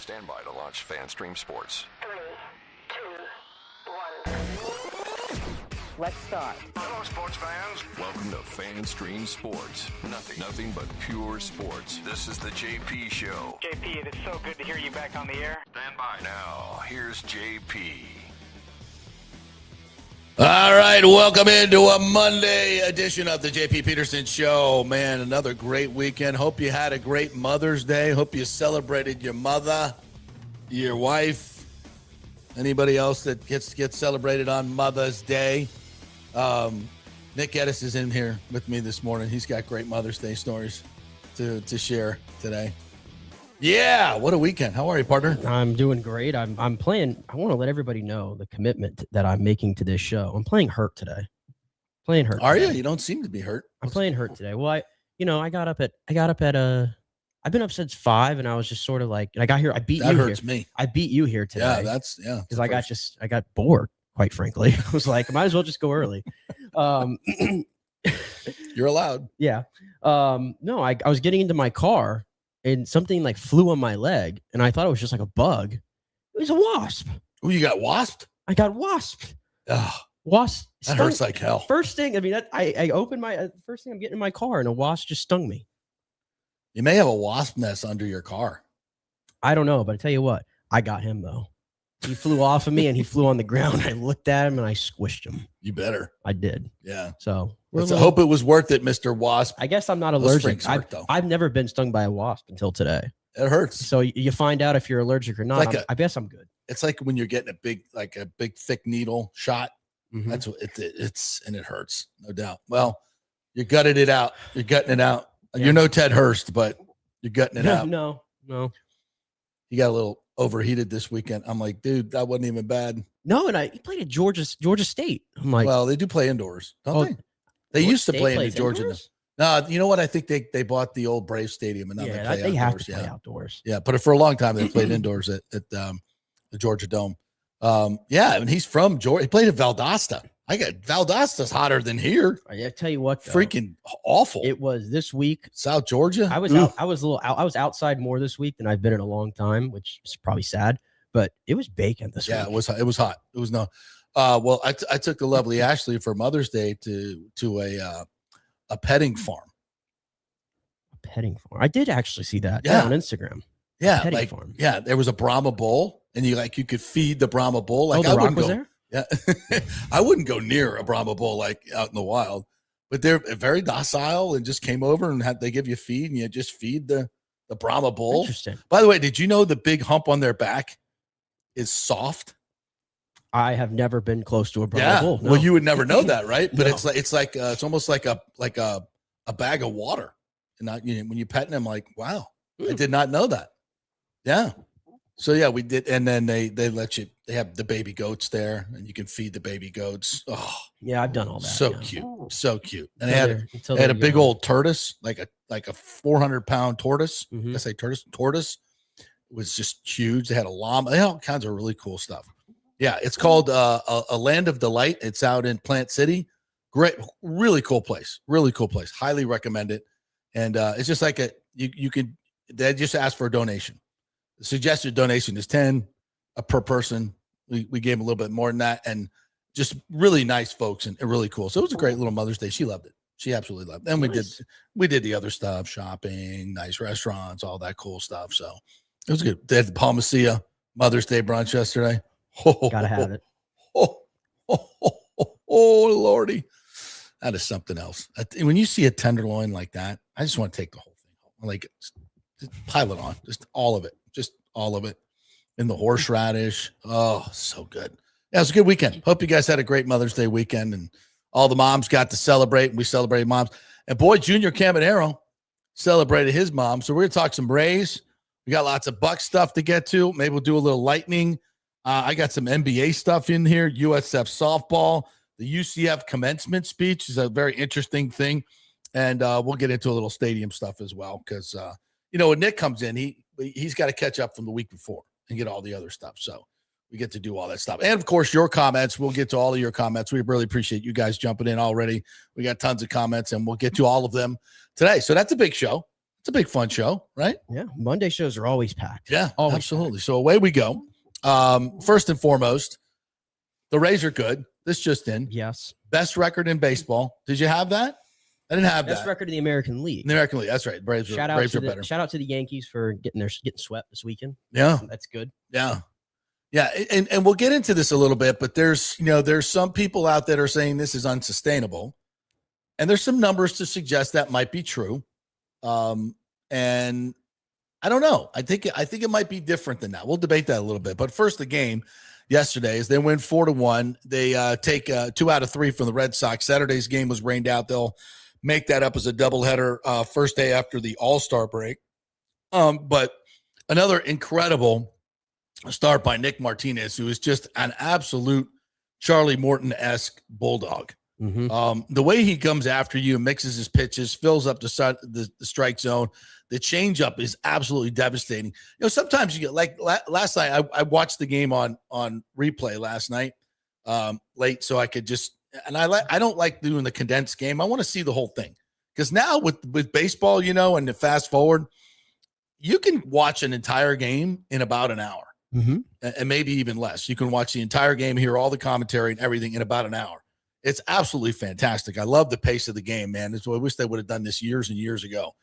Stand by to launch FanStream Sports. 3, 2, 1. Let's start. Hello, sports fans. Welcome to FanStream Sports. Nothing but pure sports. This is the JP Show. JP, it's so good to hear you back on the air. Stand by. Now, here's JP. All right, welcome into a Monday edition of the JP Peterson Show. Man, another great weekend. Hope you had a great Mother's Day. Hope you celebrated your mother, your wife, anybody else that gets celebrated on Mother's Day. Nick Geddes is in here with me this morning. He's got great Mother's Day stories to share today. Yeah, what a weekend. How are you, partner? I'm doing great. I'm playing. I want to let everybody know the commitment that I'm making to this show. I'm playing hurt today. Are you? You don't seem to be hurt. I'm playing hurt today. Well, I got up at I've been up since 5, and I was just sort of like, and I got here. I beat you. That hurts me. I beat you here today. Yeah, because I got bored. Quite frankly, I was like, I might as well just go early. You're allowed. Yeah. No, I was getting into my car. And something like flew on my leg, and I thought it was just like a bug. It was a wasp. Oh, you got wasped? I got wasped. Oh, wasp. That hurts like hell. First thing, I opened my first thing. I'm getting in my car, and a wasp just stung me. You may have a wasp nest under your car. I don't know, but I tell you what, I got him though. He flew off of me, and he flew on the ground. I looked at him, and I squished him. You better. I did. Yeah. So I hope it was worth it, Mr. Wasp. I guess I'm not allergic. I've never been stung by a wasp until today. It hurts. So you find out if you're allergic or not. I guess I'm good. It's like when you're getting a big thick needle shot. Mm-hmm. That's what it's and it hurts, no doubt. Well, you gutted it out. You're gutting it out. Yeah. You're no Ted Hurst, but you're gutting it out. No. You got a little overheated this weekend. I'm like, dude, that wasn't even bad. No, and he played at Georgia State. I'm like, well, they do play indoors, don't they? They used to play in the Georgia. No, you know what? I think they bought the old Brave Stadium and now they have to play outdoors. Yeah, but for a long time they played indoors at the Georgia Dome. And he's from Georgia. He played at Valdosta. Valdosta's hotter than here. I tell you what, though, freaking awful. It was this week. South Georgia. I was outside more this week than I've been in a long time, which is probably sad. But it was bacon this week. Yeah, it was hot. It was no. Well, I took the lovely Ashley for Mother's Day to a petting farm. A petting farm. I did actually see that on Instagram. Yeah, petting farm. Yeah, there was a Brahma bull, and you could feed the Brahma bull. Like, I Rock was there. Yeah, I wouldn't go near a Brahma bull like out in the wild, but they're very docile and just came over and they give you feed and you just feed the Brahma bull. Interesting. By the way, did you know the big hump on their back is soft? I have never been close to a Brahma bull. No. Well, you would never know that, right? But No. it's almost like a bag of water. And when you pet them, like, wow, I did not know that. Yeah. So yeah, we did, and then they let you. They have the baby goats there, and you can feed the baby goats. Oh, yeah, I've done all that. So cute. And they had a big old tortoise, like a 400-pound tortoise. Mm-hmm. I say tortoise. It was just huge. They had a llama. They had all kinds of really cool stuff. Yeah, it's called a Land of Delight. It's out in Plant City. Great, really cool place. Really cool place. Highly recommend it. And it's just like you could. They just ask for a donation. The suggested donation is $10 per person. We gave them a little bit more than that, and just really nice folks and really cool. So it was a great little Mother's Day. She loved it. She absolutely loved it. And we did the other stuff, shopping, nice restaurants, all that cool stuff. So it was good. They had the Palmacia Mother's Day brunch yesterday. Gotta have it. Lordy. That is something else. When you see a tenderloin like that, I just want to take the whole thing home. Like, just pile it on. Just all of it. And the horseradish. Oh, so good. Yeah, it was a good weekend. Hope you guys had a great Mother's Day weekend and all the moms got to celebrate. And we celebrated moms. And boy, Junior Caminero celebrated his mom. So we're going to talk some Rays. We got lots of Bucs stuff to get to. Maybe we'll do a little lightning. I got some NBA stuff in here. USF softball. The UCF commencement speech is a very interesting thing. And we'll get into a little stadium stuff as well. Because, when Nick comes in, he's got to catch up from the week before and get all the other stuff. So we get to do all that stuff. And, of course, your comments. We'll get to all of your comments. We really appreciate you guys jumping in already. We got tons of comments, and we'll get to all of them today. So that's a big show. It's a big fun show, right? Yeah. Monday shows are always packed. Yeah, always absolutely. packed. So away we go. First and foremost, the Rays are good. This just in. Yes. Best record in baseball. Did you have that? I didn't have Best that. record in the American League. In the American League. That's right. Braves are better. Shout out to the Yankees for getting swept this weekend. Yeah. That's good. Yeah. Yeah. And we'll get into this a little bit, but there's some people out there that are saying this is unsustainable. And there's some numbers to suggest that might be true. And I don't know. I think it might be different than that. We'll debate that a little bit. But first, the game yesterday is they win 4-1. They take 2 out of 3 from the Red Sox. Saturday's game was rained out. They'll make that up as a doubleheader first day after the All-Star break. But another incredible start by Nick Martinez, who is just an absolute Charlie Morton-esque bulldog. Mm-hmm. The way he comes after you, mixes his pitches, fills up the strike zone. The changeup is absolutely devastating. Sometimes you get like last night. I watched the game on replay last night late, so I could just. And I don't like doing the condensed game. I want to see the whole thing because now with baseball, and the fast forward, you can watch an entire game in about an hour, and maybe even less. You can watch the entire game, hear all the commentary and everything in about an hour. It's absolutely fantastic. I love the pace of the game, man. I wish they would have done this years and years ago.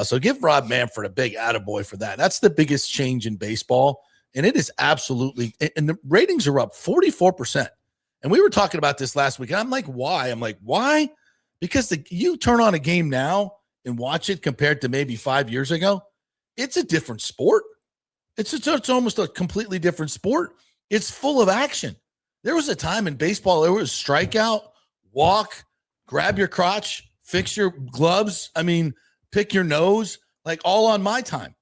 So give Rob Manfred a big attaboy for that. That's the biggest change in baseball, and it is absolutely – and the ratings are up 44%. And we were talking about this last week, and I'm like, why? Why? Because you turn on a game now and watch it compared to maybe 5 years ago, it's a different sport. It's almost a completely different sport. It's full of action. There was a time in baseball, there was strikeout, walk, grab your crotch, fix your gloves. Pick your nose, like all on my time.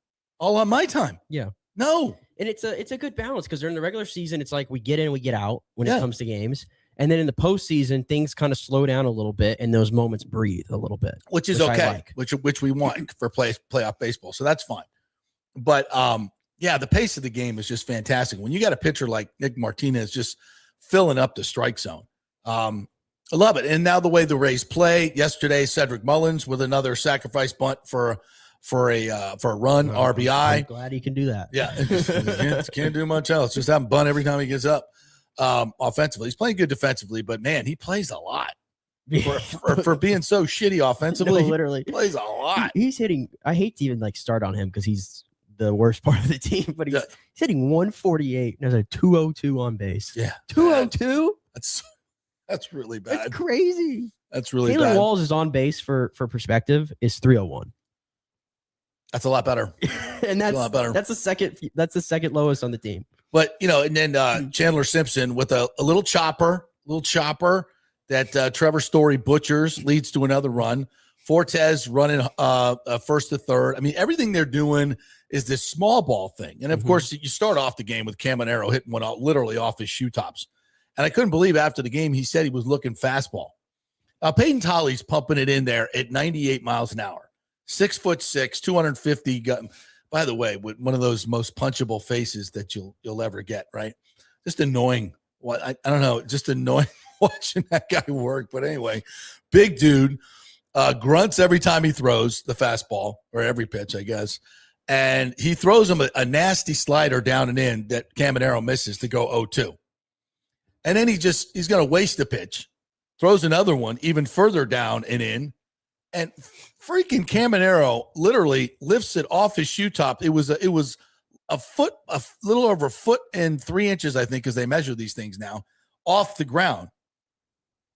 Yeah. No. And it's a good balance because during the regular season, it's like we get in, we get out when it comes to games. And then in the postseason, things kind of slow down a little bit and those moments breathe a little bit. Which is okay, which we want for playoff baseball. So that's fine. But the pace of the game is just fantastic. When you got a pitcher like Nick Martinez just filling up the strike zone. I love it. And now the way the Rays play yesterday, Cedric Mullins with another sacrifice bunt for a run, RBI. I'm glad he can do that. Yeah. Can't do much else. Just have him bunt every time he gets up offensively. He's playing good defensively, but man, he plays a lot for being so shitty offensively. No, literally he plays a lot. He's hitting. I hate to even start on him because he's the worst part of the team, but he's hitting 148 and there's a 202 on base. Yeah. 202? That's really bad. That's crazy. That's really Taylor bad. Walls is on base for perspective is 301. That's a lot better. And that's a lot better. That's the second lowest on the team. But and then Chandler Simpson with a little chopper that Trevor Story butchers, leads to another run. Fortes running first to third. Everything they're doing is this small ball thing. And of course, you start off the game with Caminero hitting one out literally off his shoe tops. And I couldn't believe after the game, he said he was looking fastball. Peyton Tolly's pumping it in there at 98 miles an hour, 6'6", 250. By the way, with one of those most punchable faces that you'll ever get, right? Just annoying. I don't know, just annoying watching that guy work. But anyway, big dude, grunts every time he throws the fastball, or every pitch, I guess. And he throws him a nasty slider down and in that Caminero misses to go 0-2. And then he's going to waste the pitch, throws another one even further down and in, and freaking Caminero literally lifts it off his shoe top. It was a little over a foot and 3 inches, I think, because they measure these things now, off the ground,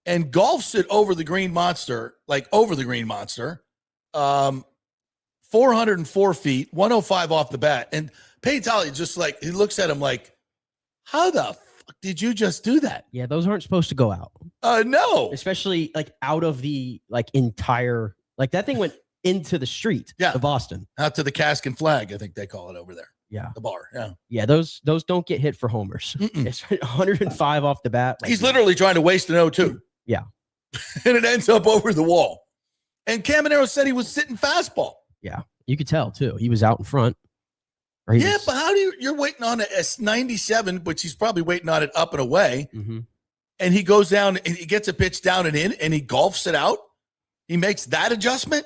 and golfs it over the green monster, 404 feet, 105 off the bat. And Peyton Tolly just he looks at him like, how the fuck did you just do that? Yeah, those aren't supposed to go out. No. Especially out of the entire, that thing went into the street of Boston. Out to the cask and flag, I think they call it over there. Yeah. The bar. Yeah. Yeah, those don't get hit for homers. It's 105 off the bat. He's literally trying to waste an 0-2. Yeah. And it ends up over the wall. And Caminero said he was sitting fastball. Yeah. You could tell too. He was out in front. But how do you're waiting on a S97, which he's probably waiting on it up and away. Mm-hmm. And he goes down and he gets a pitch down and in and he golfs it out. He makes that adjustment.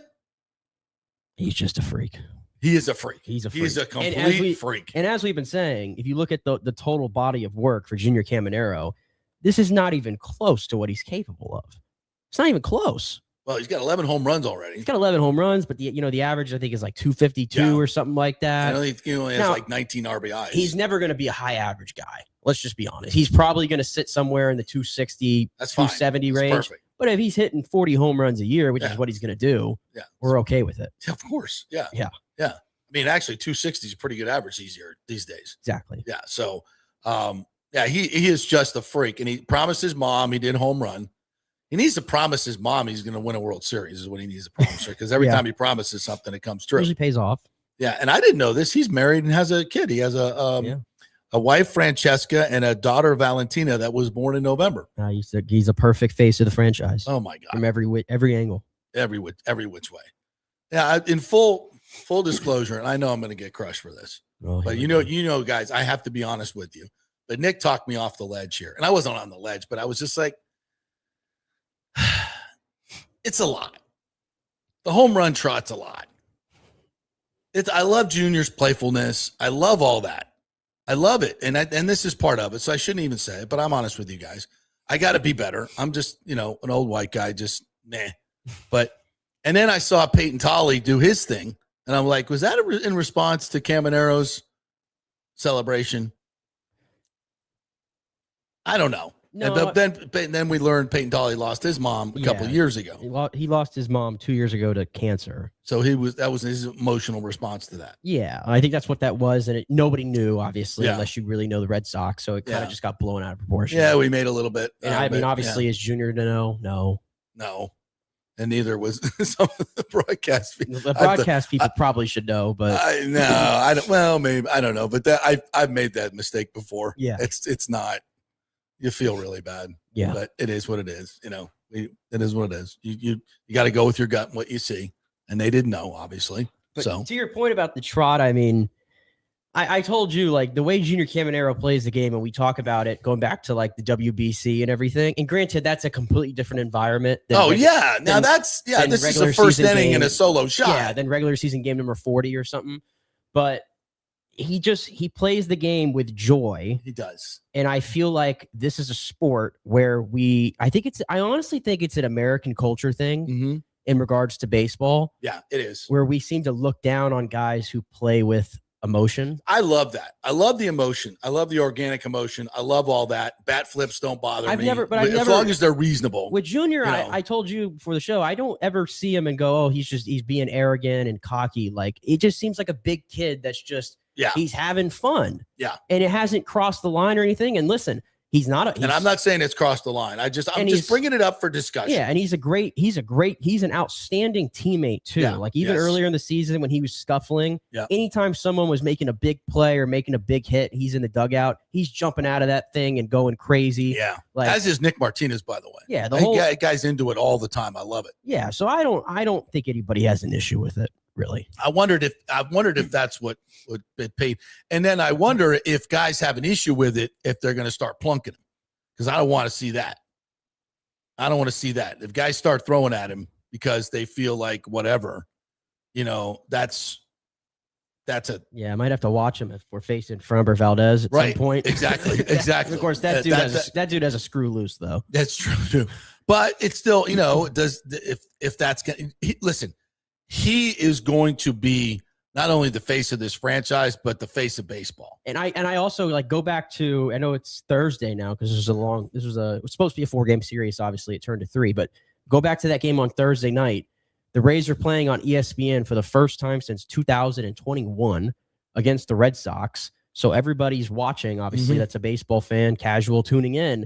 He's just a freak. He is a freak. He's a freak. He's a complete freak. And as we've been saying, if you look at the total body of work for Junior Caminero, this is not even close to what he's capable of. It's not even close. Well, he's got 11 home runs already. He's got 11 home runs, but the average I think is like 252 or something like that. I think he only has like 19 RBIs. He's never going to be a high average guy. Let's just be honest. He's probably going to sit somewhere in the 260, 270 range. Perfect. But if he's hitting 40 home runs a year, which is what he's going to do, we're okay with it. Yeah, of course. Yeah. I mean, actually, 260 is a pretty good average these days. Exactly. Yeah. So, he is just a freak, and he promised his mom he did home run. He needs to promise his mom he's going to win a World Series is what he needs to promise her, because every time he promises something, it comes true. Usually pays off. Yeah, and I didn't know this. He's married and has a kid. He has a wife, Francesca, and a daughter, Valentina, that was born in November. He's a perfect face of the franchise. Oh my God! From every angle, every which way. Yeah, in full disclosure, and I know I'm going to get crushed for this, but you know, guys, I have to be honest with you. But Nick talked me off the ledge here, and I wasn't on the ledge, but I was just like, it's a lot. The home run trot's a lot. I love Junior's playfulness. I love all that. I love it. And this is part of it. So I shouldn't even say it, but I'm honest with you guys. I got to be better. I'm just, an old white guy, just meh. And then I saw Peyton Tolley do his thing. And I'm like, was that in response to Caminero's celebration? I don't know. No, but then we learned Peyton Tolley lost his mom a couple of years ago. He lost his mom 2 years ago to cancer. So that was his emotional response to that. Yeah, I think that's what that was, and nobody knew, obviously, unless you really know the Red Sox. So it kind of just got blown out of proportion. Yeah, we made a little bit. And I mean, obviously, is Junior to know? No. And neither was some of the broadcast people. The broadcast people probably should know, but I don't. Well, maybe I don't know, but I've made that mistake before. Yeah, it's not. You feel really bad. Yeah, but it is what it is. It is what it is. You got to go with your gut and what you see, and they didn't know, obviously. But so to your point about the trot, I mean, I told you, like, the way Junior Caminero plays the game, and we talk about it going back to like the WBC and everything. And granted, that's a completely different environment. Now this is the first inning in a solo shot. Yeah, then regular season game number 40 or something. But he plays the game with joy. He does. And I feel like this is a sport where I honestly think it's an American culture thing in regards to baseball. Yeah, it is. Where we seem to look down on guys who play with emotion. I love that. I love the emotion. I love the organic emotion. I love all that. Bat flips don't bother me. As long as they're reasonable. With Junior, I told you before the show, I don't ever see him and go, oh, he's being arrogant and cocky. Like, it just seems like a big kid that's just, he's having fun. Yeah. And it hasn't crossed the line or anything. And listen, and I'm not saying it's crossed the line. I'm just bringing it up for discussion. Yeah. And he's an outstanding teammate too. Yeah, like even earlier in the season when he was scuffling, anytime someone was making a big play or making a big hit, he's in the dugout, he's jumping out of that thing and going crazy. Yeah. As is Nick Martinez, by the way. Yeah. The guy's into it all the time. I love it. Yeah. So I don't think anybody has an issue with it. Really. I wondered if that's what it paid. And then I wonder if guys have an issue with it, if they're going to start plunking him, because I don't want to see that. I don't want to see that. If guys start throwing at him because they feel like whatever, that's a. Yeah, I might have to watch him if we're facing Framber Valdez at some point. Exactly. Of course, that dude has a screw loose, though. That's true. But it's still, if that's going to listen. He is going to be not only the face of this franchise, but the face of baseball. And I also go back to, I know it's Thursday now because it was supposed to be a 4-game series. Obviously it turned to 3, but go back to that game on Thursday night. The Rays are playing on ESPN for the first time since 2021 against the Red Sox. So everybody's watching. Obviously that's a baseball fan, casual tuning in.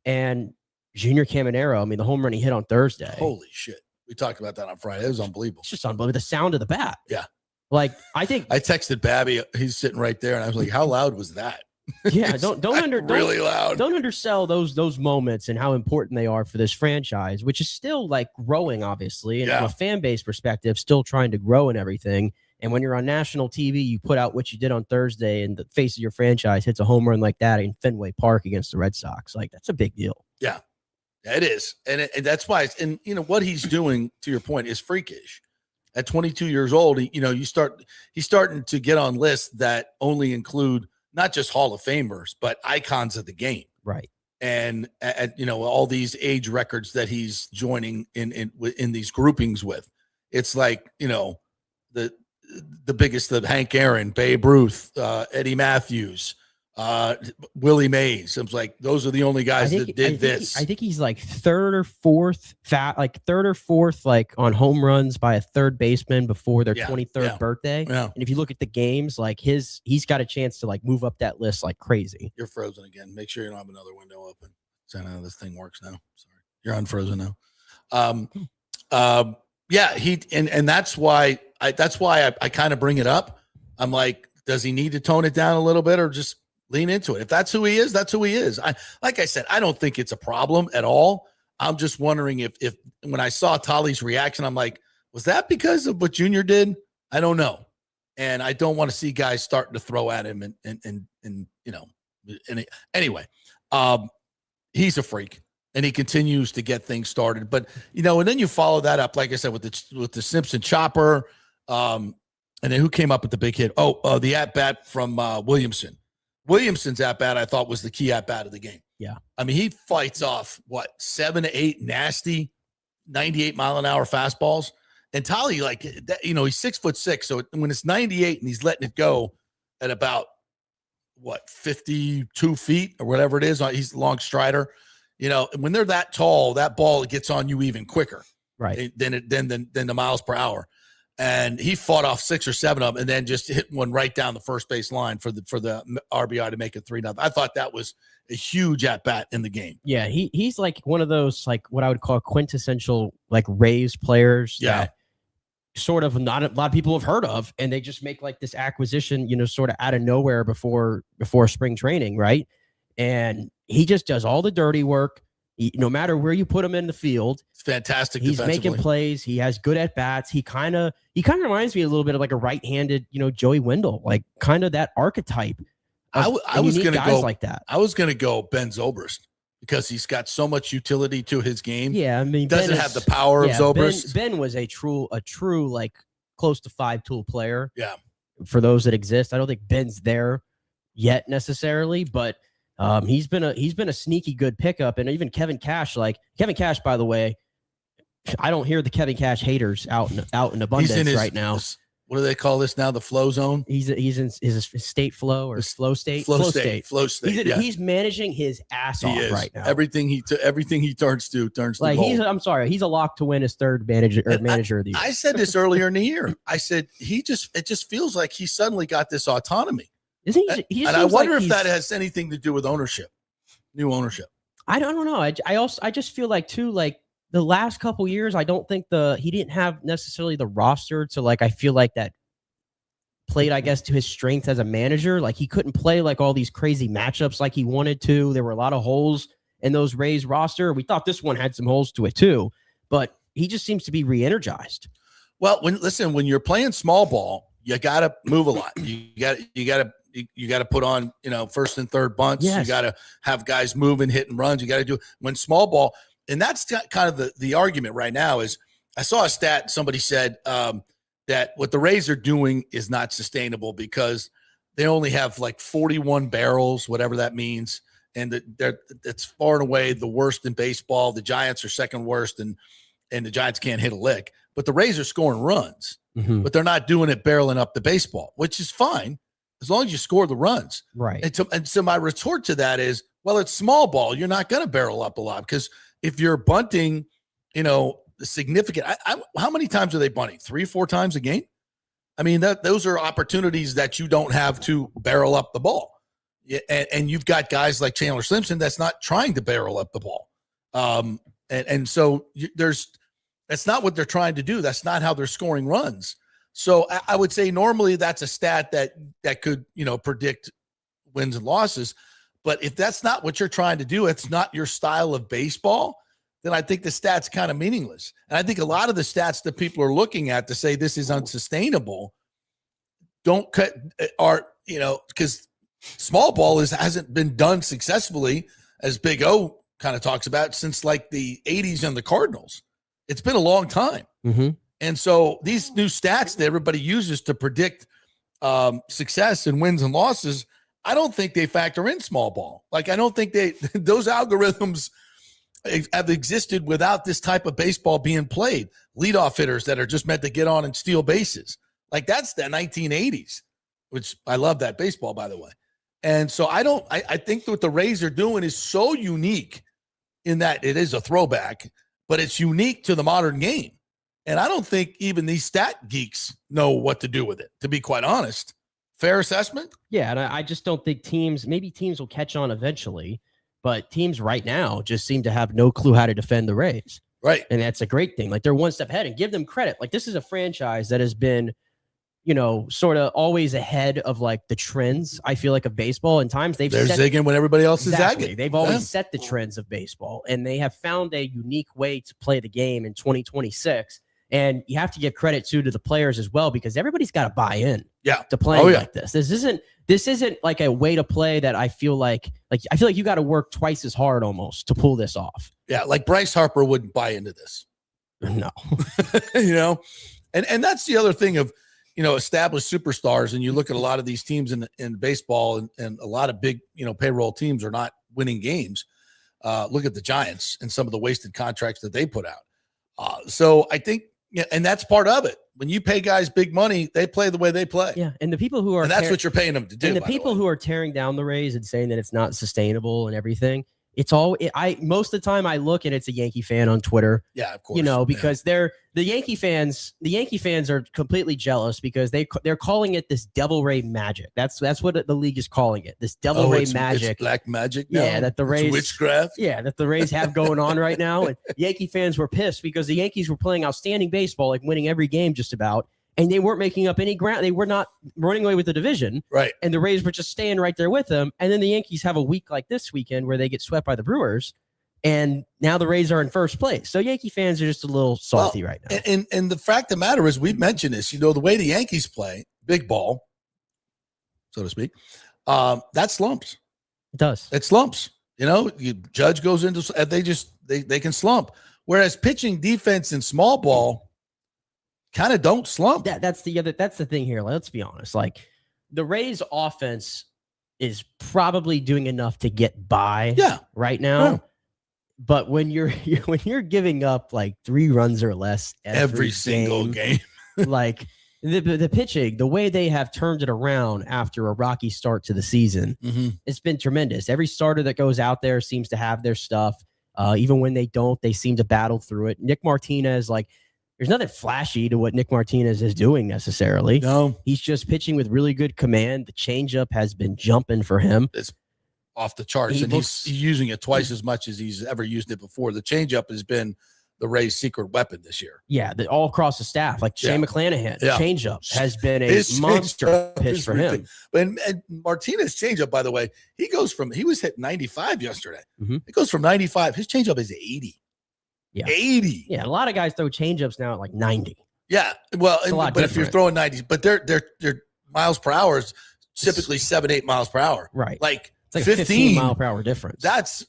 And Junior Caminero, I mean, the home run he hit on Thursday. Holy shit. We talked about that on Friday. It was unbelievable. It's just unbelievable. The sound of the bat. Yeah. I think I texted Babby. He's sitting right there, and I was like, "How loud was that?" Yeah. Really loud. Don't undersell those moments and how important they are for this franchise, which is still growing, obviously, and from a fan base perspective, still trying to grow and everything. And when you're on national TV, you put out what you did on Thursday, and the face of your franchise hits a home run like that in Fenway Park against the Red Sox. That's a big deal. Yeah. It is. And that's why what he's doing, to your point, is freakish. at 22 years old, he's starting to get on lists that only include not just Hall of Famers, but icons of the game. Right. And all these age records that he's joining in these groupings with. It's like, the biggest of Hank Aaron, Babe Ruth, Eddie Matthews, Willie Mays. It was like, those are the only guys that did this. I think he's like third or fourth, like on home runs by a third baseman before their 23rd birthday. Yeah. And if you look at the games, like he's got a chance to like move up that list like crazy. You're frozen again. Make sure you don't have another window open. So I know this thing works now. Sorry. You're unfrozen now. And that's why I kind of bring it up. I'm like, does he need to tone it down a little bit or just lean into it? If that's who he is, that's who he is. Like I said, I don't think it's a problem at all. I'm just wondering if when I saw Tolly's reaction, I'm like, was that because of what Junior did? I don't know. And I don't want to see guys starting to throw at him anyway, he's a freak and he continues to get things started. But, and then you follow that up, like I said, with the Simpson chopper. And then who came up with the big hit? The at-bat from Williamson. Williamson's at-bat, I thought, was the key at-bat of the game. Yeah. I mean, he fights off, 7 to 8 nasty 98-mile-an-hour fastballs. And Tolly, like, that, he's 6'6", so when it's 98 and he's letting it go at about, 52 feet or whatever it is, he's a long strider. When they're that tall, that ball gets on you even quicker. Right. Than the miles per hour. And he fought off 6 or 7 of them and then just hit one right down the first base line for the RBI to make it 3-0. I thought that was a huge at bat in the game. Yeah, he's like one of those, like what I would call quintessential like Rays players that sort of not a lot of people have heard of, and they just make like this acquisition, sort of out of nowhere before spring training, right? And he just does all the dirty work. No matter where you put him in the field, it's fantastic. He's making plays. He has good at bats. He kind of reminds me a little bit of like a right-handed, Joey Wendell, like kind of that archetype. I was going to go like that. I was going to go Ben Zobrist because he's got so much utility to his game. Yeah, I mean, he doesn't have the power of Zobrist. Ben was a true like close to 5-tool player. Yeah, for those that exist, I don't think Ben's there yet necessarily, but. He's been a sneaky good pickup, and even Kevin Cash, by the way, I don't hear the Kevin Cash haters out in abundance right now. What do they call this now? The flow zone. He's in his state flow or flow state. Flow state. He's managing his ass off right now. Everything he turns to like he's. I'm sorry, he's a lock to win his third manager of the year. I said this earlier in the year. I said it just feels like he suddenly got this autonomy. Isn't he? And I wonder if that has anything to do with ownership, new ownership. I don't know. I just feel like too, like the last couple years, I don't think he didn't have necessarily the roster to like. I feel like that played, I guess, to his strength as a manager. Like he couldn't play like all these crazy matchups like he wanted to. There were a lot of holes in those Rays roster. We thought this one had some holes to it too, but he just seems to be re-energized. Well, when you're playing small ball, you got to move a lot. You got to put on, first and third bunts. Yes. You got to have guys moving, hitting runs. You got to do when small ball. And that's kind of the argument right now is I saw a stat. Somebody said that what the Rays are doing is not sustainable because they only have like 41 barrels, whatever that means. And that's far and away the worst in baseball. The Giants are second worst and the Giants can't hit a lick, but the Rays are scoring runs, but they're not doing it barreling up the baseball, which is fine. As long as you score the runs. Right. And so my retort to that is, well, it's small ball. You're not going to barrel up a lot because if you're bunting, significant. How many times are they bunting? 3-4 times a game? I mean, those are opportunities that you don't have to barrel up the ball. And you've got guys like Chandler Simpson that's not trying to barrel up the ball. And so that's not what they're trying to do. That's not how they're scoring runs. So I would say normally that's a stat that could, predict wins and losses. But if that's not what you're trying to do, it's not your style of baseball, then I think the stat's kind of meaningless. And I think a lot of the stats that people are looking at to say this is unsustainable because small ball hasn't been done successfully, as Big O kind of talks about, since like the 80s and the Cardinals. It's been a long time. Mm-hmm. And so these new stats that everybody uses to predict success and wins and losses, I don't think they factor in small ball. Like, I don't think those algorithms have existed without this type of baseball being played. Leadoff hitters that are just meant to get on and steal bases. Like, that's the 1980s, which I love that baseball, by the way. And so I think what the Rays are doing is so unique in that it is a throwback, but it's unique to the modern game. And I don't think even these stat geeks know what to do with it, to be quite honest. Fair assessment? Yeah, and I just don't think maybe teams will catch on eventually, but teams right now just seem to have no clue how to defend the Rays. Right. And that's a great thing. Like, they're one step ahead, and give them credit. Like, this is a franchise that has been, sort of always ahead of like the trends, I feel like, of baseball. And times they're zigging when everybody else is zagging. They've always set the trends of baseball, and they have found a unique way to play the game in 2026. And you have to give credit to the players as well, because everybody's got to buy in to playing like this. This isn't like a way to play that I feel like you got to work twice as hard almost to pull this off. Yeah, like Bryce Harper wouldn't buy into this. No. And that's the other thing of, established superstars. And you look at a lot of these teams in baseball, and a lot of big, payroll teams are not winning games. Look at the Giants and some of the wasted contracts that they put out. So I think, and that's part of it. When you pay guys big money, they play the way they play. Yeah, and the people who are, and that's what you're paying them to do. And the people who are tearing down the Rays and saying that it's not sustainable and everything, it's all. Most of the time I look and it's a Yankee fan on Twitter. Yeah, of course. Because they're the Yankee fans. The Yankee fans are completely jealous because they're calling it this Devil Ray magic. That's what the league is calling it. This Devil Ray magic. It's black magic. Now? Yeah, that the Rays, witchcraft. Yeah, that the Rays have going on right now. And Yankee fans were pissed because the Yankees were playing outstanding baseball, like winning every game just about. And they weren't making up any ground. They were not running away with the division. Right. And the Rays were just staying right there with them. And then the Yankees have a week like this weekend where they get swept by the Brewers. And now the Rays are in first place. So Yankee fans are just a little salty right now. And the fact of the matter is, we've mentioned this, the way the Yankees play, big ball, so to speak, that slumps. It does. It slumps. Judge goes into, they can slump. Whereas pitching, defense, and small ball kind of don't slump. That's the thing here. Let's be honest. Like, the Rays offense is probably doing enough to get by right now. Yeah. But when you're giving up like 3 runs or less every single game, like the pitching, the way they have turned it around after a rocky start to the season, it's been tremendous. Every starter that goes out there seems to have their stuff. Even when they don't, they seem to battle through it. Nick Martinez, like, there's nothing flashy to what Nick Martinez is doing necessarily. No. He's just pitching with really good command. The changeup has been jumping for him. It's off the charts, he's using it twice as much as he's ever used it before. The changeup has been the Rays' secret weapon this year. Yeah, all across the staff, like Shane McClanahan, changeup has been a monster pitch for him. And Martinez' changeup, by the way, he was hit 95 yesterday. It goes from 95. His changeup is 80. Yeah. 80. Yeah, a lot of guys throw changeups now at like 90. Yeah, well, but if you're throwing 90, but their miles per hour is typically 7-8 miles per hour. Right. Like, it's like 15 mile per hour difference. That's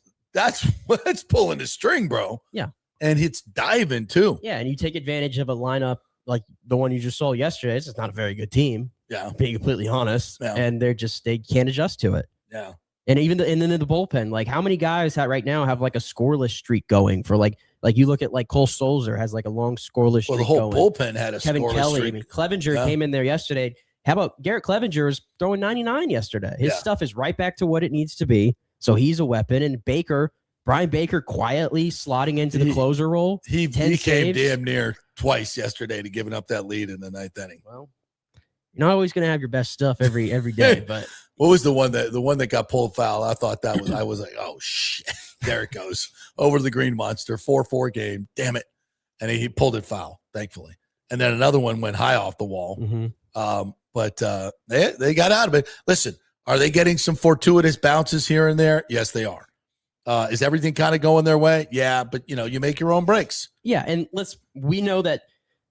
what's pulling the string, bro. Yeah. And it's diving too. Yeah, and you take advantage of a lineup like the one you just saw yesterday. It's just not a very good team. Yeah. Being completely honest. Yeah. And they can't adjust to it. Yeah. And even and then in the bullpen, like, how many guys right now have like a scoreless streak going for like you look at like Cole Stolzer has like a long scoreless streak. Well, the whole going. bullpen had a Kevin scoreless Kelly. streak. I mean, Clevenger came in there yesterday. How about Garrett Clevenger is throwing 99 yesterday? His stuff is right back to what it needs to be. So he's a weapon. And Brian Baker quietly slotting into the closer role. He came damn near twice yesterday to giving up that lead in the 9th inning. Well, you're not always going to have your best stuff every day, but what was the one that got pulled foul? I thought I was like, oh shit, there it goes over the green monster, 4-4 game, damn it, and he pulled it foul, thankfully. And then another one went high off the wall, but they got out of it. Listen, are they getting some fortuitous bounces here and there? Yes, they are. Is everything kind of going their way? Yeah, but you make your own breaks. Yeah, and we know that.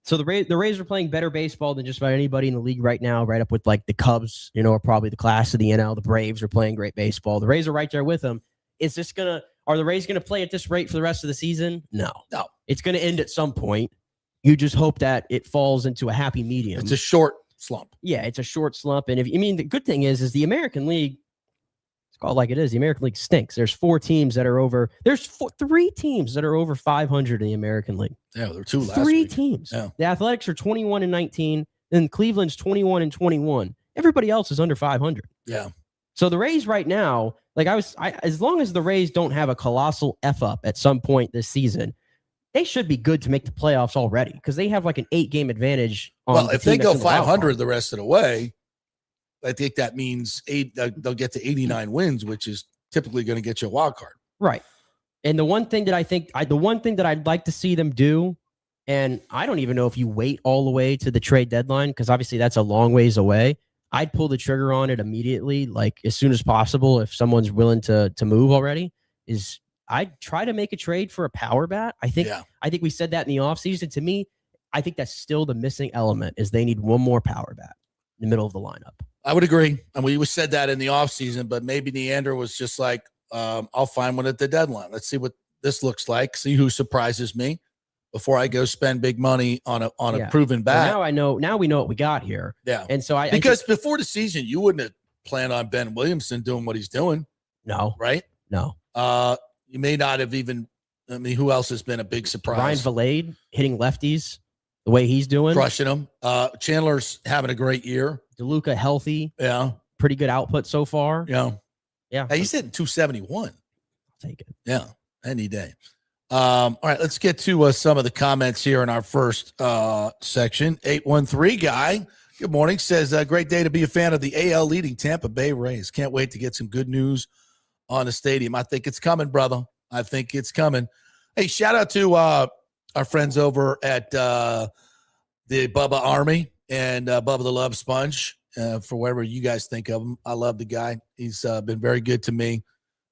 So the Rays are playing better baseball than just about anybody in the league right now, right up with like the Cubs, are probably the class of the NL. The Braves are playing great baseball. The Rays are right there with them. Are the Rays going to play at this rate for the rest of the season? No. It's going to end at some point. You just hope that it falls into a happy medium. It's a short slump. Yeah, it's a short slump. And the good thing is the American League, it's called like it is. The American League stinks. There's 3 teams that are over 500 in the American League. Yeah, there were 2 last 3 week. teams. Yeah. The Athletics are 21-19, and Cleveland's 21-21. Everybody else is under 500. Yeah. So the Rays right now, as long as the Rays don't have a colossal F up at some point this season, they should be good to make the playoffs already because they have like an 8-game advantage. Well, if they go 500 the rest of the way, I think that means they'll get to 89 wins, which is typically going to get you a wild card. Right. And the one thing that I'd like to see them do, and I don't even know if you wait all the way to the trade deadline, because obviously that's a long ways away. I'd pull the trigger on it immediately, like as soon as possible. If someone's willing to move already, I'd try to make a trade for a power bat. I think we said that in the offseason. To me, I think that's still the missing element is they need one more power bat in the middle of the lineup. I would agree. And we said that in the offseason, but maybe Neander was just like, I'll find one at the deadline. Let's see what this looks like. See who surprises me before I go spend big money on a proven bat. Well, now we know what we got here. Yeah. And so because before the season, you wouldn't have planned on Ben Williamson doing what he's doing. No. Right? No. You may not have even, who else has been a big surprise? Ryan Valade hitting lefties the way he's doing. Crushing them. Chandler's having a great year. DeLuca healthy. Yeah. Pretty good output so far. Yeah. Yeah. Hey, he's hitting 271. I'll take it. Yeah. Any day. All right. Let's get to some of the comments here in our first section. 813 guy. Good morning. Says, great day to be a fan of the AL leading Tampa Bay Rays. Can't wait to get some good news on the stadium. I think it's coming, brother. I think it's coming. Hey, shout out to our friends over at the Bubba Army and Bubba the Love Sponge for whatever you guys think of him. I love the guy. He's been very good to me.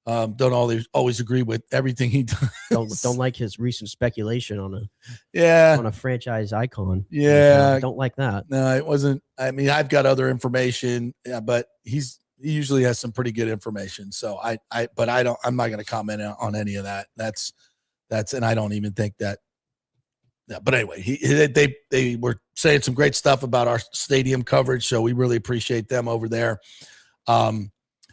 Don't always agree with everything he does. Don't like his recent speculation on a franchise icon. Yeah. Don't like that. No, it wasn't. I mean, I've got other information, but he usually has some pretty good information. So I'm not going to comment on any of that. That's, and I don't even think that. Yeah, but anyway, they were saying some great stuff about our stadium coverage. So we really appreciate them over there.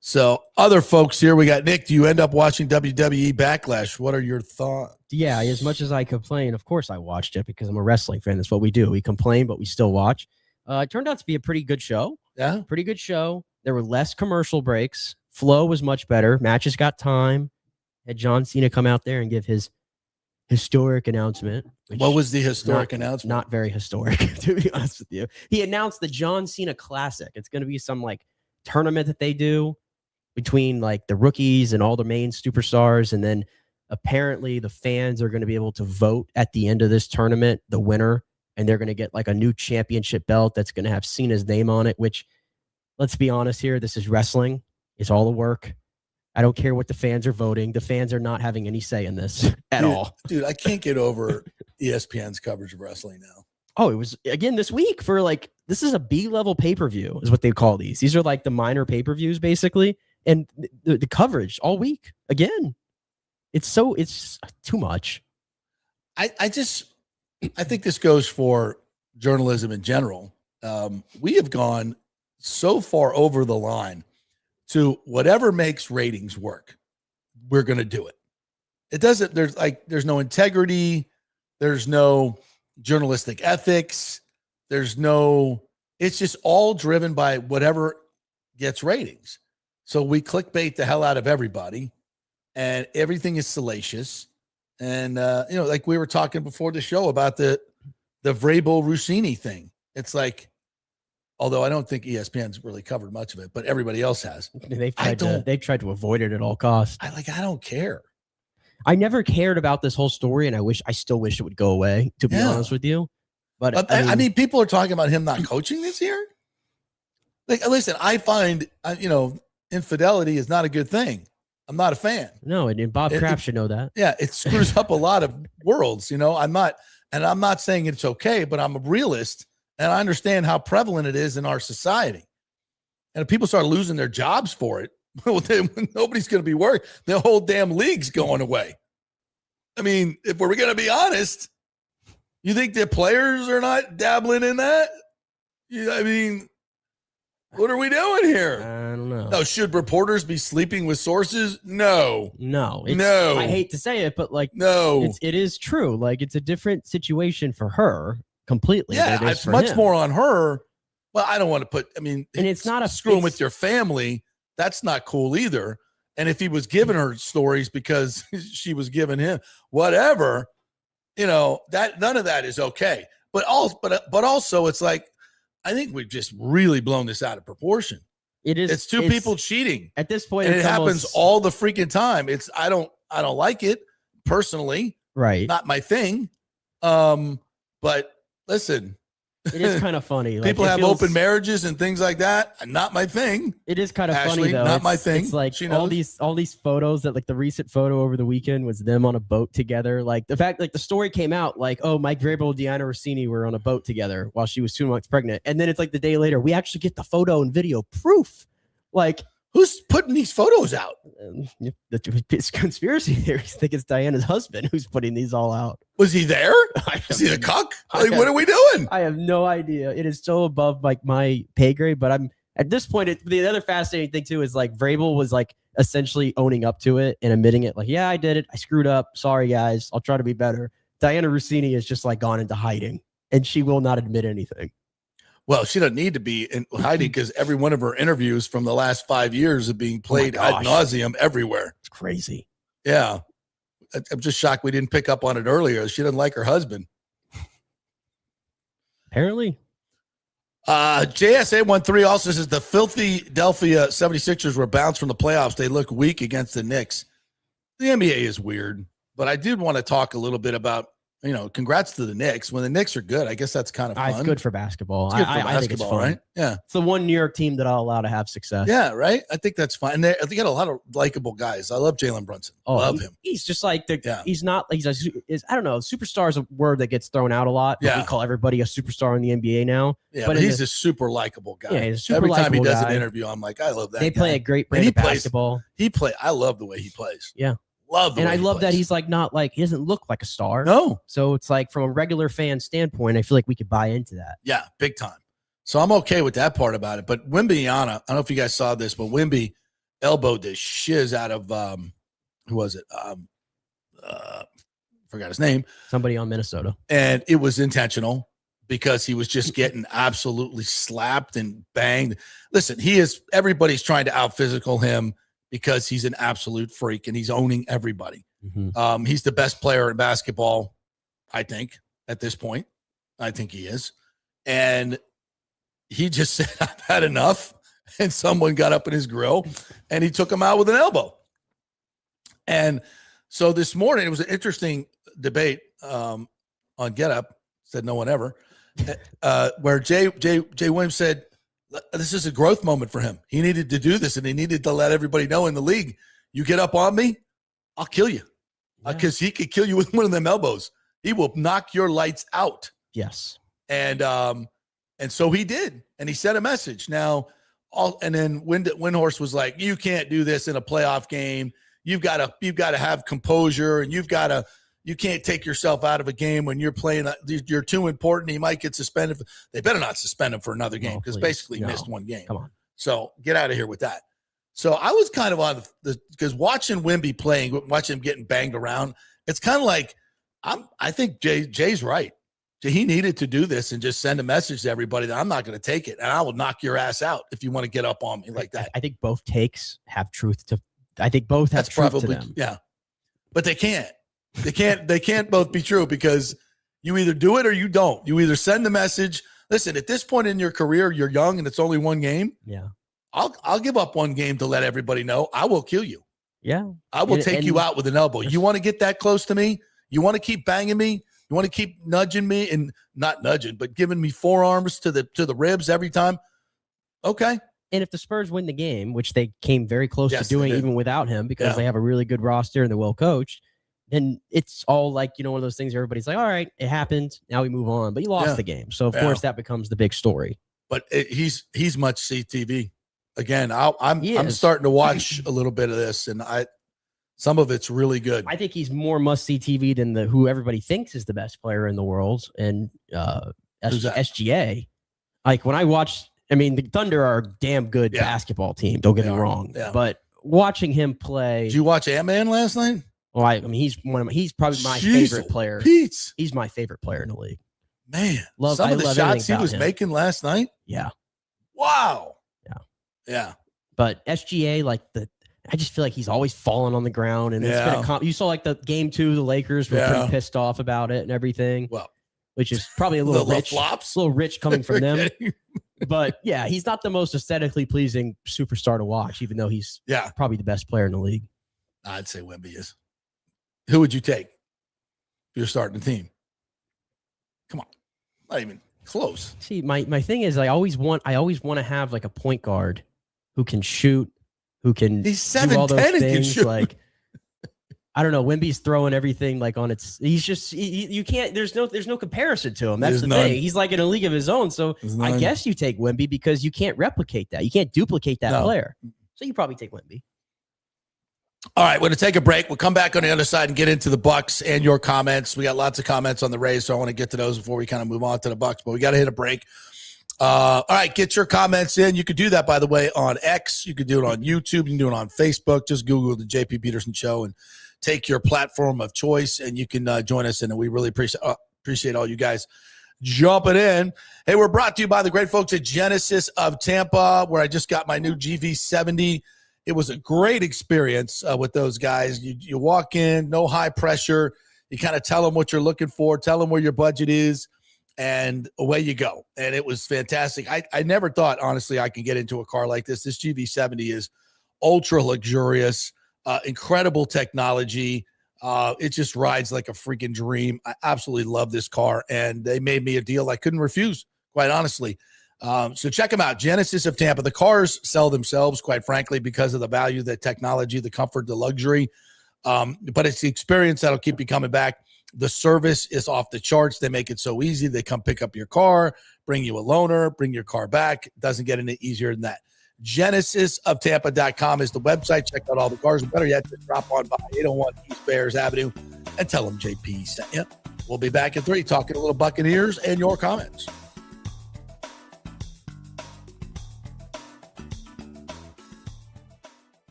So other folks here, we got Nick. Do you end up watching WWE Backlash? What are your thoughts? Yeah, as much as I complain, of course I watched it because I'm a wrestling fan. That's what we do. We complain, but we still watch. It turned out to be a pretty good show. Yeah. Pretty good show. There were less commercial breaks. Flow was much better. Matches got time. Had John Cena come out there and give his historic announcement. What was the historic announcement? Not very historic, to be honest with you. He announced the John Cena Classic. It's going to be some tournament that they do between the rookies and all the main superstars. And then apparently the fans are going to be able to vote at the end of this tournament, the winner, and they're going to get a new championship belt that's going to have Cena's name on it, which, let's be honest here, this is wrestling. It's all the work. I don't care what the fans are voting. The fans are not having any say in this at all. Dude, I can't get over ESPN's coverage of wrestling now. Oh, it was, again, this week for this is a B-level pay-per-view is what they call these. These are the minor pay-per-views, basically. And the coverage all week, again, it's too much. I think this goes for journalism in general. We have gone so far over the line to whatever makes ratings work. We're going to do it. It doesn't, there's no integrity. There's no journalistic ethics. It's just all driven by whatever gets ratings. So we clickbait the hell out of everybody and everything is salacious. And, we were talking before the show about the Vrabel Rossini thing. It's although I don't think ESPN's really covered much of it, but everybody else has. They've tried to avoid it at all costs. I don't care. I never cared about this whole story, and I still wish it would go away, to be honest with you. But I mean, people are talking about him not coaching this year. Listen, I find, infidelity is not a good thing. I'm not a fan. No, and Bob Kraft should know that. Yeah, it screws up a lot of worlds. I'm not saying it's okay, but I'm a realist. And I understand how prevalent it is in our society. And if people start losing their jobs for it, well, then nobody's going to be worried. The whole damn league's going away. I mean, if we're going to be honest, You think the players are not dabbling in that? I mean, what are we doing here? I don't know. No, should reporters be sleeping with sources? No. No. No. I hate to say it, but like, no. It is true. Like, it's a different situation for her completely. Yeah, than it is it's for much him. more on her. Well, I don't want to put, and it's not screwing with your family. That's not cool either. And if he was giving her stories because she was giving him whatever, that none of that is okay. But also it's like, I think we've just really blown this out of proportion. It's two people cheating at this point, and it happens all the freaking time. I don't like it personally. Right. Not my thing. But listen, it is kind of funny. People have open marriages and things like that. Not my thing. It is kind of Ashley, funny though. Not my thing. It's like all these photos that, like, the recent photo over the weekend was them on a boat together. Like the fact, like, the story came out like, oh, Mike Vrabel and Deanna Rossini were on a boat together while she was 2 months pregnant, and then it's like the day later we actually get the photo and video proof. Like, who's putting these photos out? It's conspiracy theories. I think it's Diana's husband who's putting these all out. Was he there? Is he the cuck? Like, what are we doing? I have no idea. It is so above like my pay grade, but I'm at this point. The other fascinating thing too is like Vrabel was like essentially owning up to it and admitting it. Like, yeah, I did it. I screwed up. Sorry, guys. I'll try to be better. Diana Rossini has just like gone into hiding, and she will not admit anything. Well, she doesn't need to be in hiding because every one of her interviews from the last 5 years are being played ad nauseum everywhere. It's crazy. Yeah. I'm just shocked we didn't pick up on it earlier. She doesn't like her husband. Apparently. JSA13 also says the filthy Philadelphia 76ers were bounced from the playoffs. They look weak against the Knicks. The NBA is weird, but I did want to talk a little bit about, congrats to the Knicks. When the Knicks are good, I guess that's kind of fun. It's good for basketball. It's good for basketball, I think it's fun. Right? Yeah. It's the one New York team that I'll allow to have success. Yeah, right? I think that's fine. And they got a lot of likable guys. I love Jalen Brunson. Love him. He's just like, he's not, I don't know, superstar is a word that gets thrown out a lot. Yeah. We call everybody a superstar in the NBA now. Yeah, but he's a super likable guy. Yeah, he's a super Every time he does guy. an interview, I'm like, I love that They guy. play a great brand of basketball. I love the way he plays. Yeah. And I love that he's like not like he doesn't look like a star. No. So it's like from a regular fan standpoint, I feel like we could buy into that. Yeah, big time. So I'm okay with that part about it. But Wembyana, I don't know if you guys saw this, but Wemby elbowed the shiz out of who was it? Forgot his name. Somebody on Minnesota. And it was intentional because he was just getting absolutely slapped and banged. Listen, everybody's trying to out physical him because he's an absolute freak and he's owning everybody. Mm-hmm. He's the best player in basketball, I think, at this point. I think he is. And he just said, I've had enough. And someone got up in his grill and he took him out with an elbow. And so this morning, it was an interesting debate on Get Up, said no one ever, where Jay Williams said, this is a growth moment for him. He needed to do this, and he needed to let everybody know in the league, you get up on me, I'll kill you. Because he could kill you with one of them elbows. He will knock your lights out. Yes. And so he did, and he sent a message. Now, and then Windhorst was like, you can't do this in a playoff game. You've got to have composure, and you can't take yourself out of a game when you're playing. You're too important. He might get suspended. They better not suspend him for another game because basically he missed one game. Come on. So get out of here with that. So I was kind of on because watching Wemby playing, watching him getting banged around, it's kind of like I think Jay's right. He needed to do this and just send a message to everybody that I'm not going to take it, and I will knock your ass out if you want to get up on me like that. I think both takes have truth to. I think both have truth to them. Yeah, but they can't. They can't both be true because you either do it or you don't. You either send the message. Listen, at this point in your career, you're young and it's only one game. Yeah. I'll give up one game to let everybody know I will kill you. Yeah. I will take you out with an elbow. You want to get that close to me? You want to keep banging me? You want to keep nudging me and not nudging, but giving me forearms to the ribs every time? Okay. And if the Spurs win the game, which they came very close to doing even without him because they have a really good roster and they're well coached, then it's all like, one of those things everybody's like, all right, it happened. Now we move on. But you lost the game. So, of course, that becomes the big story. But he's must-see TV. Again, I'm starting to watch a little bit of this, and Some of it's really good. I think he's more must-see TV than who everybody thinks is the best player in the world, and SGA. Like when I watch, I mean, the Thunder are a damn good basketball team. Don't get me wrong, but watching him play. Did you watch Ant-Man last night? Well, I mean, he's probably my favorite player. He's my favorite player in the league. Man, some of the shots he was making last night. Yeah. Wow. Yeah. But SGA, I just feel like he's always falling on the ground, and it's been you saw like the game 2, the Lakers were pretty pissed off about it and everything. Well, which is probably a little rich, flops, a little rich coming from them. But yeah, he's not the most aesthetically pleasing superstar to watch, even though he's probably the best player in the league. I'd say Wemby is. Who would you take if you're starting the team? Come on, not even close. See, my thing is, I always want to have like a point guard who can shoot. Who can he's do all those 7'10" things like I don't know. Wemby's throwing everything like on its. He's just you can't. There's no comparison to him. That's the thing. He's like in a league of his own. So I guess you take Wemby because you can't replicate that. You can't duplicate that player. So you probably take Wemby. All right, we're going to take a break. We'll come back on the other side and get into the Bucs and your comments. We got lots of comments on the Rays, so I want to get to those before we kind of move on to the Bucs. But we got to hit a break. All right, get your comments in. You could do that, by the way, on X. You could do it on YouTube. You can do it on Facebook. Just Google the JP Peterson Show and take your platform of choice, and you can join us. And we really appreciate all you guys jumping in. Hey, we're brought to you by the great folks at Genesis of Tampa, where I just got my new GV70. It was a great experience with those guys. You walk in, no high pressure. You kind of tell them what you're looking for, tell them where your budget is, and away you go. And it was fantastic. I never thought, honestly, I could get into a car like this. This GV70 is ultra luxurious, incredible technology. It just rides like a freaking dream. I absolutely love this car, and they made me a deal I couldn't refuse, quite honestly. So check them out, Genesis of Tampa. The cars sell themselves, quite frankly, because of the value, the technology, the comfort, the luxury. But it's the experience that'll keep you coming back. The service is off the charts. They make it so easy. They come pick up your car, bring you a loaner, bring your car back. It doesn't get any easier than that. GenesisofTampa.com is the website. Check out all the cars. Better yet, just drop on by 801 East Bears Avenue and tell them JP sent you. We'll be back at 3 talking a little Buccaneers and your comments.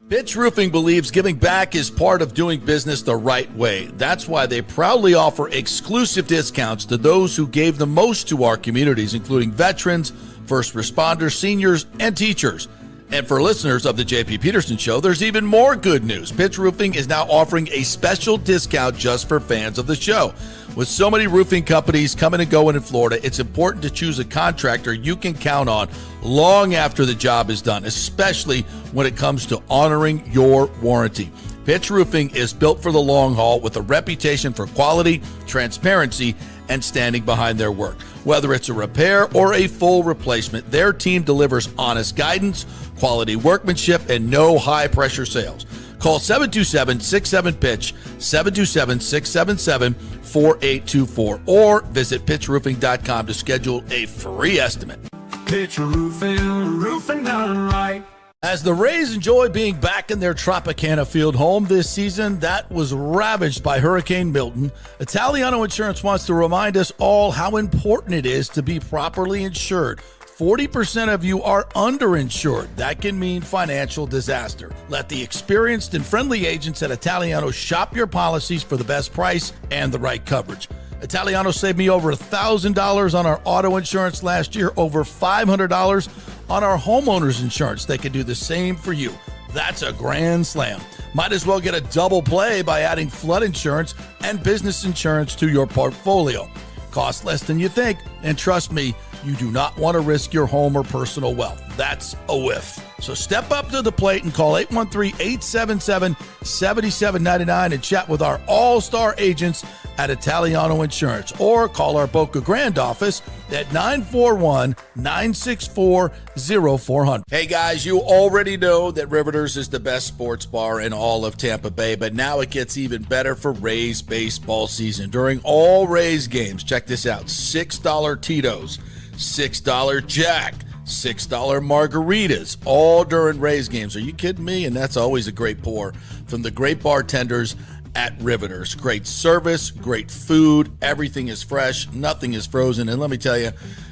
Pitch Roofing believes giving back is part of doing business the right way. That's why they proudly offer exclusive discounts to those who gave the most to our communities, including veterans, first responders, seniors, and teachers. And for listeners of the JP Peterson Show, there's even more good news. Pitch Roofing is now offering a special discount just for fans of the show. With so many roofing companies coming and going in Florida, it's important to choose a contractor you can count on long after the job is done, especially when it comes to honoring your warranty. Pitch Roofing is built for the long haul with a reputation for quality, transparency, and standing behind their work. Whether it's a repair or a full replacement, their team delivers honest guidance, quality workmanship, and no high-pressure sales. Call 727-67-PITCH, 727-677-4824, or visit pitchroofing.com to schedule a free estimate. Pitch Roofing, roofing done right. As the Rays enjoy being back in their Tropicana Field home this season that was ravaged by Hurricane Milton, Italiano Insurance wants to remind us all how important it is to be properly insured. 40% of you are underinsured. That can mean financial disaster. Let the experienced and friendly agents at Italiano shop your policies for the best price and the right coverage. Italiano saved me over $1,000 on our auto insurance last year, over $500 on our homeowners insurance. They can do the same for you. That's a grand slam. Might as well get a double play by adding flood insurance and business insurance to your portfolio. Cost less than you think, and trust me, you do not want to risk your home or personal wealth. That's a whiff. So step up to the plate and call 813-877-7799 and chat with our all-star agents at Italiano Insurance, or call our Boca Grande office at 941-964-0400. Hey guys, you already know that Riveters is the best sports bar in all of Tampa Bay, but now it gets even better for Rays baseball season. During all Rays games, check this out, $6 Tito's, $6 Jack, $6 margaritas, all during Rays games. Are you kidding me? And that's always a great pour from the great bartenders at Riveters. Great service, great food. Everything is fresh. Nothing is frozen. And let me tell you,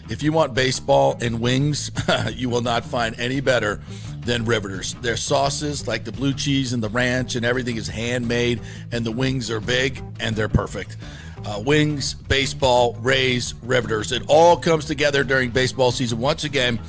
if you want baseball and wings, you will not find any better than Riveters. Their sauces, like the blue cheese and the ranch and everything, is handmade, and the wings are big and they're perfect. Wings, baseball, Rays, Riveters. It all comes together during baseball season. Once again,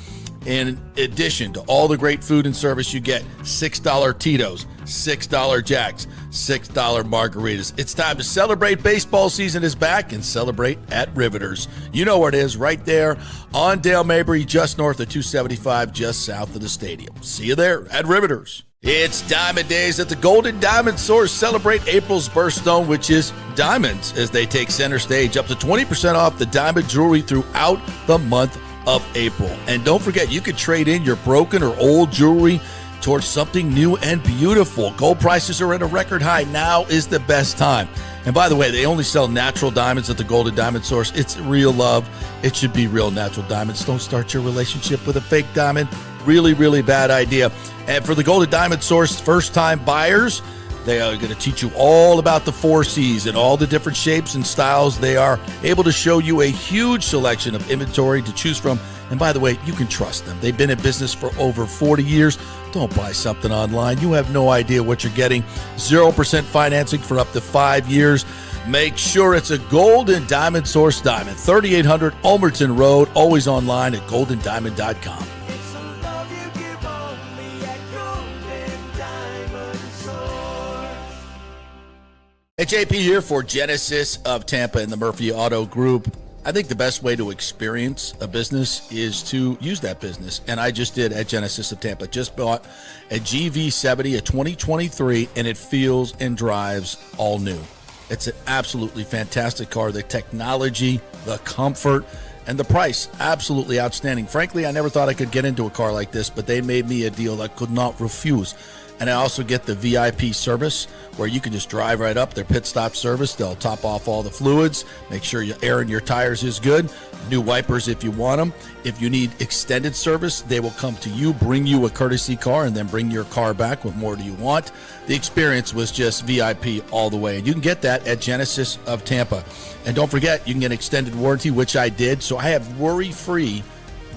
in addition to all the great food and service, you get $6 Tito's, $6 Jacks, $6 margaritas. It's time to celebrate. Baseball season is back, and celebrate at Riveters. You know where it is, right there on Dale Mabry, just north of 275, just south of the stadium. See you there at Riveters. It's Diamond Days at the Golden Diamond Source. Celebrate April's birthstone, which is diamonds, as they take center stage. Up to 20% off the diamond jewelry throughout the month of April. And don't forget, you could trade in your broken or old jewelry towards something new and beautiful. Gold prices are at a record high. Now is the best time. And by the way, they only sell natural diamonds at the Golden Diamond Source. It's real love. It should be real natural diamonds. Don't start your relationship with a fake diamond. Really, really bad idea. And for the Golden Diamond Source first-time buyers, they are going to teach you all about the 4 C's and all the different shapes and styles. They are able to show you a huge selection of inventory to choose from. And by the way, you can trust them. They've been in business for over 40 years. Don't buy something online. You have no idea what you're getting. 0% financing for up to 5 years. Make sure it's a Golden Diamond Source diamond. 3800 Ulmerton Road. Always online at goldendiamond.com. Hey, JP here for Genesis of Tampa and the Murphy Auto Group. I think the best way to experience a business is to use that business. And I just did at Genesis of Tampa. Just bought a GV70, a 2023, and it feels and drives all new. It's an absolutely fantastic car. The technology, the comfort, and the price, absolutely outstanding. Frankly, I never thought I could get into a car like this, but they made me a deal I could not refuse. And I also get the VIP service where you can just drive right up, their pit stop service. They'll top off all the fluids, make sure your air in your tires is good, new wipers if you want them. If you need extended service, they will come to you, bring you a courtesy car, and then bring your car back. What more do you want? The experience was just VIP all the way. And you can get that at Genesis of Tampa. And don't forget, you can get extended warranty, which I did. So I have worry-free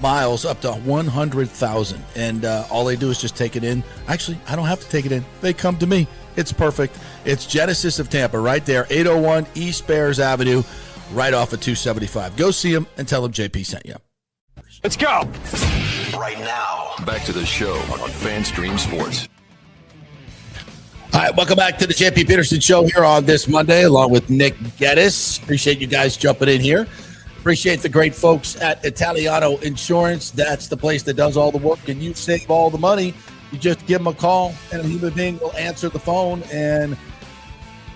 miles up to 100,000, and all they do is just take it in. Actually, I don't have to take it in. They come to me. It's perfect. It's Genesis of Tampa right there, 801 East Bears Avenue, right off of 275. Go see them and tell them JP sent you. Let's go. Right now, back to the show on FanStream Sports. All right, welcome back to the JP Peterson Show here on this Monday, along with Nick Geddes. Appreciate you guys jumping in here. Appreciate the great folks at Italiano Insurance. That's the place that does all the work, and you save all the money. You just give them a call, and a human being will answer the phone and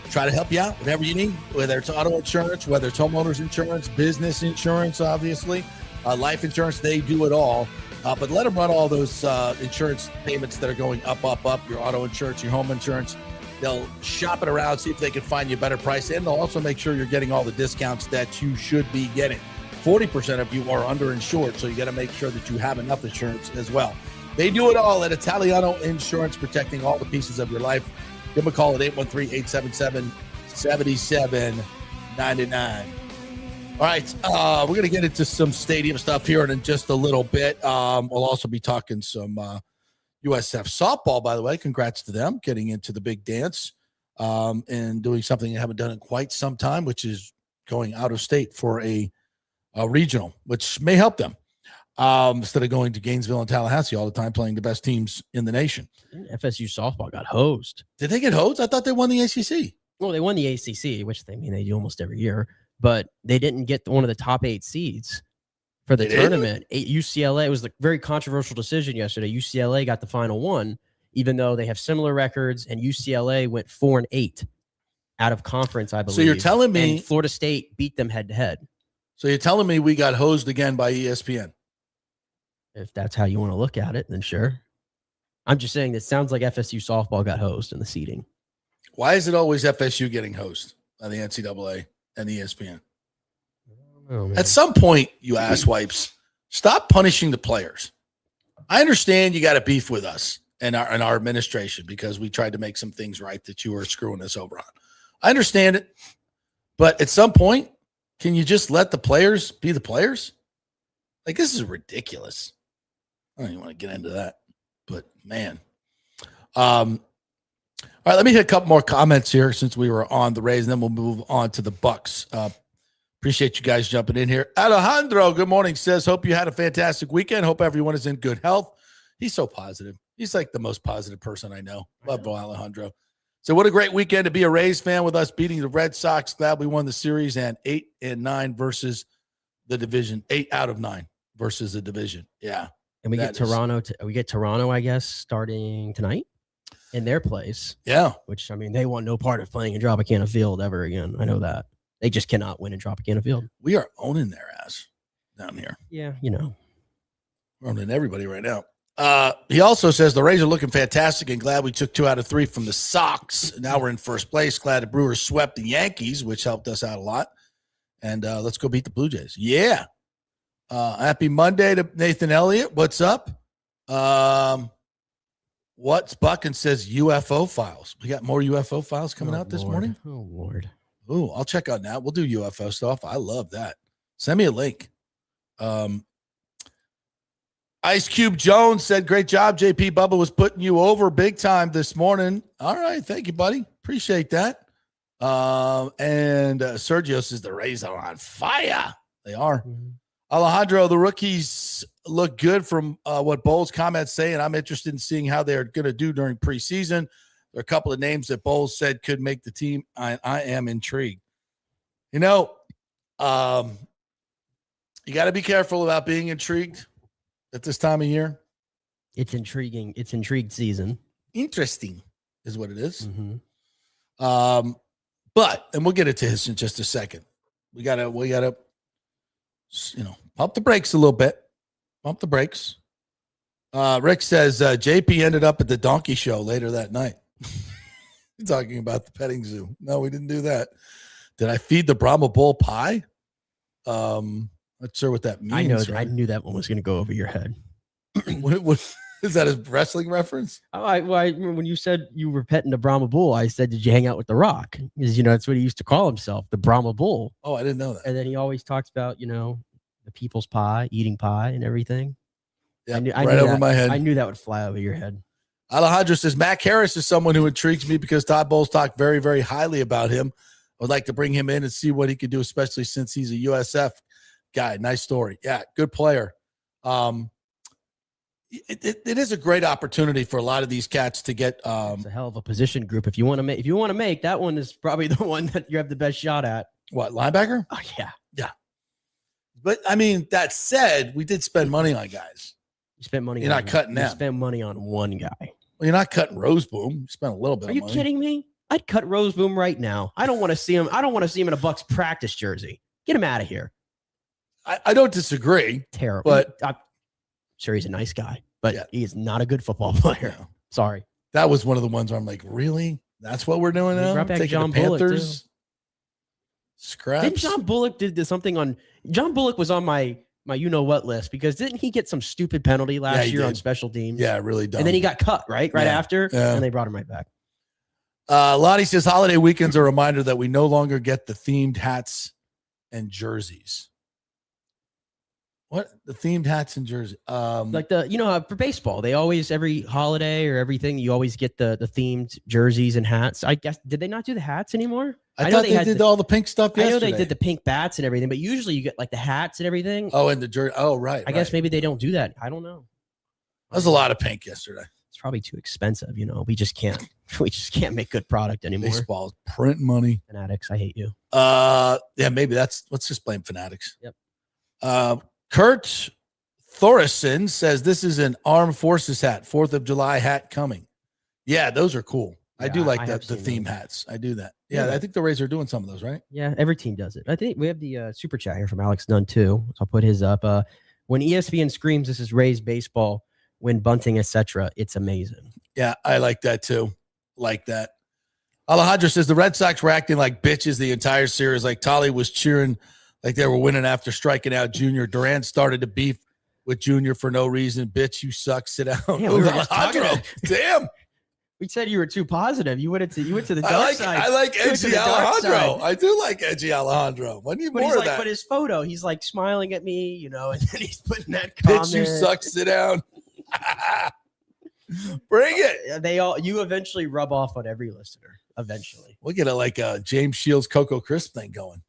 try to help you out, whatever you need, whether it's auto insurance, whether it's homeowners insurance, business insurance, obviously, life insurance. They do it all. But let them run all those insurance payments that are going up, your auto insurance, your home insurance. They'll shop it around, see if they can find you a better price, and they'll also make sure you're getting all the discounts that you should be getting. 40% of you are underinsured, so you got to make sure that you have enough insurance as well. They do it all at Italiano Insurance, protecting all the pieces of your life. Give them a call at 813-877-7799. All right, we're going to get into some stadium stuff here in just a little bit. We'll also be talking some USF softball, by the way. Congrats to them getting into the big dance and doing something they haven't done in quite some time, which is going out of state for a regional, which may help them instead of going to Gainesville and Tallahassee all the time, playing the best teams in the nation. FSU softball got hosed. Did they get hosed? I thought they won the ACC. Well, they won the ACC, which they do almost every year, but they didn't get one of the top 8 seeds for the tournament. UCLA, it was a very controversial decision yesterday. UCLA got the final one, even though they have similar records, and UCLA went 4-8 out of conference, I believe. So you're telling me and Florida State beat them head to head. So you're telling me we got hosed again by ESPN? If that's how you want to look at it, then sure. I'm just saying that sounds like FSU softball got hosed in the seeding. Why is it always FSU getting hosed by the NCAA and ESPN? Oh, at some point, you asswipes, Stop punishing the players. I understand you got a beef with us and our administration because we tried to make some things right that you were screwing us over on. I understand it. But at some point, can you just let the players be the players? Like, this is ridiculous. I don't even want to get into that. But, man. All right, let me hit a couple more comments here since we were on the Rays, and then we'll move on to the Bucs. Appreciate you guys jumping in here. Alejandro, good morning, says, hope you had a fantastic weekend. Hope everyone is in good health. He's so positive. He's like the most positive person I know. Love Alejandro. So what a great weekend to be a Rays fan with us beating the Red Sox. Glad we won the series, and 8-9 versus the division. 8 out of 9 versus the division. Yeah. And we get Toronto. We get Toronto, I guess, starting tonight in their place. Yeah. Which, I mean, they want no part of playing in Tropicana Field ever again. I know that. They just cannot win in Tropicana Field. We are owning their ass down here. Yeah, you know. We're owning everybody right now. He also says the Rays are looking fantastic and glad we took 2 out of 3 from the Sox. Now we're in first place. Glad the Brewers swept the Yankees, which helped us out a lot. And let's go beat the Blue Jays. Yeah. Happy Monday to Nathan Elliott. What's up? What's Bucking says UFO files. We got more UFO files coming out this morning. Oh, Lord. Ooh, I'll check out that. We'll do UFO stuff. I love that. Send me a link. Ice Cube Jones said, great job, JP. Bubba was putting you over big time this morning. All right. Thank you, buddy. Appreciate that. And Sergio says the Rays are on fire. They are. Mm-hmm. Alejandro, the rookies look good from what Bowles comments say, and I'm interested in seeing how they're going to do during preseason. There are a couple of names that Bowles said could make the team. I am intrigued. You know, you got to be careful about being intrigued at this time of year. It's intriguing. It's intrigued season. Interesting is what it is. Mm-hmm. But, and we'll get into this in just a second. We gotta, pump the brakes a little bit. Pump the brakes. Rick says JP ended up at the donkey show later that night. You're talking about the petting zoo. No, we didn't do that. Did I feed the Brahma Bull pie? Not sure what that means. I know. Right? I knew that one was going to go over your head. What is that? A wrestling reference? When you said you were petting the Brahma Bull, I said, "Did you hang out with The Rock?" Because that's what he used to call himself, the Brahma Bull. Oh, I didn't know that. And then he always talks about the people's pie, eating pie, and everything. Yeah, right over my head. I knew that would fly over your head. Alejandro says Mac Harris is someone who intrigues me because Todd Bowles talked very, very highly about him. I would like to bring him in and see what he could do, especially since he's a USF guy. Nice story. Yeah, good player. It is a great opportunity for a lot of these cats to get. It's a hell of a position group. If you want to make that one is probably the one that you have the best shot at. What, linebacker? Oh yeah. But I mean, that said, we did spend money on guys. You spent money. You're not cutting them. You spent money on one guy. Well, you're not cutting Roseboom. You spent a little bit. Are you kidding me? I'd cut Roseboom right now. I don't want to see him. I don't want to see him in a Bucs practice jersey. Get him out of here. I don't disagree. Terrible. But I'm sure he's a nice guy, but he is not a good football player. Yeah. Sorry. That was one of the ones where I'm like, really? That's what we're doing now? Brought back John Panthers. Scraps. Didn't John Bullock did something on John Bullock was on my what list because didn't he get some stupid penalty last year on special teams? Yeah, really dumb. And then he got cut right after, and they brought him right back. Lottie says holiday weekends are a reminder that we no longer get the themed hats and jerseys. What? The themed hats and jerseys? Like for baseball, they always, every holiday or everything, you always get the themed jerseys and hats. I guess, did they not do the hats anymore? I thought they did all the pink stuff yesterday. I know they did the pink bats and everything, but usually you get like the hats and everything. Oh, and the jersey. Oh, right. I guess maybe they don't do that. I don't know. That was a lot of pink yesterday. It's probably too expensive. We just can't make good product anymore. Baseball's print money. Fanatics, I hate you. Yeah, maybe let's just blame Fanatics. Yep. Kurt Thorison says this is an Armed Forces hat, 4th of July hat coming. Yeah, those are cool. Yeah, I do like the theme hats. I do that. Yeah, I think the Rays are doing some of those, right? Yeah, every team does it. I think we have the super chat here from Alex Nunn too. So I'll put his up. When ESPN screams this is Rays baseball, when bunting, etc., it's amazing. Yeah, I like that too. Like that. Alejandro says the Red Sox were acting like bitches the entire series. Like Tolly was cheering like they were winning after striking out Junior. Durant started to beef with Junior for no reason. Bitch, you suck. Sit down. Yeah, we were just Alejandro. Damn. We said you were too positive. You went to the dark side. I like edgy Alejandro. I do like edgy Alejandro. When you more of that? But his photo, he's like smiling at me, you know, and then he's putting that comment. Bitch, you suck. Sit down. Bring it. You eventually rub off on every listener. Eventually, we'll get a James Shields Cocoa Crisp thing going.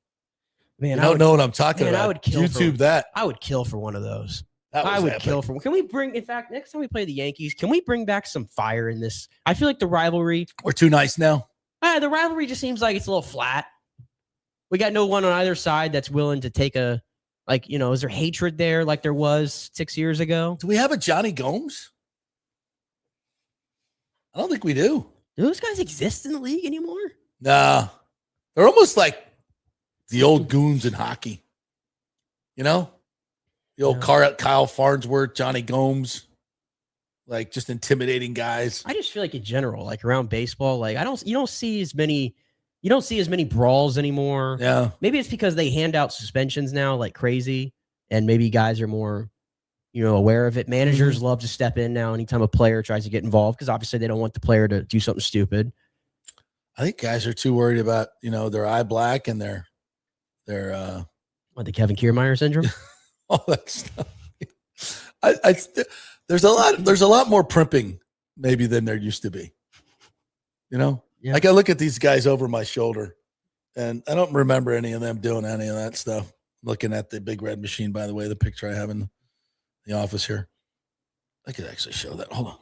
Man, I don't know what I'm talking about. I would kill YouTube that. I would kill for one of those. I would kill for one. Can we bring? In fact, next time we play the Yankees, can we bring back some fire in this? I feel like the rivalry. We're too nice now. The rivalry just seems like it's a little flat. We got no one on either side that's willing to take is there hatred there like there was 6 years ago? Do we have a Johnny Gomes? I don't think we do. Do those guys exist in the league anymore? Nah. They're almost like the old goons in hockey. You know? The old Kyle Farnsworth, Johnny Gomes, like just intimidating guys. I just feel like in general, like around baseball, like you don't see as many brawls anymore. Yeah. Maybe it's because they hand out suspensions now like crazy, and maybe guys are more aware of it. Managers love to step in now anytime a player tries to get involved because obviously they don't want the player to do something stupid. I think guys are too worried about, their eye black and their the Kevin Kiermaier syndrome. All that stuff. There's a lot more primping maybe than there used to be. Yeah. Like I look at these guys over my shoulder and I don't remember any of them doing any of that stuff. Looking at the big red machine, by the way, the picture I have in the office here. I could actually show that. Hold on.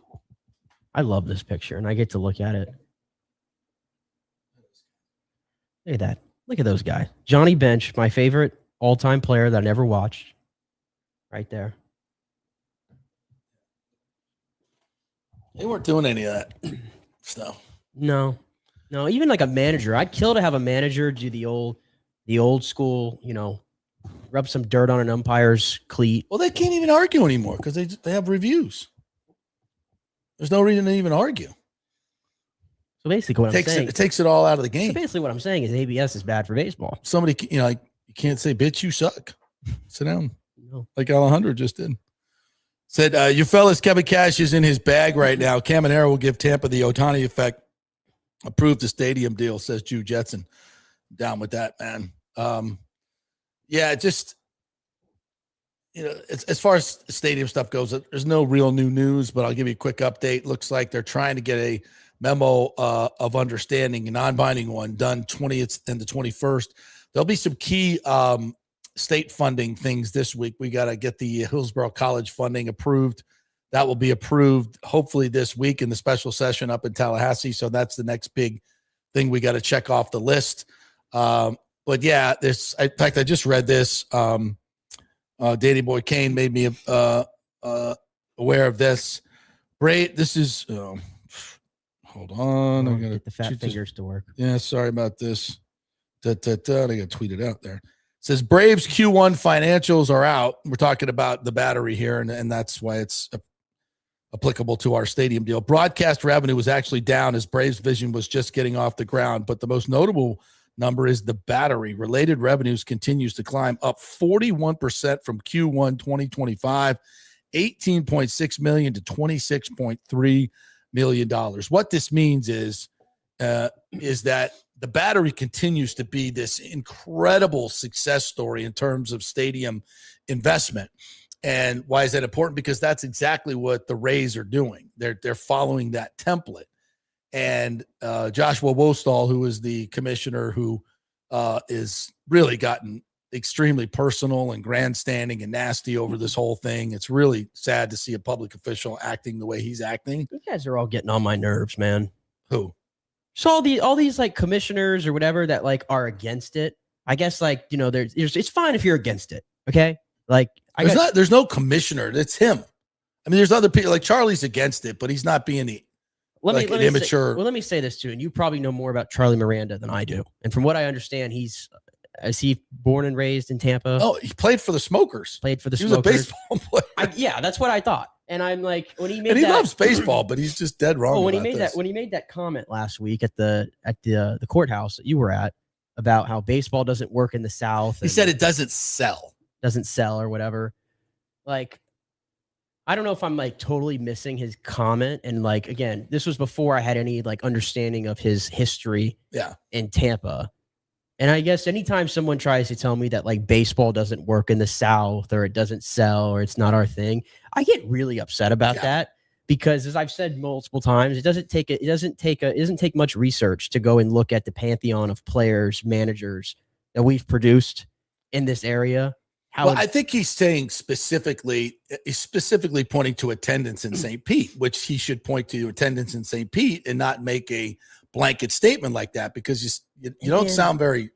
I love this picture and I get to look at it. Look at that. Look at those guys. Johnny Bench, my favorite all-time player that I never watched. Right there. They weren't doing any of that stuff. No, even like a manager. I'd kill to have a manager do the old school, rub some dirt on an umpire's cleat. Well, they can't even argue anymore because they have reviews. There's no reason to even argue. So basically what I'm saying. It takes it all out of the game. So basically what I'm saying is ABS is bad for baseball. Somebody, you can't say, bitch, you suck. Sit down. No. Like Alejandro just did. Said, you fellas, Kevin Cash is in his bag right now. Caminero will give Tampa the Ohtani effect. Approve the stadium deal, says Drew Jetson. Down with that, man. Just, as far as stadium stuff goes, there's no real new news, but I'll give you a quick update. Looks like they're trying to get a memo of understanding, a non-binding one, done 20th and the 21st. There'll be some key state funding things this week. We got to get the Hillsborough College funding approved. That will be approved hopefully this week in the special session up in Tallahassee. So that's the next big thing we got to check off the list. But yeah, in fact, I just read this. Danny Boy Kane made me aware of this. This is, hold on. I got to get the fat fingers to work. Yeah, sorry about this. I got to tweet it out there. It says Braves Q1 financials are out. We're talking about the battery here, and that's why it's applicable to our stadium deal. Broadcast revenue was actually down as Braves Vision was just getting off the ground, but the most notable number is the battery. Related revenues continues to climb, up 41% from Q1 2025, $18.6 million to $26.3 million. What this means is that the battery continues to be this incredible success story in terms of stadium investment. And why is that important? Because that's exactly what the Rays are doing. They're following that template. And Joshua Wostall, who is the commissioner who is really gotten extremely personal and grandstanding and nasty over this whole thing. It's really sad to see a public official acting the way he's acting. You guys are all getting on my nerves, man. Who? So all these like commissioners or whatever that like are against it. I guess like, there's it's fine if you're against it. Okay. Like there's no commissioner. It's him. I mean, there's other people like Charlie's against it, but he's not being an immature. Let me say this too. And you probably know more about Charlie Miranda than I do. And from what I understand, is he born and raised in Tampa? Oh, he played for the Smokers. He was a baseball player. Yeah, that's what I thought. And I'm like, when he made he loves baseball, but he's just dead wrong. When he made that comment last week at the courthouse that you were at about how baseball doesn't work in the South. He said it doesn't sell or whatever. Like, I don't know if I'm like totally missing his comment. And like, again, this was before I had any like understanding of his history in Tampa. And I guess anytime someone tries to tell me that like baseball doesn't work in the South or it doesn't sell or it's not our thing, I get really upset about that because, as I've said multiple times, it doesn't take much research to go and look at the pantheon of players, managers that we've produced in this area. I think he's saying specifically pointing to attendance in St. Pete, which he should point to attendance in St. Pete and not make a blanket statement like that, because you don't sound very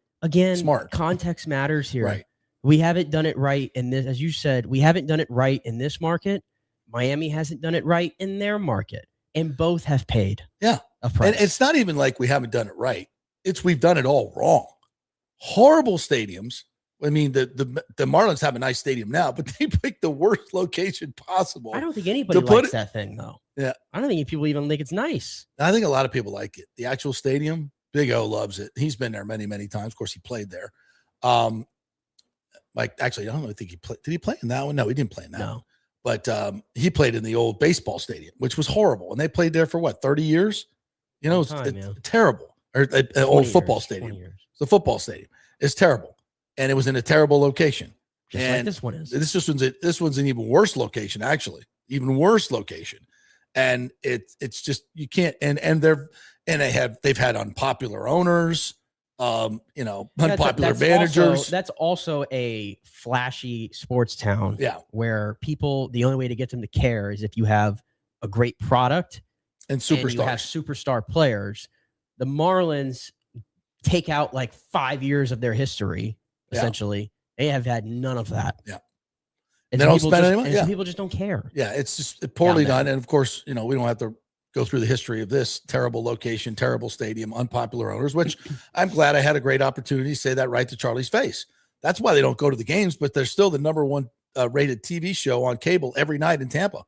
smart. Context matters here. Right. We haven't done it right in this, as you said, we haven't done it right in this market. Miami hasn't done it right in their market, and both have paid a price. And it's not even like we haven't done it right. It's we've done it all wrong. Horrible stadiums. I mean, the Marlins have a nice stadium now, but they picked the worst location possible. I don't think anybody likes that thing, though. Yeah. I don't think people even think it's nice. I think a lot of people like it. The actual stadium, Big O loves it. He's been there many, many times. Of course, he played there. Actually, I don't really think he played. Did he play in that one? No, he didn't play in that one. But he played in the old baseball stadium, which was horrible. And they played there for 30 years? You know, it's terrible. Or an old football stadium. It's a football stadium. It's terrible. And it was in a terrible location. Just like this one is. This one's an even worse location, actually. Even worse location. And it's just, you can't, they've had unpopular owners, unpopular managers. That's also a flashy sports town. Yeah. Where people, the only way to get them to care is if you have a great product and superstars. And you have superstar players. The Marlins take out like 5 years of their history. Essentially, they have had none of that. Yeah. And they don't spend any money. Some people just don't care. Yeah. It's just poorly done. And of course, we don't have to go through the history of this terrible location, terrible stadium, unpopular owners, which I'm glad I had a great opportunity to say that right to Charlie's face. That's why they don't go to the games, but they're still the number one rated TV show on cable every night in Tampa.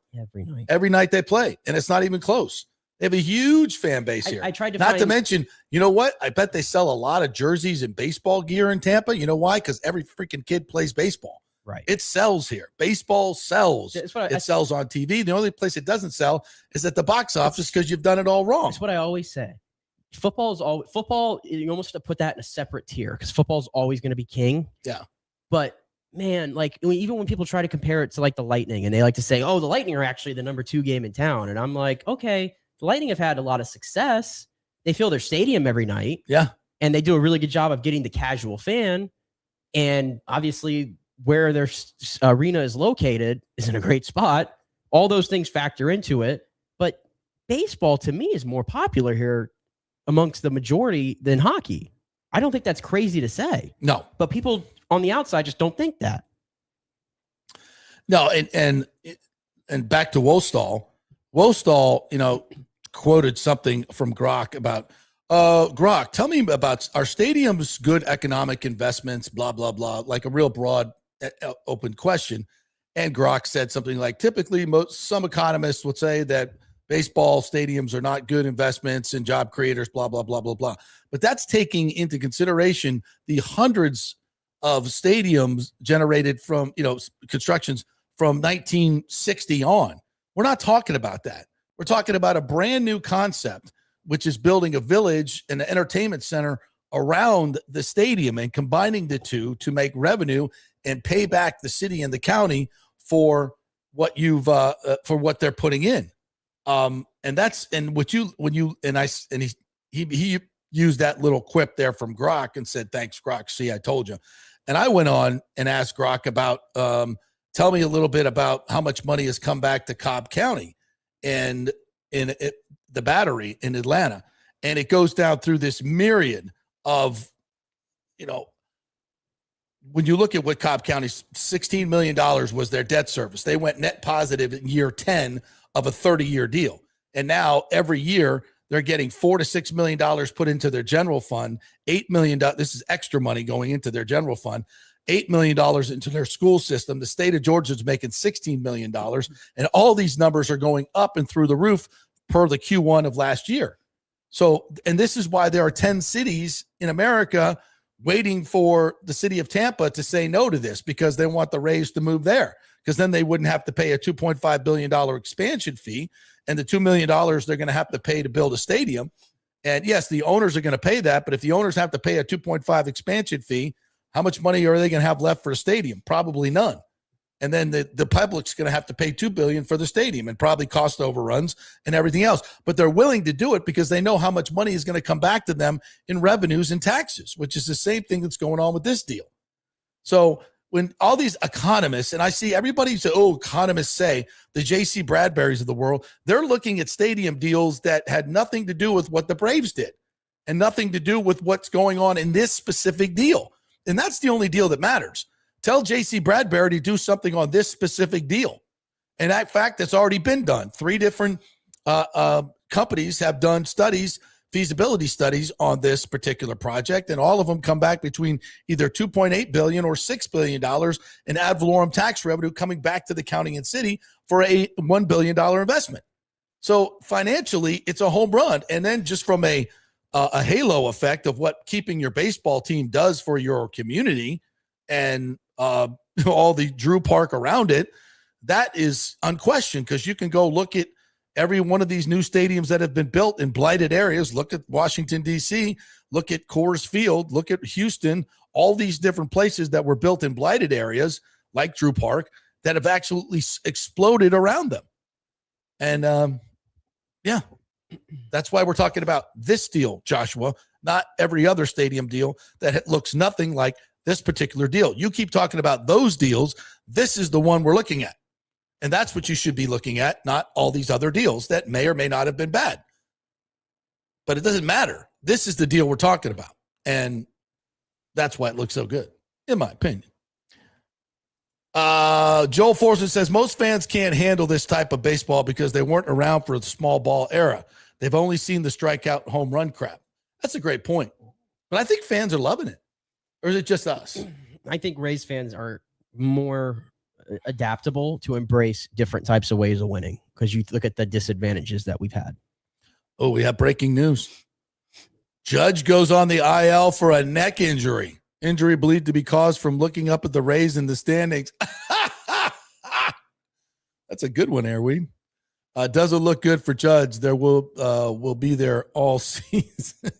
Every night they play. And it's not even close. They have a huge fan base here. I tried to Not to mention, you know what? I bet they sell a lot of jerseys and baseball gear in Tampa. You know why? Because every freaking kid plays baseball. Right. It sells here. Baseball sells. It sells on TV. The only place it doesn't sell is at the box office because you've done it all wrong. That's what I always say. Football, you almost have to put that in a separate tier because football is always going to be king. Yeah. But man, like even when people try to compare it to like the Lightning and they like to say, oh, the Lightning are actually the number 2 game in town. And I'm like, okay. The Lightning have had a lot of success. They fill their stadium every night. Yeah. And they do a really good job of getting the casual fan. And obviously, where their arena is located is in a great spot. All those things factor into it. But baseball, to me, is more popular here amongst the majority than hockey. I don't think that's crazy to say. No. But people on the outside just don't think that. No. And back to Wostall. Wostall, quoted something from Grok about, Grok, tell me about our stadium's good economic investments, blah, blah, blah, like a real broad, open question. And Grok said something like, typically, some economists would say that baseball stadiums are not good investments and job creators, blah, blah, blah, blah, blah. But that's taking into consideration the hundreds of stadiums generated from, constructions from 1960 on. We're not talking about that. We're talking about a brand new concept, which is building a village and an entertainment center around the stadium and combining the two to make revenue and pay back the city and the county for what for what they're putting in. He used that little quip there from Grok and said, thanks, Grok. See, I told you. And I went on and asked Grok about, tell me a little bit about how much money has come back to Cobb County and the Battery in Atlanta. And it goes down through this myriad of, when you look at what Cobb County's $16 million was their debt service, they went net positive in year 10 of a 30-year deal. And now every year they're getting $4 to $6 million put into their general fund, $8 million. This is extra money going into their general fund. $8 million into their school system. The state of Georgia is making $16 million. And all these numbers are going up and through the roof per the Q1 of last year. So, and this is why there are 10 cities in America waiting for the city of Tampa to say no to this because they want the Rays to move there. because then they wouldn't have to pay a $2.5 billion expansion fee and the $2 million they're going to have to pay to build a stadium. And yes, the owners are going to pay that, but if the owners have to pay a 2.5 expansion fee, how much money are they going to have left for a stadium? Probably none. And then the public's going to have to pay $2 billion for the stadium and probably cost overruns and everything else. But they're willing to do it because they know how much money is going to come back to them in revenues and taxes, which is the same thing that's going on with this deal. So when all these economists, and I see everybody say, economists say, the J.C. Bradburys of the world, they're looking at stadium deals that had nothing to do with what the Braves did and nothing to do with what's going on in this specific deal. And that's the only deal that matters. Tell J.C. Bradbury to do something on this specific deal. And that fact, that's already been done. 3 different companies have done studies, feasibility studies on this particular project, and all of them come back between either $2.8 billion or $6 billion in ad valorem tax revenue coming back to the county and city for a $1 billion investment. So financially, it's a home run. And then just from a halo effect of what keeping your baseball team does for your community and all the Drew Park around it, that is unquestioned, because you can go look at every one of these new stadiums that have been built in blighted areas. Look at Washington, D.C., look at Coors Field, look at Houston, all these different places that were built in blighted areas like Drew Park that have absolutely exploded around them. And that's why we're talking about this deal, Joshua, not every other stadium deal that looks nothing like this particular deal. You keep talking about those deals. This is the one we're looking at. And that's what you should be looking at, not all these other deals that may or may not have been bad. But it doesn't matter. This is the deal we're talking about. And that's why it looks so good, in my opinion. Joel Forson says, most fans can't handle this type of baseball because they weren't around for the small ball era. They've only seen the strikeout home run crap. That's a great point. But I think fans are loving it. Or is it just us? I think Rays fans are more adaptable to embrace different types of ways of winning, because you look at the disadvantages that we've had. Oh, we have breaking news. Judge goes on the IL for a neck injury. Injury believed to be caused from looking up at the Rays in the standings. That's a good one, Airweed. Doesn't look good for Judge. There will be there all season.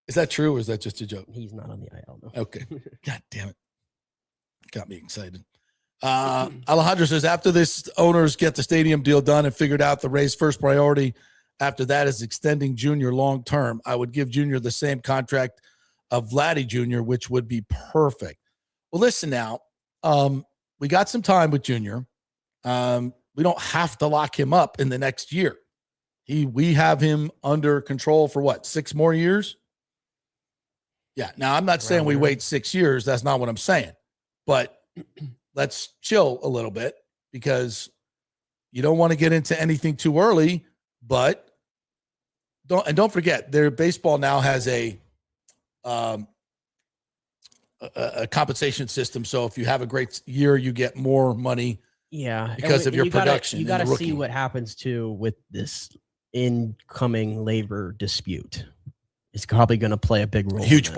Is that true, or is that just a joke? He's not on the IL, no. Okay. God damn it. Got me excited. Alejandro says, after this, owners get the stadium deal done and figured out the Rays' first priority after that is extending Junior long term. I would give Junior the same contract of Vladdy Jr., which would be perfect. Well, listen now. We got some time with Junior. We don't have to lock him up in the next year. We have him under control for what, 6 more years? Yeah. Now, I'm not saying we wait 6 years. That's not what I'm saying. But let's chill a little bit, because you don't want to get into anything too early. But don't forget, their baseball now has a compensation system. So if you have a great year, you get more money. Yeah, because of your production. You got to see what happens too with this incoming labor dispute. It's probably going to play a big role. Huge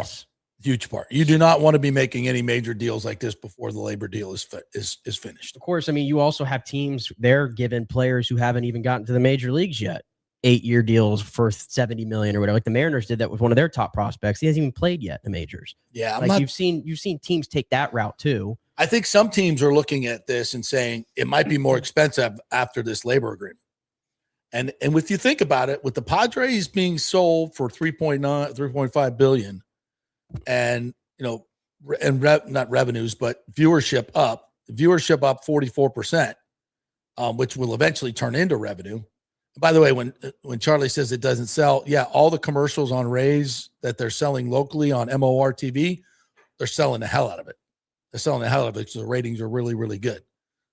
part. You do not want to be making any major deals like this before the labor deal is finished. Of course, I mean, you also have teams, they're giving players who haven't even gotten to the major leagues yet 8-year deals for $70 million or whatever. Like the Mariners did that with one of their top prospects. He hasn't even played yet in the majors. Yeah, you've seen teams take that route too. I think some teams are looking at this and saying it might be more expensive after this labor agreement. And if you think about it, with the Padres being sold for $3.5 billion, and not revenues, but viewership up 44%, which will eventually turn into revenue. By the way, when Charlie says it doesn't sell, yeah, all the commercials on Rays that they're selling locally on MOR TV, they're selling the hell out of it. They're selling the hell out of it because the ratings are really, really good.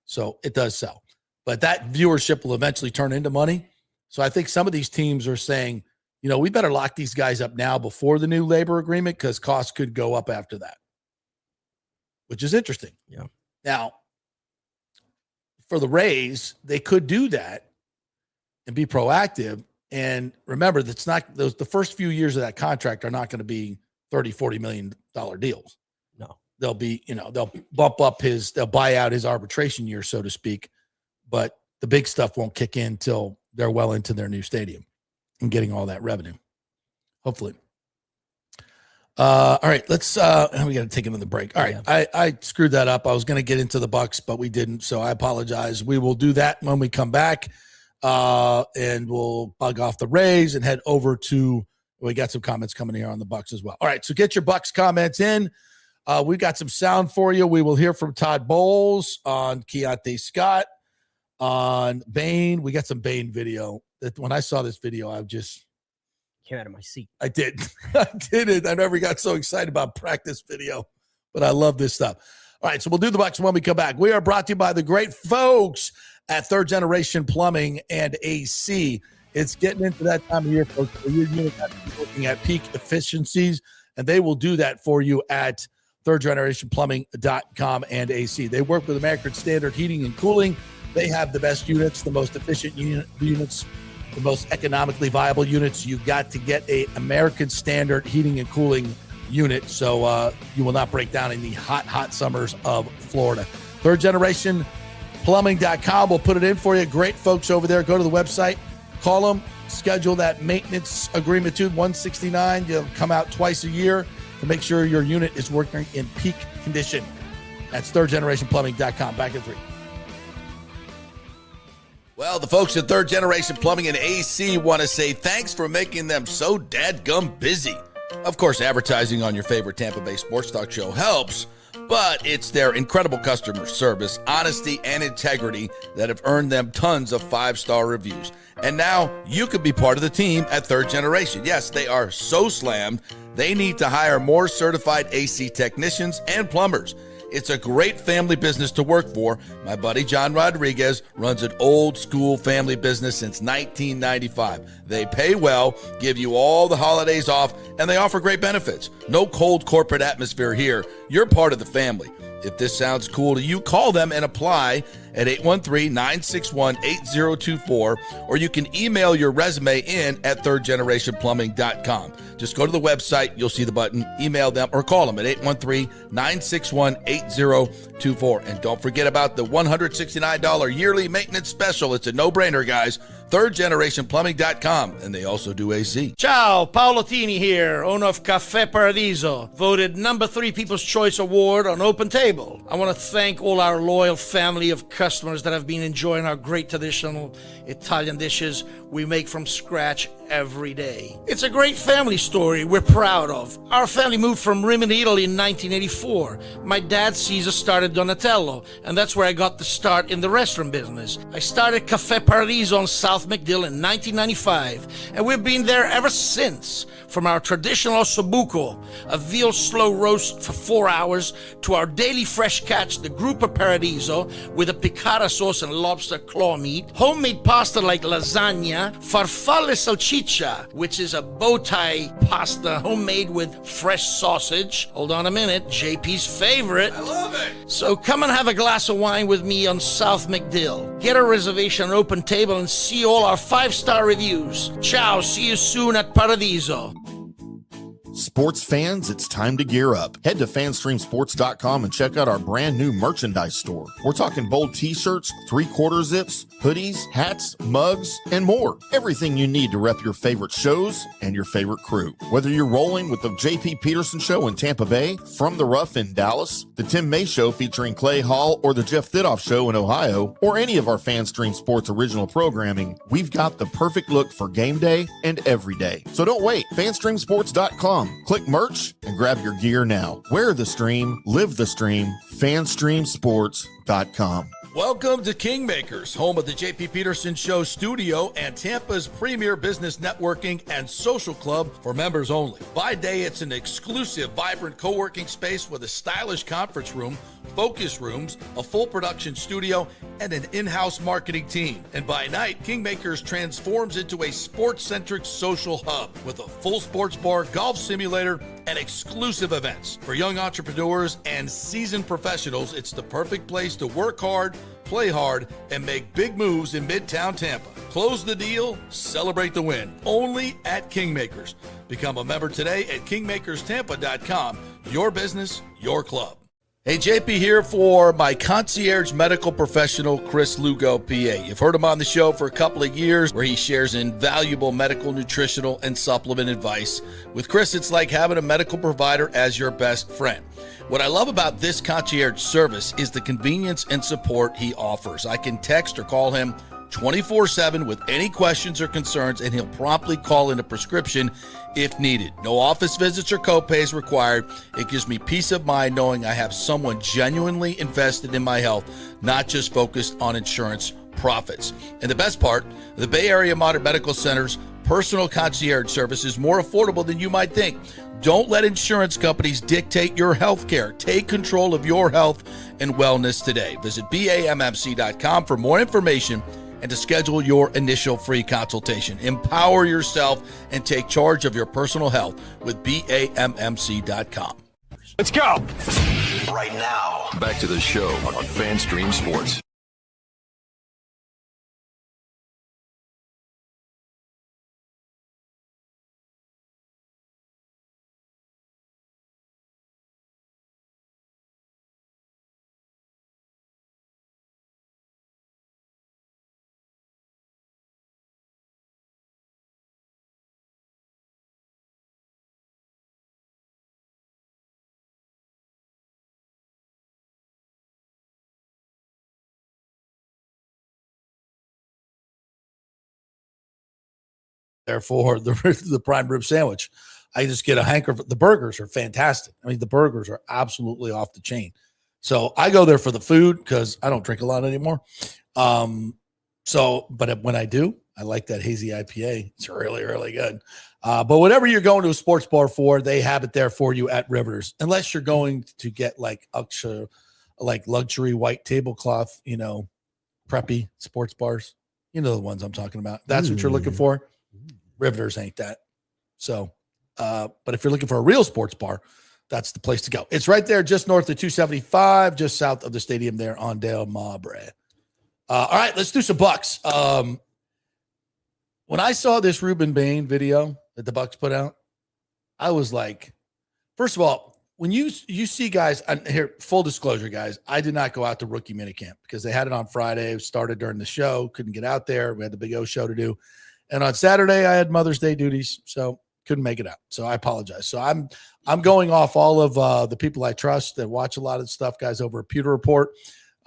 So it does sell. But that viewership will eventually turn into money. So I think some of these teams are saying, we better lock these guys up now before the new labor agreement, because costs could go up after that, which is interesting. Yeah. Now, for the Rays, they could do that and be proactive. And remember, that's not the first few years of that contract are not going to be $30, $40 million deals. No, they'll bump up they'll buy out his arbitration year, so to speak. But the big stuff won't kick in till they're well into their new stadium and getting all that revenue. Hopefully. All right, let's we got to take another break. All right, yeah. I screwed that up. I was going to get into the Bucs, but we didn't, so I apologize. We will do that when we come back, and we'll bug off the Rays and head over to. We got some comments coming here on the Bucs as well. All right, so get your Bucs comments in. We got some sound for you. We will hear from Todd Bowles on Keontae Scott, on Bain. We got some Bain video. When I saw this video, I just came out of my seat. I did. I did it. I never got so excited about practice video, but I love this stuff. All right, so we'll do the Bucs when we come back. We are brought to you by the great folks at Third Generation Plumbing and AC. It's getting into that time of year, folks, where you're looking at peak efficiencies, and they will do that for you at thirdgenerationplumbing.com and AC. They work with American Standard Heating and Cooling. They have the best units, the most efficient units, the most economically viable units. You've got to get a American Standard Heating and Cooling unit, so you will not break down in the hot summers of Florida. thirdgenerationplumbing.com. We'll put it in for you. Great folks over there. Go to the website. Call them, schedule that maintenance agreement to 169. You'll come out twice a year to make sure your unit is working in peak condition. That's thirdgenerationplumbing.com. Back in 3. Well, the folks at Third Generation Plumbing and AC want to say thanks for making them so dadgum busy. Of course, advertising on your favorite Tampa Bay sports talk show helps, but it's their incredible customer service, honesty, and integrity that have earned them tons of 5-star reviews. And now you could be part of the team at Third Generation. Yes, they are so slammed, they need to hire more certified AC technicians and plumbers. It's a great family business to work for. My buddy John Rodriguez runs an old school family business since 1995. They pay well, give you all the holidays off, and they offer great benefits. No cold corporate atmosphere here. You're part of the family. If this sounds cool to you, call them and apply at 813-961-8024, or you can email your resume in at thirdgenerationplumbing.com. Just go to the website, you'll see the button, email them, or call them at 813-961-8024. And don't forget about the $169 yearly maintenance special. It's a no-brainer, guys. thirdgenerationplumbing.com, and they also do AC. Ciao, Paolo Tini here, owner of Caffè Paradiso, voted number 3 People's Choice Award on Open Table. I want to thank all our loyal family of customers that have been enjoying our great traditional Italian dishes we make from scratch every day. It's a great family story we're proud of. Our family moved from Rimini, Italy in 1984. My dad, Caesar, started Donatello, and that's where I got the start in the restaurant business. I started Caffè Paradiso on South McDill in 1995, and we've been there ever since. From our traditional ossobuco, a veal slow roast for 4 hours, to our daily fresh catch, the Gruppo Paradiso, with a piccata sauce and lobster claw meat, homemade pasta like lasagna, farfalle salchicha, which is a bow tie pasta homemade with fresh sausage. Hold on a minute, JP's favorite. I love it. So come and have a glass of wine with me on South McDill. Get a reservation on Open Table and see all our 5-star reviews. Ciao, see you soon at Paradiso. Sports fans, it's time to gear up. Head to fanstreamsports.com and check out our brand new merchandise store. We're talking bold t-shirts, 3/4 zips, hoodies, hats, mugs, and more. Everything you need to rep your favorite shows and your favorite crew. Whether you're rolling with the JP Peterson Show in Tampa Bay, From the Rough in Dallas, the Tim May Show featuring Clay Hall, or the Jeff Thidoff Show in Ohio, or any of our Fanstream Sports original programming, we've got the perfect look for game day and every day. So don't wait. fanstreamsports.com. Click merch and grab your gear now. Wear the stream, live the stream, fanstreamsports.com. Welcome to Kingmakers, home of the JP Peterson Show studio and Tampa's premier business networking and social club for members only. By day, it's an exclusive, vibrant co-working space with a stylish conference room, focus rooms, a full production studio, and an in-house marketing team. And by night, Kingmakers transforms into a sports-centric social hub with a full sports bar, golf simulator, and exclusive events. For young entrepreneurs and seasoned professionals, it's the perfect place to work hard, play hard, and make big moves in Midtown Tampa. Close the deal, celebrate the win. Only at Kingmakers. Become a member today at kingmakerstampa.com. Your business, your club. Hey, JP here for my concierge medical professional, Chris Lugo, PA. You've heard him on the show for a couple of years where he shares invaluable medical, nutritional, and supplement advice. With Chris, it's like having a medical provider as your best friend. What I love about this concierge service is the convenience and support he offers. I can text or call him 24/7 with any questions or concerns, and he'll promptly call in a prescription if needed. No office visits or copays required. It gives me peace of mind knowing I have someone genuinely invested in my health, not just focused on insurance profits. And the best part, the Bay Area Modern Medical Center's personal concierge service is more affordable than you might think. Don't let insurance companies dictate your health care. Take control of your health and wellness today. Visit BAMMC.com for more information and to schedule your initial free consultation. Empower yourself and take charge of your personal health with BAMMC.com. Let's go. Right now. Back to the show on FanStream Sports. Therefore, the prime rib sandwich. I just get a hanker. The burgers are fantastic. I mean, the burgers are absolutely off the chain. So I go there for the food because I don't drink a lot anymore. But when I do, I like that hazy IPA. It's really, really good. But whatever you're going to a sports bar for, they have it there for you at Rivers. Unless you're going to get like luxury white tablecloth, preppy sports bars. You know the ones I'm talking about. That's what you're looking for. Riveters ain't that. So, but if you're looking for a real sports bar, that's the place to go. It's right there just north of 275, just south of the stadium there on Del Mabre. All right, let's do some Bucs. When I saw this Rueben Bain video that the Bucs put out, I was like, first of all, when you see guys, and here, full disclosure, guys, I did not go out to rookie minicamp because they had it on Friday. It started during the show, couldn't get out there. We had the Big O show to do. And on Saturday, I had Mother's Day duties, so couldn't make it out. So I apologize. So I'm going off all of the people I trust that watch a lot of stuff, guys over at Pewter Report,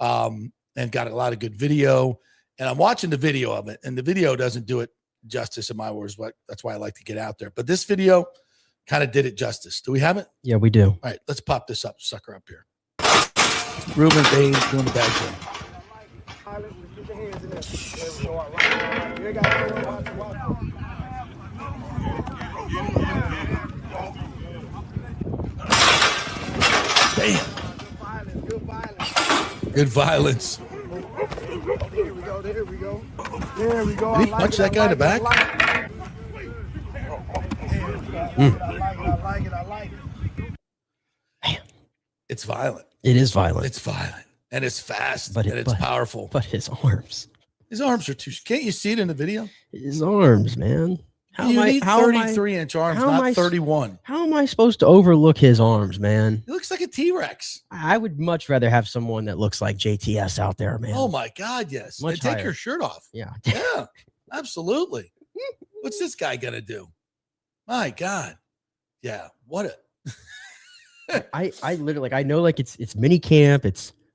and got a lot of good video. And I'm watching the video of it, and the video doesn't do it justice in my words. That's why I like to get out there. But this video kind of did it justice. Do we have it? Yeah, we do. All right, let's pop this sucker up here. Rueben Bain doing the bad job. Damn. Good violence. There we go. There we go. There we go. Did he punch that guy in the back? I like it. It's violent. It is violent. It's violent. And it's fast. And it's powerful. But his arms. His arms are too. Can't you see it in the video? His arms, man. You need 33-inch arms, not 31. How am I supposed to overlook his arms, man? He looks like a T-Rex. I would much rather have someone that looks like JTS out there, man. Oh, my God, yes. And take your shirt off. Yeah. Yeah, absolutely. What's this guy going to do? My God. Yeah, what a... I literally, I know, like, it's mini camp.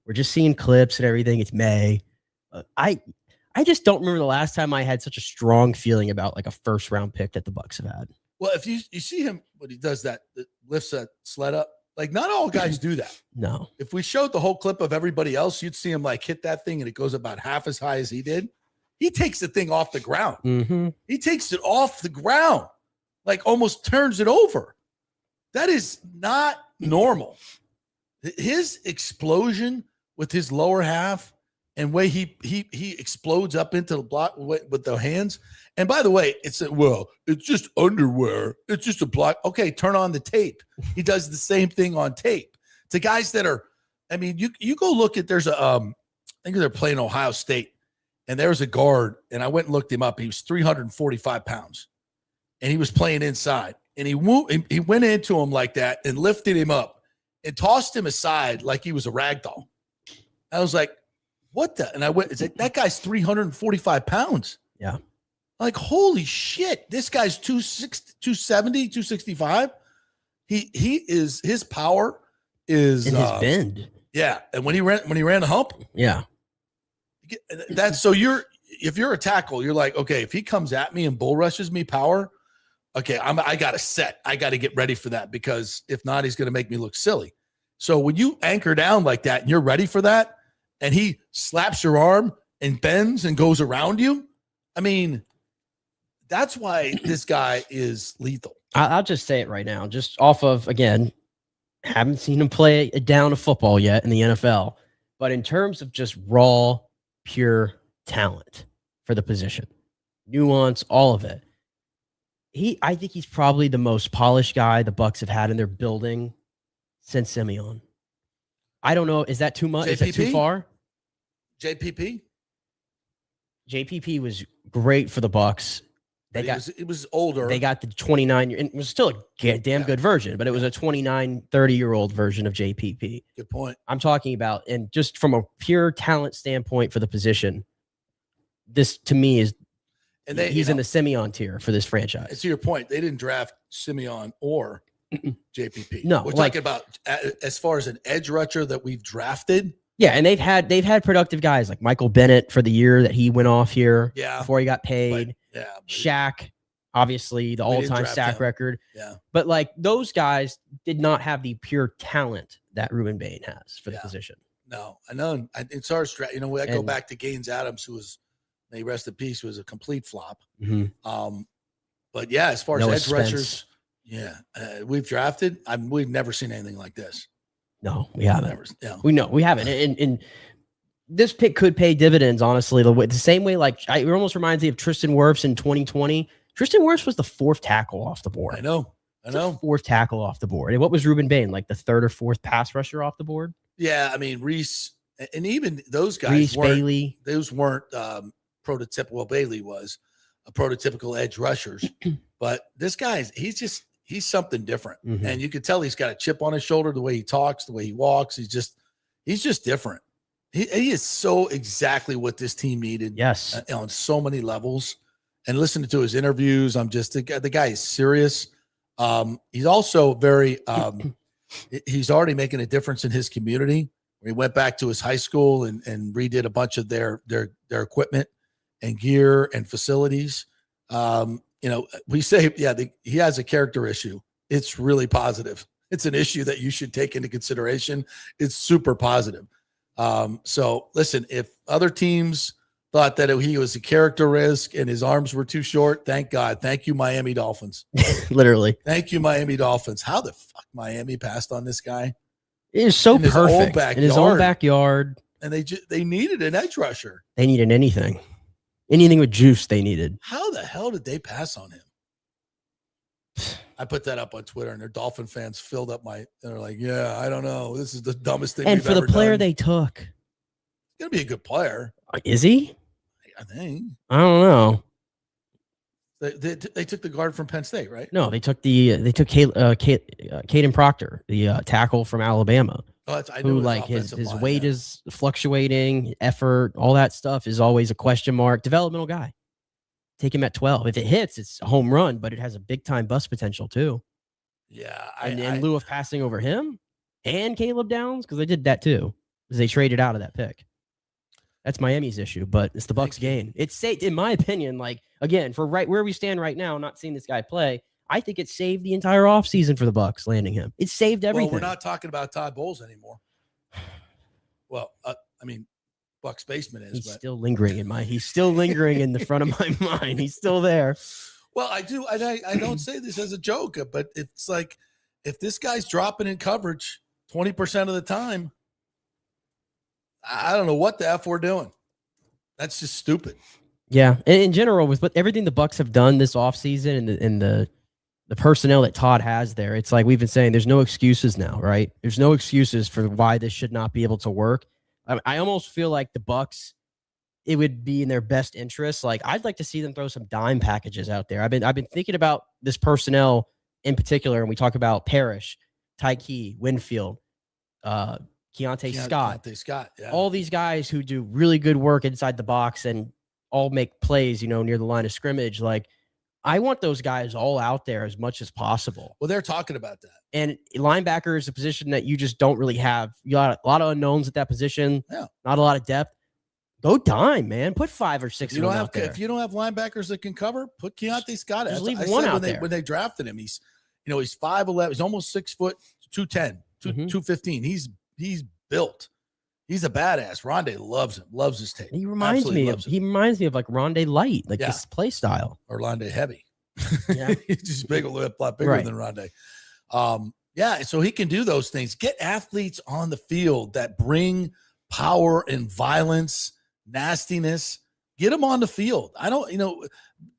We're just seeing clips and everything. It's May. I just don't remember the last time I had such a strong feeling about like a first round pick that the Bucs have had. Well, if you see him when he does that lifts that sled up, like not all guys do that. No. If we showed the whole clip of everybody else, you'd see him like hit that thing and it goes about half as high as he did. He takes the thing off the ground. Mm-hmm. He takes it off the ground, like almost turns it over. That is not normal. His explosion with his lower half and way he explodes up into the block with the hands. And by the way, it's just underwear. It's just a block. Okay, turn on the tape. He does the same thing on tape. To guys that are, I mean, you go look at, there's a, I think they're playing Ohio State, and there's a guard, and I went and looked him up. He was 345 pounds, and he was playing inside. And he went into him like that and lifted him up and tossed him aside like he was a rag doll. I was like, what the? And I went, it's like, that guy's 345 pounds. Yeah. Like, holy shit. This guy's 270, 265. His power is in his bend. Yeah. And when he ran the hump. Yeah. If you're a tackle, you're like, okay, if he comes at me and bull rushes me power, okay, I got to set. I got to get ready for that, because if not, he's going to make me look silly. So when you anchor down like that and you're ready for that, and he slaps your arm and bends and goes around you, I mean, that's why this guy is lethal. I'll just say it right now, just off of, again, haven't seen him play a down of football yet in the NFL, but in terms of just raw, pure talent for the position, nuance, all of it, I think he's probably the most polished guy the Bucs have had in their building since Simeon. I don't know. Is that too much? JPP? Is that too far? JPP was great for the Bucs. It was older. They got the 29, and it was still a damn good version, but it was a 29, 30-year-old version of JPP. Good point. I'm talking about, and just from a pure talent standpoint for the position, this to me is, and he's in the Simeon tier for this franchise. And to your point, they didn't draft Simeon or JPP. No, we're talking about as far as an edge rusher that we've drafted. Yeah, and they've had productive guys like Michael Bennett for the year that he went off here before he got paid. Shaq, obviously the all-time sack record. Yeah. But like those guys did not have the pure talent that Rueben Bain has for the position. No, I know. It's our strat. I go back to Gaines Adams, who was, may rest in peace, was a complete flop. Mm-hmm. But yeah, as far as edge rushers, we've drafted. We've never seen anything like this. No, we haven't. We haven't. And this pick could pay dividends, honestly. The same way, like it almost reminds me of Tristan Wirfs in 2020. Tristan Wirfs was the fourth tackle off the board. I know. Fourth tackle off the board. And what was Rueben Bain, like the third or fourth pass rusher off the board? Yeah, I mean Reese, and even those guys. Reese, Bailey. Those weren't prototypical. Well, Bailey was a prototypical edge rushers, but this guy, he's something different, and you could tell he's got a chip on his shoulder. The way he talks, the way he walks, he's just different. He is so exactly what this team needed. Yes, on so many levels. And listening to his interviews, the guy is serious. He's also very. He's already making a difference in his community. He went back to his high school and redid a bunch of their equipment and gear and facilities. We say, he has a character issue. It's really positive. It's an issue that you should take into consideration. It's super positive. So listen, if other teams thought that he was a character risk and his arms were too short, thank God. Thank you, Miami Dolphins. Literally. Thank you, Miami Dolphins. How the fuck Miami passed on this guy? It is so perfect in his own backyard. And they needed an edge rusher. They needed anything with juice they needed. How the hell did they pass on him? I put that up on Twitter, and their Dolphin fans filled up they're like, yeah, I don't know. This is the dumbest thing. And for the player they took, he's going to be a good player. Is he? I think. I don't know. They took the guard from Penn State, right? No, they took Caden Proctor, the tackle from Alabama. Who like his weight is fluctuating, effort, all that stuff is always a question mark. Developmental guy. Take him at 12. If it hits, it's a home run, but it has a big time bust potential too. Yeah. In lieu of passing over him and Caleb Downs, because they did that too, because they traded out of that pick. That's Miami's issue, but it's the Bucs' gain. It's safe, in my opinion, like, again, for right where we stand right now, not seeing this guy play, I think it saved the entire offseason for the Bucs landing him. It saved everything. Well, we're not talking about Todd Bowles anymore. Well, Bucs basement is. He's still lingering in the front of my mind. He's still there. Well, I do. I don't say this as a joke, but it's like if this guy's dropping in coverage 20% of the time, I don't know what the F we're doing. That's just stupid. Yeah. And in general, with everything the Bucs have done this offseason and the personnel that Todd has there, it's like we've been saying, there's no excuses now, right? There's no excuses for why this should not be able to work. I almost feel like the Bucs, it would be in their best interest. Like, I'd like to see them throw some dime packages out there. I've been thinking about this personnel in particular, and we talk about Parrish, Tyke, Winfield. Keontae Scott. Keontae Scott, yeah. All these guys who do really good work inside the box and all make plays, near the line of scrimmage. Like, I want those guys all out there as much as possible. Well, they're talking about that. And linebacker is a position that you just don't really have. You got a lot of unknowns at that position. Yeah. Not a lot of depth. Go dime, man. Put 5 or 6 of them out there. If you don't have linebackers that can cover, put Keontae Scott out. Just leave one out there. When they drafted him, he's 5'11", he's almost 6 foot, 210, 215. He's built. He's a badass. Rondé loves him. Loves his tape. He reminds me of like Rondé Light, like this play style. Or Rondé Heavy. Yeah. He's just a lot bigger than Rondé. So he can do those things. Get athletes on the field that bring power and violence, nastiness. Get them on the field.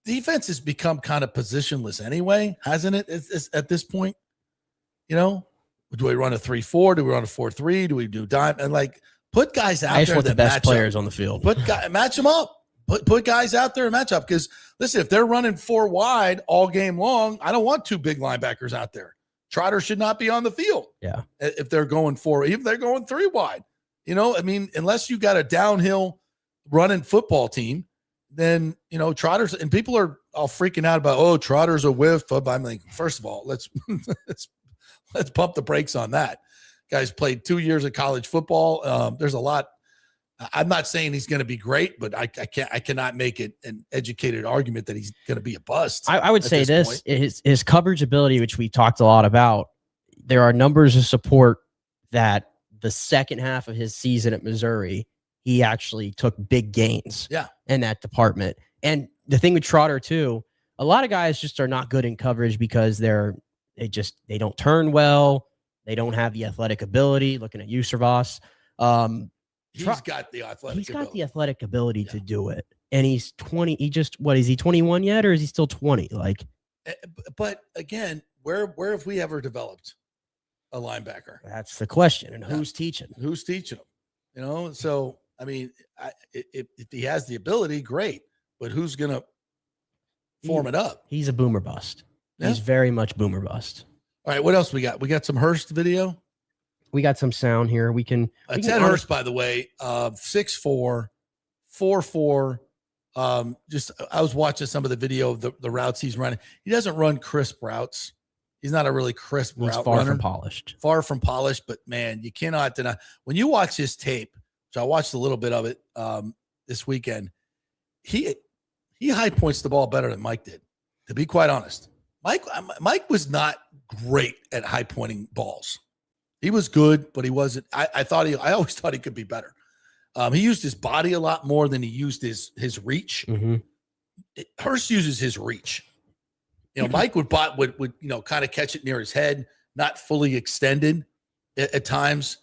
Defense has become kind of positionless anyway, hasn't it? It's at this point, do we run a 3-4? Do we run a 4-3? Do we do dime? And put guys out there. I just want the best players on the field. Match them up. Put guys out there and match up. Because listen, if they're running 4 wide all game long, I don't want 2 big linebackers out there. Trotter should not be on the field. Yeah. If they're going 4, even if they're going 3 wide, unless you got a downhill running football team, then Trotters, and people are all freaking out about, Trotter's a whiff. I'm like, first of all, let's pump the brakes on that. Guys played 2 years of college football. There's a lot. I'm not saying he's going to be great, but I cannot make it an educated argument that he's going to be a bust. I would say this his coverage ability, which we talked a lot about. There are numbers of support that the second half of his season at Missouri, he actually took big gains in that department. And the thing with Trotter too, a lot of guys just are not good in coverage because they don't turn well. They don't have the athletic ability. Looking at you, Servas. He's got the athletic ability to do it. And he's 20. Is he 21 yet, or is he still 20? But again, where have we ever developed a linebacker? That's the question. And who's teaching? Who's teaching him? So I mean, if he has the ability, great. But who's gonna form it up? He's a boomer bust. Yeah. He's very much boomer bust. All right, what else we got? We got some Hurst video. We got some sound here. We can Ted Hurst, by the way, 6'4", 4'4". I was watching some of the video of the routes he's running. He doesn't run crisp routes. He's not a really crisp route runner. Far from polished, but man, you cannot deny. When you watch his tape, which I watched a little bit of it this weekend, he high points the ball better than Mike did, to be quite honest. Mike was not great at high pointing balls. He was good, but he wasn't. I always thought he could be better. He used his body a lot more than he used his reach. Mm-hmm. Hurst uses his reach. Mike would kind of catch it near his head, not fully extended at times.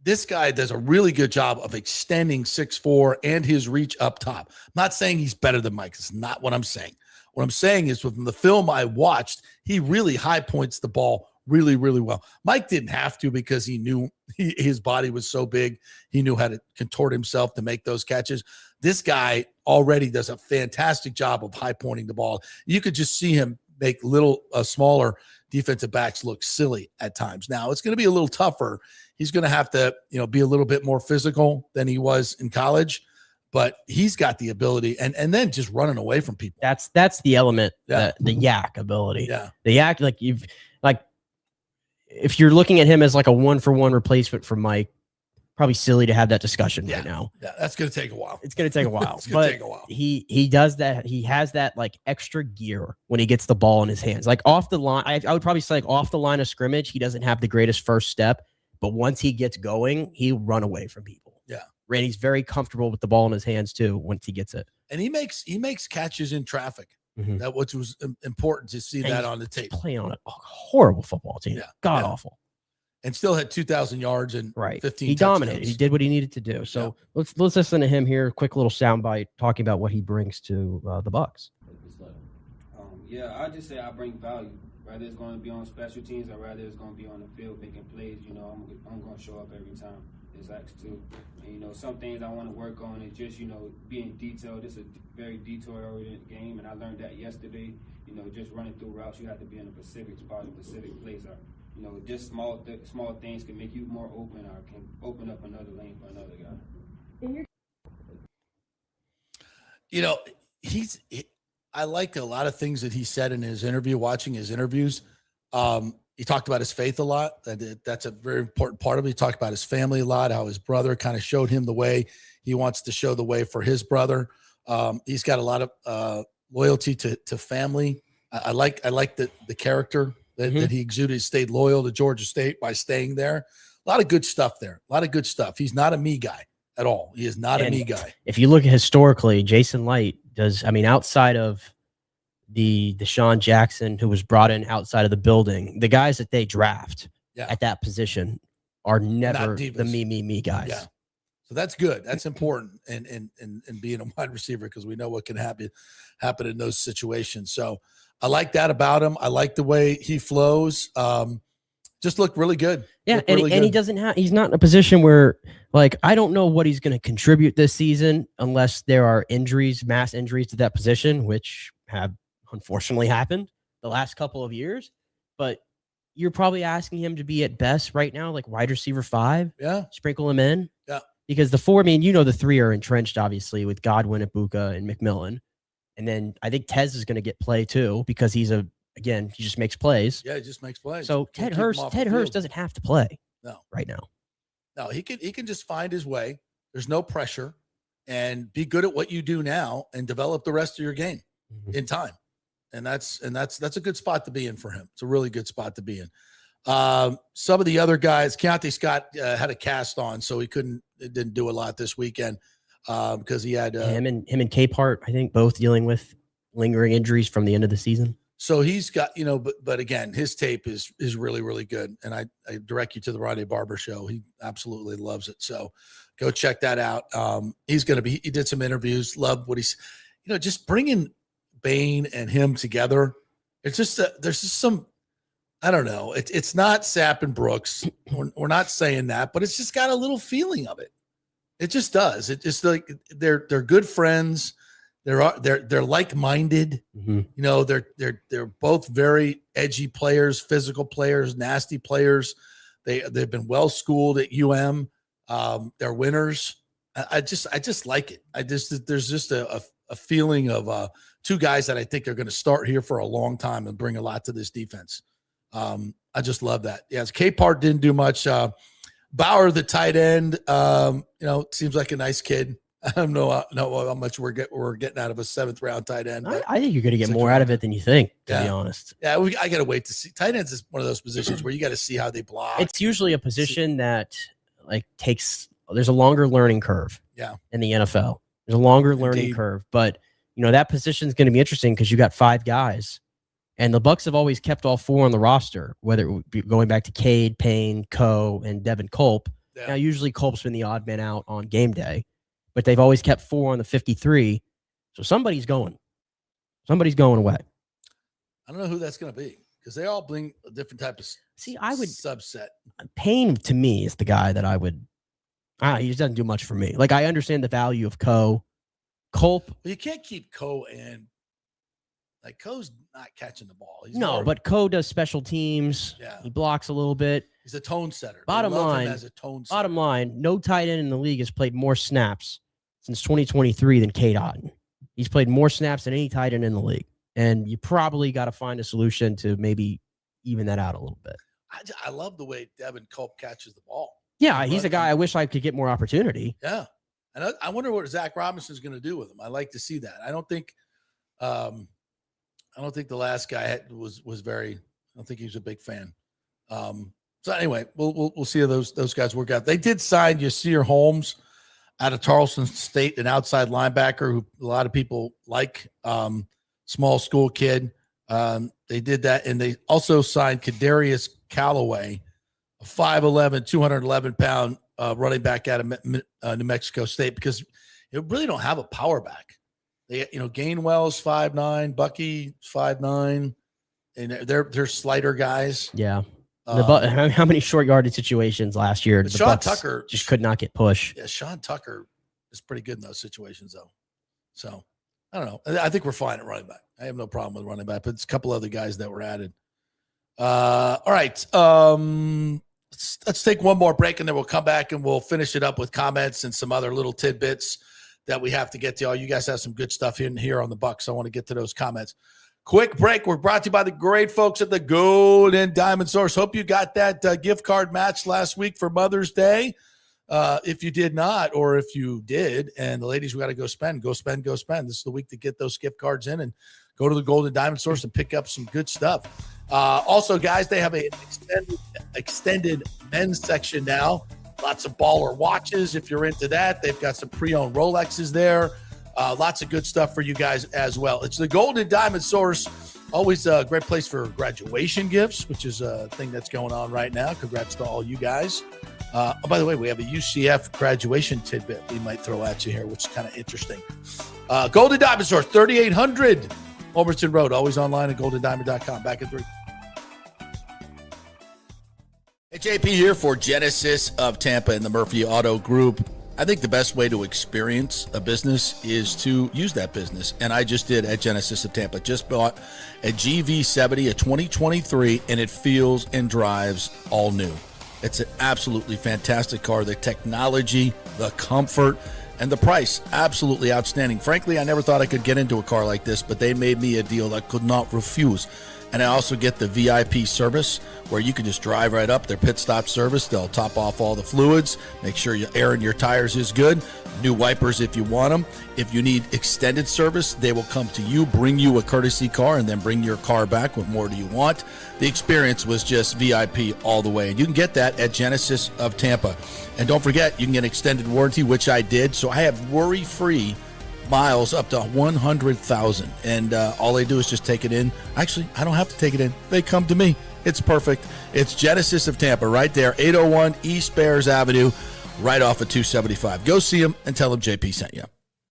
This guy does a really good job of extending 6'4" and his reach up top. I'm not saying he's better than Mike. It's not what I'm saying. What I'm saying is, within the film I watched, he really high points the ball really, really well. Mike didn't have to because he knew his body was so big. He knew how to contort himself to make those catches. This guy already does a fantastic job of high pointing the ball. You could just see him make smaller defensive backs look silly at times. Now, it's going to be a little tougher. He's going to have to, be a little bit more physical than he was in college, but he's got the ability and then just running away from people. That's the element, the yak ability. Yeah. The yak, if you're looking at him as like a 1-for-1 replacement for Mike, probably silly to have that discussion right now. Yeah, that's going to take a while. It's going to take a while. It's going to take a while. He does that. He has that extra gear when he gets the ball in his hands. Off the line, I would probably say off the line of scrimmage, he doesn't have the greatest first step, but once he gets going, he'll run away from people. Yeah. Randy's very comfortable with the ball in his hands too once he gets it. And he makes catches in traffic. Mm-hmm. That which was important to see that on the tape. Playing on a horrible football team. Yeah. God awful. And still had 2,000 yards and 15 He dominated. touchdowns. He did what he needed to do. So let's listen to him here. Quick little soundbite talking about what he brings to the Bucs. I just say I bring value. Whether it's going to be on special teams or whether it's going to be on the field making plays, I'm going to show up every time. It's asked to. And, some things I want to work on is just, being detailed. It's a very detail-oriented game, and I learned that yesterday. Just running through routes, you have to be in a specific spot, a specific place. You know, just small things can make you more open or can open up another lane for another guy. You know, I liked a lot of things that he said in his interview, watching his interviews. He talked about his faith a lot. That's a very important part of it. He talked about his family a lot, how his brother kind of showed him the way. He wants to show the way for his brother. He's got a lot of loyalty to family. I like the character that he exuded. He stayed loyal to Georgia State by staying there. A lot of good stuff there. A lot of good stuff. He's not a me guy at all. He is not a me guy. If you look historically, Jason Light outside of the Deshaun Jackson, who was brought in outside of the building, the guys that they draft at that position are never the me guys. Yeah. So that's good. That's important in being a wide receiver, because we know what can happen in those situations. So I like that about him. I like the way he flows. Just looked really good. Yeah, he's not in a position where, like, I don't know what he's going to contribute this season unless there are mass injuries to that position, which have unfortunately happened the last couple of years. But you're probably asking him to be at best right now, like wide receiver 5. Yeah. Sprinkle him in. Yeah. Because the 4, the 3 are entrenched, obviously, with Godwin, Ibuka, and McMillan. And then I think Tez is going to get play too, because he just makes plays. Yeah, he just makes plays. So Ted Hurst doesn't have to play right now. No, he can just find his way. There's no pressure, and be good at what you do now and develop the rest of your game in time. And that's a good spot to be in for him. It's a really good spot to be in. Some of the other guys, Keontae Scott had a cast on, so he didn't do a lot this weekend because he had him and Capehart, I think, both dealing with lingering injuries from the end of the season. So he's got, but again, his tape is really, really good. And I direct you to the Rodney Barber show. He absolutely loves it. So go check that out. He did some interviews, loved what he's, just bringing Bain and him together. It's just, there's just some, I don't know. It's not Sapp and Brooks. We're not saying that, but it's just got a little feeling of it. It just does. It just like they're good friends. They're like-minded. They're both very edgy players, physical players, nasty players. They've been well schooled at UM. They're winners. I just like it. There's just a feeling of two guys that I think are going to start here for a long time and bring a lot to this defense. I just love that. Yes, Capehart didn't do much. Bauer, the tight end, seems like a nice kid. I don't know how much we're getting out of a 7th round tight end. I think you're going to get more out of it than you think, to be honest. Yeah, I got to wait to see. Tight ends is one of those positions where you got to see how they block. It's usually a position that there's a longer learning curve. Yeah. In the NFL, there's a longer learning curve, but that position is going to be interesting because you got 5 guys, and the Bucs have always kept all 4 on the roster, whether it would be going back to Cade, Payne, Coe, and Devin Culp. Yeah. Now, usually Culp's been the odd man out on game day, but they've always kept 4 on the 53. So somebody's going away. I don't know who that's going to be, because they all bring a different type of subset. Payne, to me, is the guy that I would. He just doesn't do much for me. Like, I understand the value of Coe. Culp. Well, you can't keep Coe in. Like, Coe's not catching the ball. But Coe does special teams. Yeah. He blocks a little bit. He's a tone setter. Bottom line, no tight end in the league has played more snaps since 2023 than Cade Otton. He's played more snaps than any tight end in the league. And you probably got to find a solution to maybe even that out a little bit. I love the way Devin Culp catches the ball. Yeah, he's a guy I wish I could get more opportunity. Yeah. And I wonder what Zach Robinson's going to do with him. I like to see that. I don't think the last guy was very. I don't think he was a big fan. So anyway, we'll see how those guys work out. They did sign Yasir Holmes out of Tarleton State, an outside linebacker who a lot of people like. Small school kid. They did that, and they also signed Kadarius Callaway, a 5'11", 211-pound running back out of New Mexico State, because they really don't have a power back. They, Gainwell's 5'9", Bucky 5'9", and they're slider guys. Yeah. How many short yardage situations last year? Sean Tucker just could not get push. Yeah, Sean Tucker is pretty good in those situations, though. So I don't know. I think we're fine at running back. I have no problem with running back, but it's a couple other guys that were added. All right. Let's take one more break, and then we'll come back and we'll finish it up with comments and some other little tidbits that we have to get to. All you guys have some good stuff in here on the Bucs. I want to get to those comments. Quick break. We're brought to you by the great folks at the Gold and Diamond Source. Hope you got that gift card match last week for Mother's Day. If you did not, or if you did, and the ladies, we got to go spend. This is the week to get those gift cards in and go to the Gold and Diamond Source and pick up some good stuff. Also, guys, they have an extended men's section now. Lots of baller watches if you're into that. They've got some pre-owned Rolexes there. Lots of good stuff for you guys as well. It's the Gold and Diamond Source. Always a great place for graduation gifts, which is a thing that's going on right now. Congrats to all you guys. By the way, we have a UCF graduation tidbit we might throw at you here, which is kind of interesting. Gold and Diamond Source, 3800 Overton Road. Always online at goldendiamond.com. Back in 3. Hey, JP here for Genesis of Tampa and the Murphy Auto Group. I think the best way to experience a business is to use that business. And I just did at Genesis of Tampa. Just bought a GV70, a 2023, and it feels and drives all new. It's an absolutely fantastic car. The technology, the comfort, and the price, absolutely outstanding. Frankly, I never thought I could get into a car like this, but they made me a deal I could not refuse. And I also get the VIP service where you can just drive right up, their pit stop service. They'll top off all the fluids, make sure your air in your tires is good, new wipers if you want them. If you need extended service, they will come to you, bring you a courtesy car, and then bring your car back. What more do you want? The experience was just VIP all the way. And you can get that at Genesis of Tampa. And don't forget, you can get extended warranty, which I did. So I have worry-free miles up to 100,000, and all they do is just take it in. Actually, I don't have to take it in. They come to me. It's perfect. It's Genesis of Tampa right there, 801 East Bears Avenue, right off of 275. Go see them and tell them JP sent you.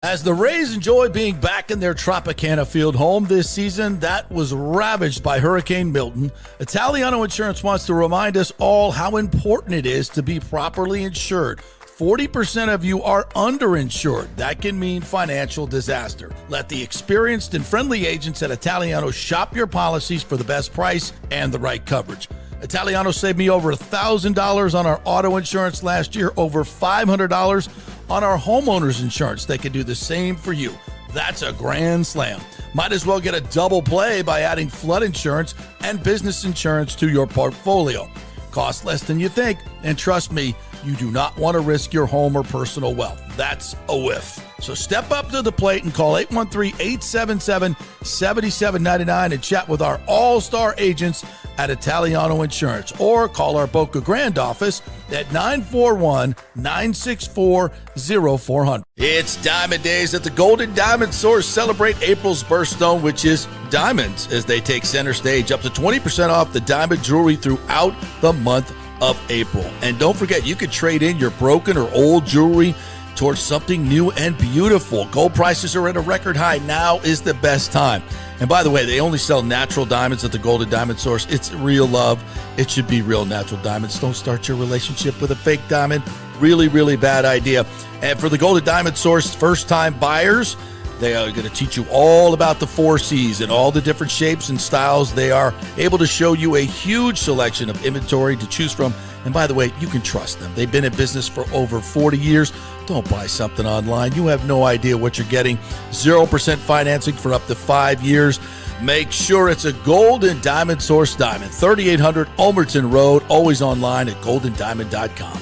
As the Rays enjoy being back in their Tropicana Field home this season that was ravaged by Hurricane Milton, Italiano Insurance wants to remind us all how important it is to be properly insured. 40% of you are underinsured. That can mean financial disaster. Let the experienced and friendly agents at Italiano shop your policies for the best price and the right coverage. Italiano saved me over $1,000 on our auto insurance last year, over $500 on our homeowners insurance. They can do the same for you. That's a grand slam. Might as well get a double play by adding flood insurance and business insurance to your portfolio. Cost less than you think, and trust me, you do not want to risk your home or personal wealth. That's a whiff. So step up to the plate and call 813-877-7799 and chat with our all-star agents at Italiano Insurance, or call our Boca Grande office at 941-964-0400. It's Diamond Days at the Golden Diamond Source. Celebrate April's birthstone, which is diamonds, as they take center stage. Up to 20% off the diamond jewelry throughout the month of April. And don't forget, you could trade in your broken or old jewelry towards something new and beautiful. Gold prices are at a record high. Now is the best time. And by the way, they only sell natural diamonds at the Golden Diamond Source. It's real love. It should be real natural diamonds. Don't start your relationship with a fake diamond. Really, really bad idea. And for the Golden Diamond Source first-time buyers, they are going to teach you all about the 4 C's and all the different shapes and styles. They are able to show you a huge selection of inventory to choose from. And by the way, you can trust them. They've been in business for over 40 years. Don't buy something online. You have no idea what you're getting. 0% financing for up to 5 years. Make sure it's a Golden Diamond Source diamond. 3800 Ulmerton Road. Always online at goldendiamond.com.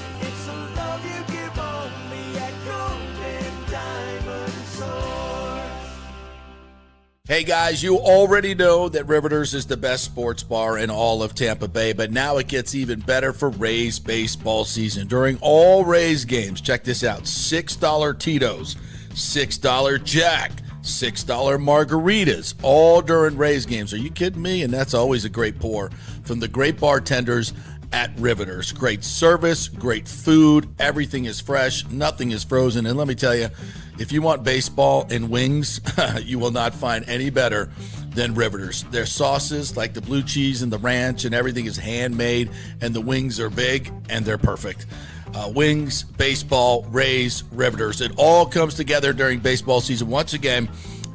Hey guys, you already know that Riveters is the best sports bar in all of Tampa Bay, but now it gets even better for Rays baseball season. During all Rays games, check this out, $6 Tito's, $6 Jack, $6 margaritas, all during Rays games. Are you kidding me? And that's always a great pour from the great bartenders at Riveters. Great service, great food, everything is fresh, nothing is frozen. And let me tell you, if you want baseball and wings, you will not find any better than Riveters. Their sauces, like the blue cheese and the ranch and everything, is handmade, and the wings are big and they're perfect. Wings, baseball, Rays, Riveters. It all comes together during baseball season. Once again,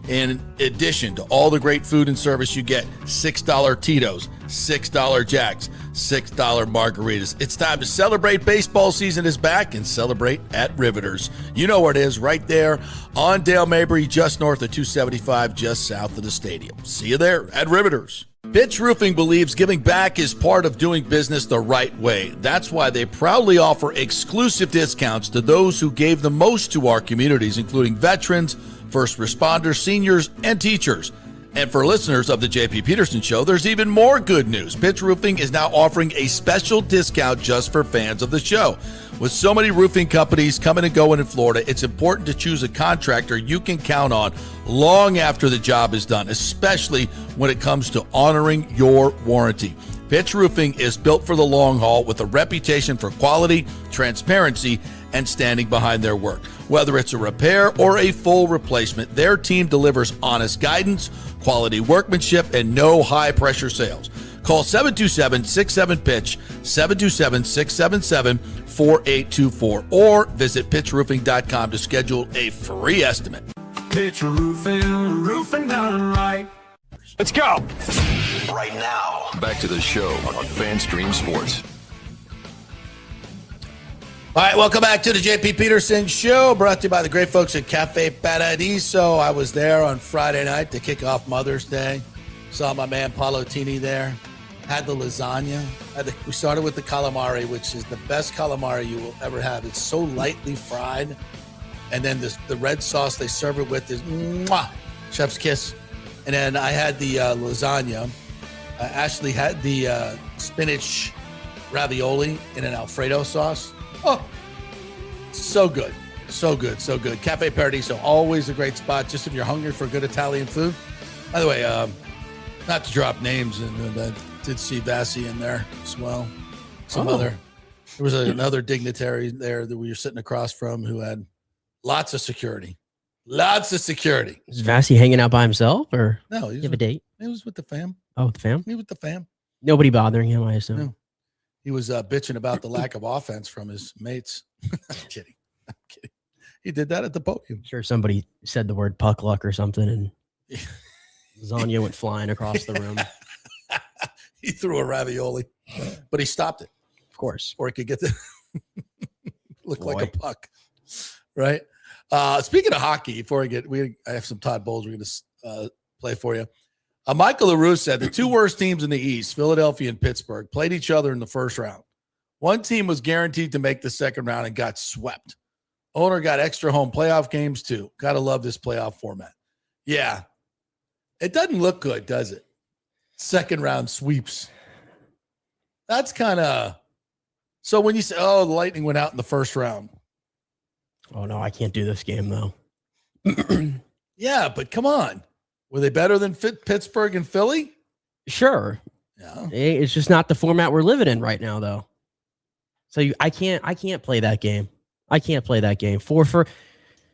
In addition to all the great food and service you get, $6 Tito's, $6 Jacks, $6 margaritas. It's time to celebrate. Baseball season is back, and celebrate at Riveters. You know where it is, right there on Dale Mabry, just north of 275, just south of the stadium. See you there at Riveters. Pitch Roofing believes giving back is part of doing business the right way. That's why they proudly offer exclusive discounts to those who gave the most to our communities, including veterans, first responders, seniors, and teachers. And for listeners of the JP Peterson Show, there's even more good news. Pitch Roofing is now offering a special discount just for fans of the show. With so many roofing companies coming and going in Florida, it's important to choose a contractor you can count on long after the job is done, especially when it comes to honoring your warranty. Pitch Roofing is built for the long haul with a reputation for quality, transparency, and standing behind their work. Whether it's a repair or a full replacement, their team delivers honest guidance, quality workmanship, and no high-pressure sales. Call 727-67-PITCH, 727-677-4824, or visit pitchroofing.com to schedule a free estimate. Pitch roofing, roofing done right. Let's go. Right now, back to the show on FanStream Sports. All right, welcome back to the JP Peterson Show, brought to you by the great folks at Cafe Paradiso. I was there on Friday night to kick off Mother's Day. Saw my man Paolo Tini there. Had the lasagna. We started with the calamari, which is the best calamari you will ever have. It's so lightly fried. And then the red sauce they serve it with is mwah, chef's kiss. And then I had the lasagna. Ashley had the spinach ravioli in an Alfredo sauce. Oh, so good. So good, so good. Cafe Paradiso, always a great spot, just if you're hungry for good Italian food. By the way, not to drop names, and I did see Vassie in there as well. There was another dignitary there that we were sitting across from who had lots of security. Lots of security. Is Vassie hanging out by himself, or no? He you have a date? He was with the fam. Oh, with the fam? He was with the fam. Nobody bothering him, I assume. No. He was bitching about the lack of offense from his mates. I'm kidding. He did that at the podium. I'm sure somebody said the word puck luck or something, and lasagna went flying across the room. He threw a ravioli, but he stopped it. Of course. Or it could get to look like a puck. Right? Speaking of hockey, before I have some Todd Bowles we're going to play for you. Michael LaRue said the two worst teams in the East, Philadelphia and Pittsburgh, played each other in the first round. One team was guaranteed to make the second round and got swept. Owner got extra home playoff games too. Got to love this playoff format. Yeah. It doesn't look good, does it? Second round sweeps. That's kind of – so when you say, oh, the Lightning went out in the first round. Oh, no, I can't do this game, though. Yeah, but come on. Were they better than Pittsburgh and Philly? Sure. Yeah. It's just not the format we're living in right now, though. So I can't play that game. I can't play that game. For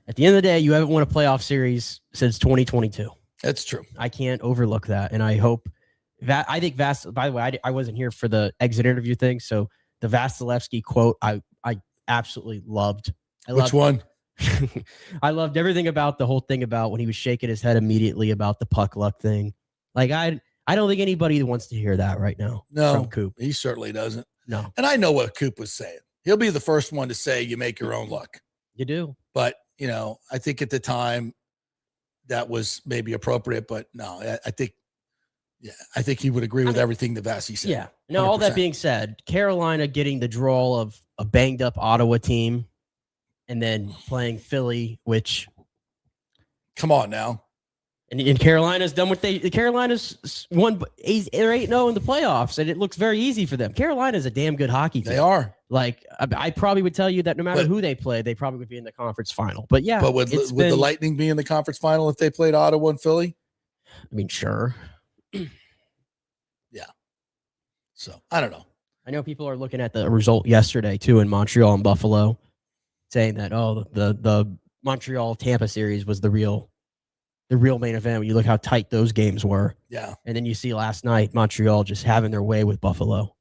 at the end of the day, you haven't won a playoff series since 2022. That's true. I can't overlook that, and I hope that I think by the way, I wasn't here for the exit interview thing, so the Vasilevsky quote I absolutely loved. Which one? I loved everything about the whole thing about when he was shaking his head immediately about the puck luck thing. Like I don't think anybody wants to hear that right now. No, from Coop. He certainly doesn't. No. And I know what Coop was saying. He'll be the first one to say you make your own luck. You do. But, I think at the time that was maybe appropriate, but no, I think he would agree with everything that Vassie said. Yeah. Now, 100%. all that being said, Carolina getting the draw of a banged up Ottawa team and then playing Philly, which come on now. And Carolina's done what Carolina's won. They're 8-0 in the playoffs, and it looks very easy for them. Carolina's a damn good hockey team. They are. Like, I probably would tell you that no matter who they play, they probably would be in the conference final. But yeah. But would the Lightning be in the conference final if they played Ottawa and Philly? I mean, sure. Yeah. So, I don't know. I know people are looking at the result yesterday, too, in Montreal and Buffalo, saying that, the Montreal-Tampa series was the real main event. When you look how tight those games were. Yeah. And then you see last night, Montreal just having their way with Buffalo.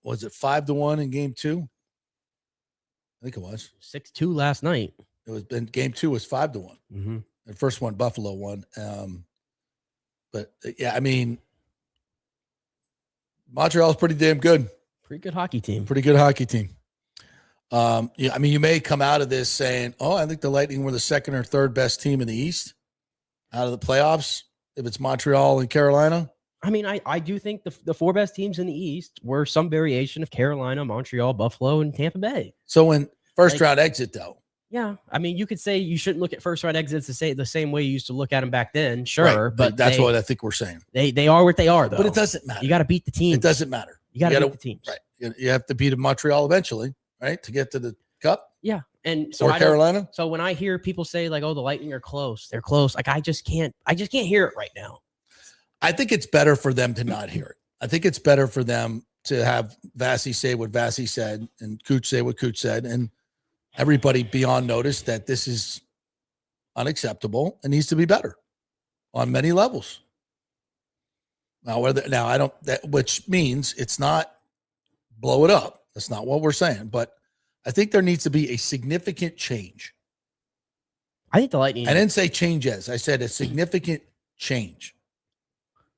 Was it 5-1 in game 2? I think it was 6-2 last night. It was. Game 2 was 5-1. Mm-hmm. The first one Buffalo won. But yeah, I mean, Montreal's pretty damn good. Pretty good hockey team. Pretty good hockey team. Yeah, I mean, you may come out of this saying, "Oh, I think the Lightning were the second or third best team in the East out of the playoffs." If it's Montreal and Carolina. I mean, I do think the four best teams in the East were some variation of Carolina, Montreal, Buffalo, and Tampa Bay. So when first round exit, though. Yeah. I mean, you could say you shouldn't look at first round exits the same way you used to look at them back then. Sure. Right. But that's what I think we're saying. They are what they are, though. But it doesn't matter. You got to beat the team. It doesn't matter. You got to beat the teams. Right. You have to beat Montreal eventually, right? To get to the cup. Yeah. And so Carolina. So when I hear people say like, "Oh, the Lightning are close," they're close. Like I just can't hear it right now. I think it's better for them to not hear it. I think it's better for them to have Vasi say what Vasi said and Cooch say what Cooch said, and everybody be on notice that this is unacceptable and needs to be better on many levels. Which means it's not blow it up. That's not what we're saying, but I think there needs to be a significant change. I think the Lightning. I didn't say changes. I said a significant change.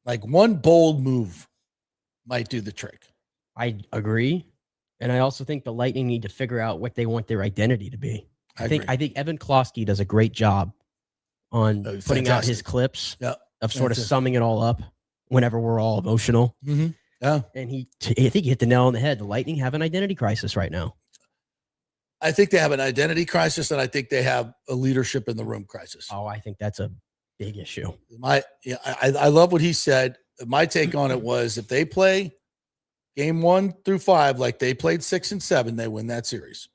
Like one bold move might do the trick. I agree. And I also think the Lightning need to figure out what they want their identity to be. I think Evan Klosky does a great job on putting out his clips of sort of summing it all up whenever we're all emotional. Mm-hmm. Yeah. And I think he hit the nail on the head. The Lightning have an identity crisis right now. I think they have an identity crisis, and I think they have a leadership in the room crisis. Oh, I think that's a big issue. I love what he said. My take on it was if they play game 1 through 5 like they played 6 and 7, they win that series.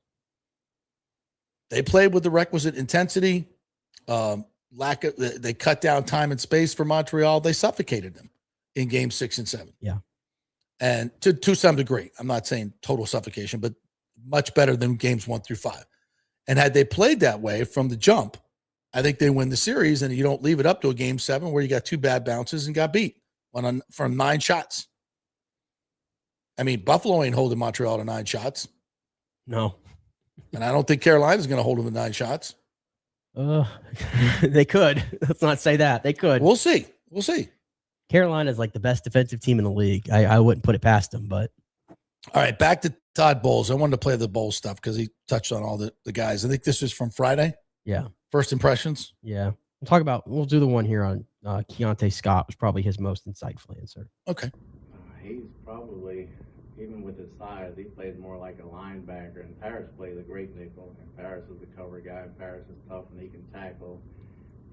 They played with the requisite intensity, they cut down time and space for Montreal. They suffocated them in game 6 and 7. Yeah. And to some degree, I'm not saying total suffocation, but much better than games 1 through 5. And had they played that way from the jump, I think they win the series, and you don't leave it up to a game 7 where you got 2 bad bounces and got beat from 9 shots. I mean, Buffalo ain't holding Montreal to 9 shots. No. And I don't think Carolina's going to hold them to 9 shots. They could. Let's not say that. They could. We'll see. We'll see. Carolina's like the best defensive team in the league. I wouldn't put it past them, but. All right, back to Todd Bowles. I wanted to play the Bowles stuff because he touched on all the guys. I think this is from Friday. Yeah. First impressions. Yeah. We'll do the one here on Keontae Scott was probably his most insightful answer. Okay. He's probably, even with his size, he plays more like a linebacker, and Paris plays a great nickel. And Paris is the cover guy, and Paris is tough, and he can tackle.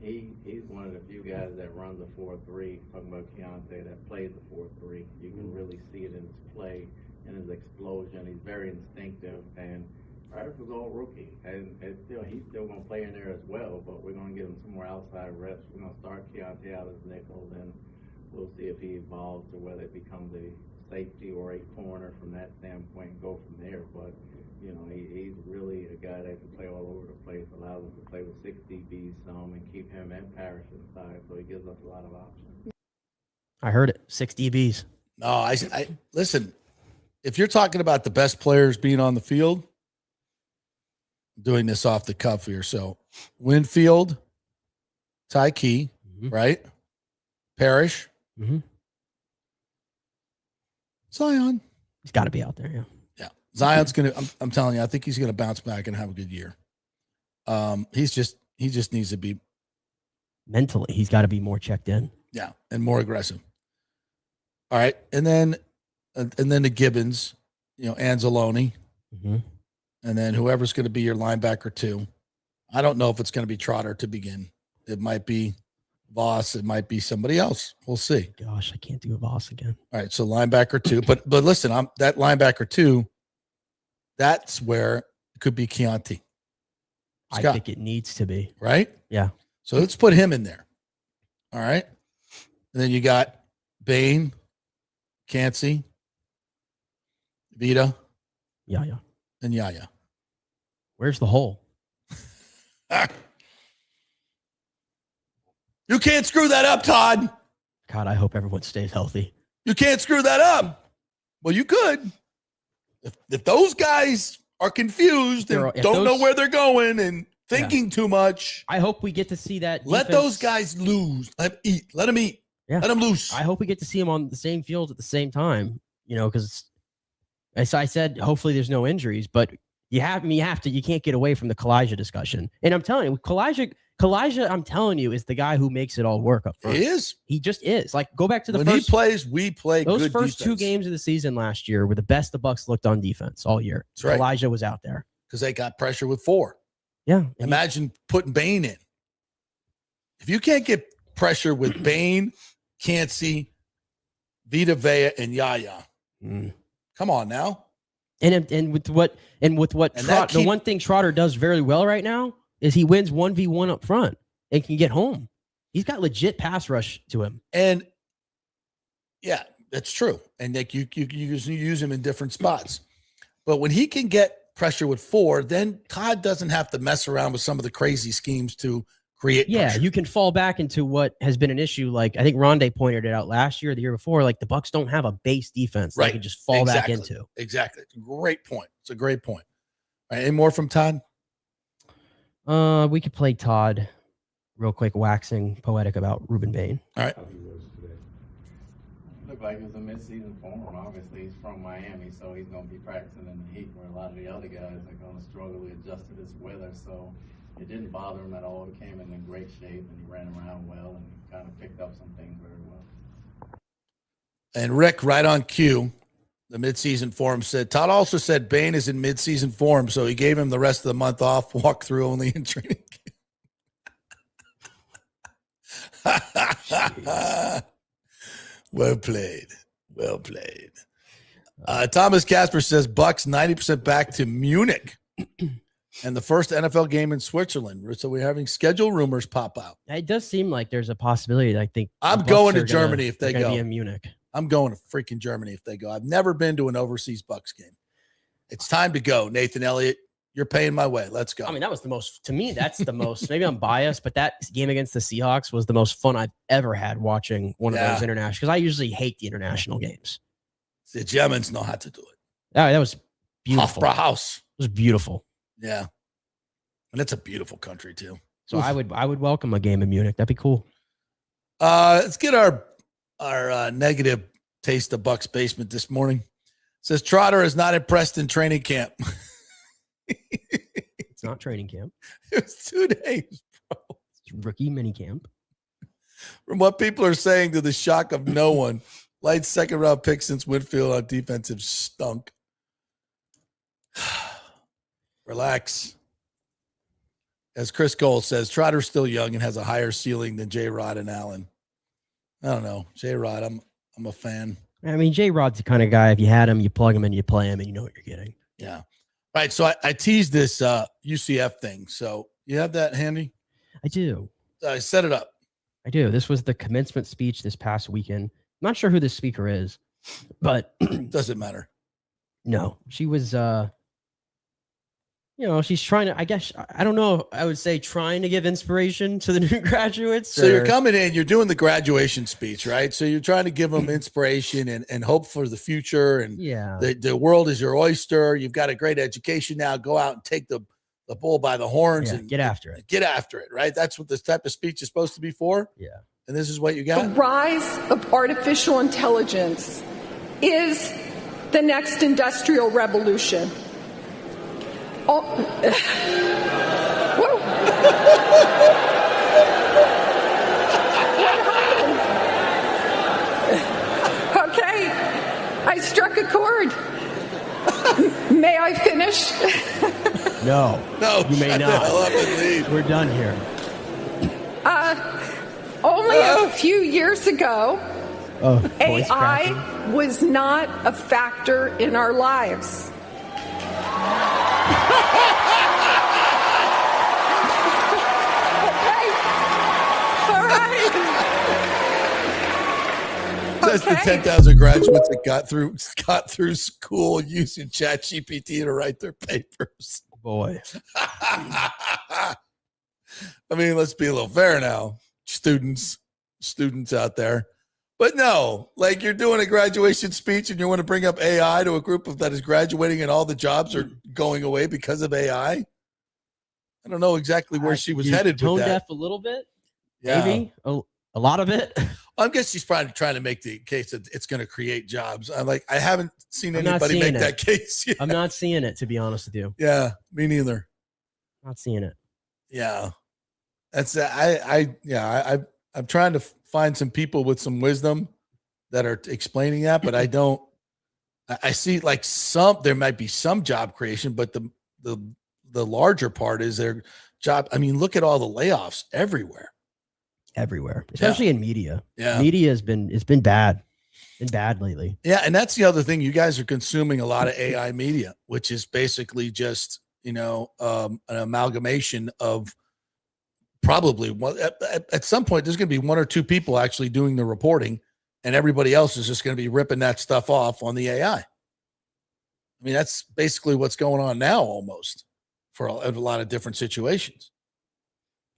He's one of the few guys that runs a 4-3, talking about Keontae, that plays the 4-3. You can really see it in his play, in his explosion. He's very instinctive, and Paris was all rookie, and he's still going to play in there as well, but we're going to give him some more outside reps. We're going to start Keontae out as nickel, then we'll see if he evolves to whether it becomes a safety or a corner from that standpoint and go from there. But, he's really a guy that can play all over the place, allows us to play with 6 DBs some and keep him and Parrish inside, so he gives us a lot of options. I heard it, 6 DBs. No, I listen, if you're talking about the best players being on the field, doing this off the cuff here. So Winfield, Ty Key, right? Parrish. Mm-hmm. Zion. He's got to be out there, yeah. Yeah. Zion's going to, I'm telling you, I think he's going to bounce back and have a good year. He just needs to be. Mentally, he's got to be more checked in. Yeah, and more aggressive. All right. And then the Gibbons, Anzalone. Mm-hmm. And then whoever's going to be your linebacker 2. I don't know if it's going to be Trotter to begin. It might be Voss. It might be somebody else. We'll see. Gosh, I can't do a Voss again. All right, so linebacker 2. But listen, that linebacker 2, that's where it could be Keontae. I think it needs to be. Right? Yeah. So let's put him in there. All right. And then you got Bain, Cansey, Vita. Yeah. And Yaya. Where's the hole? You can't screw that up, Todd. God, I hope everyone stays healthy. You can't screw that up. Well, you could. If those guys are confused and don't know where they're going, and thinking too much. I hope we get to see that. Let those guys lose. Let them eat. Let them eat. Yeah. Let them loose. I hope we get to see them on the same field at the same time, because as I said, hopefully there's no injuries, but you can't get away from the Kalijah discussion. And I'm telling you, Kalijah, I'm telling you, is the guy who makes it all work up front. He is. He just is. Like, go back to the when first. He plays, we play those good first defense. 2 games of the season last year were the best the Bucs looked on defense all year. That's right. Kalijah was out there. Because they got pressure with 4. Yeah. Imagine putting Bain in. If you can't get pressure with Bain, Cansey, Vita Vea, and Yaya, come on now. And with what the one thing Trotter does very well right now is he wins 1v1 up front and can get home. He's got legit pass rush to him. And yeah, that's true. And like you use him in different spots. But when he can get pressure with 4, then Todd doesn't have to mess around with some of the crazy schemes to create pressure. You can fall back into what has been an issue. Like, I think Rondé pointed it out last year, the year before. Like, the Bucs don't have a base defense they can just fall back into. Exactly. It's a great point. It's a great point. All right, any more from Todd? We could play Todd real quick, waxing poetic about Rueben Bain. All right. Looked like it was a mid-season form. Obviously, he's from Miami, so he's going to be practicing in the heat where a lot of the other guys are going to struggle to adjust to this weather. So it didn't bother him at all. He came in great shape, and he ran around well and kind of picked up some things very well. And Rick, right on cue, the midseason form said, Todd also said Bain is in midseason form, so he gave him the rest of the month off, walk through only in training camp. Well played. Well played. Thomas Casper says Bucs 90% back to Munich. And the first NFL game in Switzerland. So we're having schedule rumors pop out. It does seem like there's a possibility. I think I'm going to Germany if they go. Be in Munich. I'm going to freaking Germany if they go. I've never been to an overseas Bucs game. It's time to go, Nathan Elliott. You're paying my way. Let's go. I mean, that was the most, to me, that's the most, maybe I'm biased, but that game against the Seahawks was the most fun I've ever had watching one of those international, because I usually hate the international games. The Germans know how to do it. That was beautiful. Hofbrauhaus. It was beautiful. Yeah. And it's a beautiful country too. So I would welcome a game in Munich. That'd be cool. Let's get our negative taste of Bucs basement this morning. It says Trotter is not impressed in training camp. It's not training camp. It was 2 days, bro. It's rookie mini camp. From what people are saying, to the shock of no one, light second round pick since Whitfield on defensive stunk. Relax. As Chris Cole says, Trotter's still young and has a higher ceiling than J-Rod and Allen. I don't know. J-Rod, I'm a fan. I mean, J-Rod's the kind of guy, if you had him, you plug him in, you play him, and you know what you're getting. Yeah. All right. So I teased this UCF thing. So you have that handy? I do. I set it up. I do. This was the commencement speech this past weekend. I'm not sure who this speaker is, but doesn't matter. No, she was, she's trying to, I guess, I don't know. I would say trying to give inspiration to the new graduates. So you're coming in, you're doing the graduation speech, right? So you're trying to give them inspiration and hope for the future. And the world is your oyster. You've got a great education now. Go out and take the bull by the horns and get after it. Get after it, right? That's what this type of speech is supposed to be for. Yeah. And this is what you got. The rise of artificial intelligence is the next industrial revolution. Oh. Whoa. What happened? Okay, I struck a chord. May I finish? No, you may not. We're done here. Only a few years ago, AI was not a factor in our lives. Says the 10,000 graduates that got through school using ChatGPT to write their papers. Boy. I mean, let's be a little fair now. Students out there. But no, like you're doing a graduation speech and you want to bring up AI to a group that is graduating and all the jobs are going away because of AI. I I don't know exactly where she was headed tone with that. deaf a little bit. Yeah. Maybe a lot of it. I guess she's probably trying to make the case that it's going to create jobs. I haven't seen anybody make that case yet. I'm not seeing it, to be honest with you. Yeah, me neither. Not seeing it. Yeah, that's I'm trying to find some people with some wisdom that are explaining that, but I don't. I see like there might be some job creation, but the larger part is their job. I mean, look at all the layoffs everywhere, especially in media. Yeah, media it's been bad lately. Yeah, and that's the other thing. You guys are consuming a lot of AI media, which is basically just an amalgamation of probably at some point there's going to be one or two people actually doing the reporting, and everybody else is just going to be ripping that stuff off on the AI. I mean, that's basically what's going on now, almost for a lot of different situations.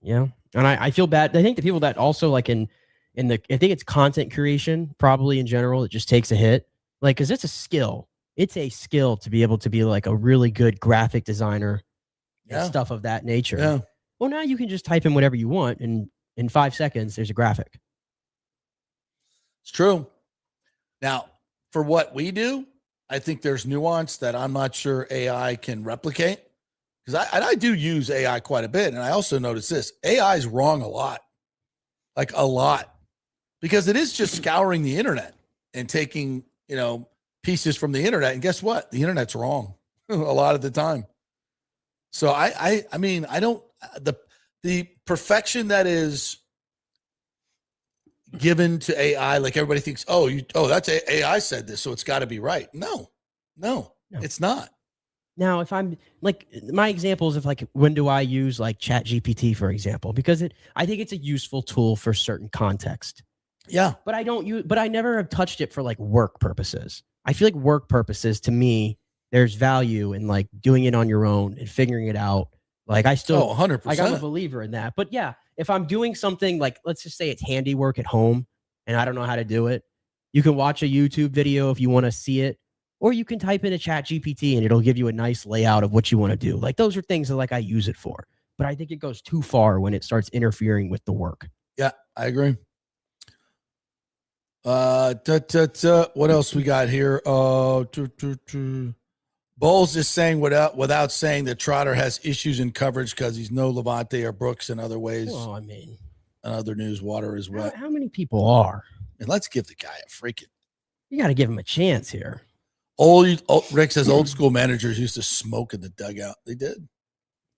Yeah, and I feel bad. I think the people that also like I think it's content creation, probably in general, it just takes a hit. Like, because it's a skill. It's a skill to be able to be like a really good graphic designer and stuff of that nature. Yeah. Well, now you can just type in whatever you want, and in 5 seconds, there's a graphic. It's true. Now, for what we do, I think there's nuance that I'm not sure AI can replicate. Because I do use AI quite a bit. And I also notice this. AI is wrong a lot. Like a lot. Because it is just scouring the internet and taking, pieces from the internet. And guess what? The internet's wrong a lot of the time. So I mean, I don't, the perfection that is given to AI, like everybody thinks, that's AI said this, so it's got to be right. No, it's not. Now, if I'm like, my examples of like, when do I use like Chat GPT, for example, because I think it's a useful tool for certain context. Yeah. But I never have touched it for like work purposes. I feel like work purposes, to me, there's value in like doing it on your own and figuring it out. Like I still, 100%. Like I'm a believer in that. But yeah, if I'm doing something like, let's just say it's handiwork at home and I don't know how to do it, you can watch a YouTube video if you want to see it, or you can type in a Chat GPT and it'll give you a nice layout of what you want to do. Like those are things that like I use it for. But I think it goes too far when it starts interfering with the work. Yeah, I agree. What else we got here? Bowles is saying without saying that Trotter has issues in coverage because he's no Levante or Brooks in other ways. Well, I mean, in other news, water is wet. How many people are? And let's give the guy a freaking. You got to give him a chance here. Rick says old school managers used to smoke in the dugout. They did.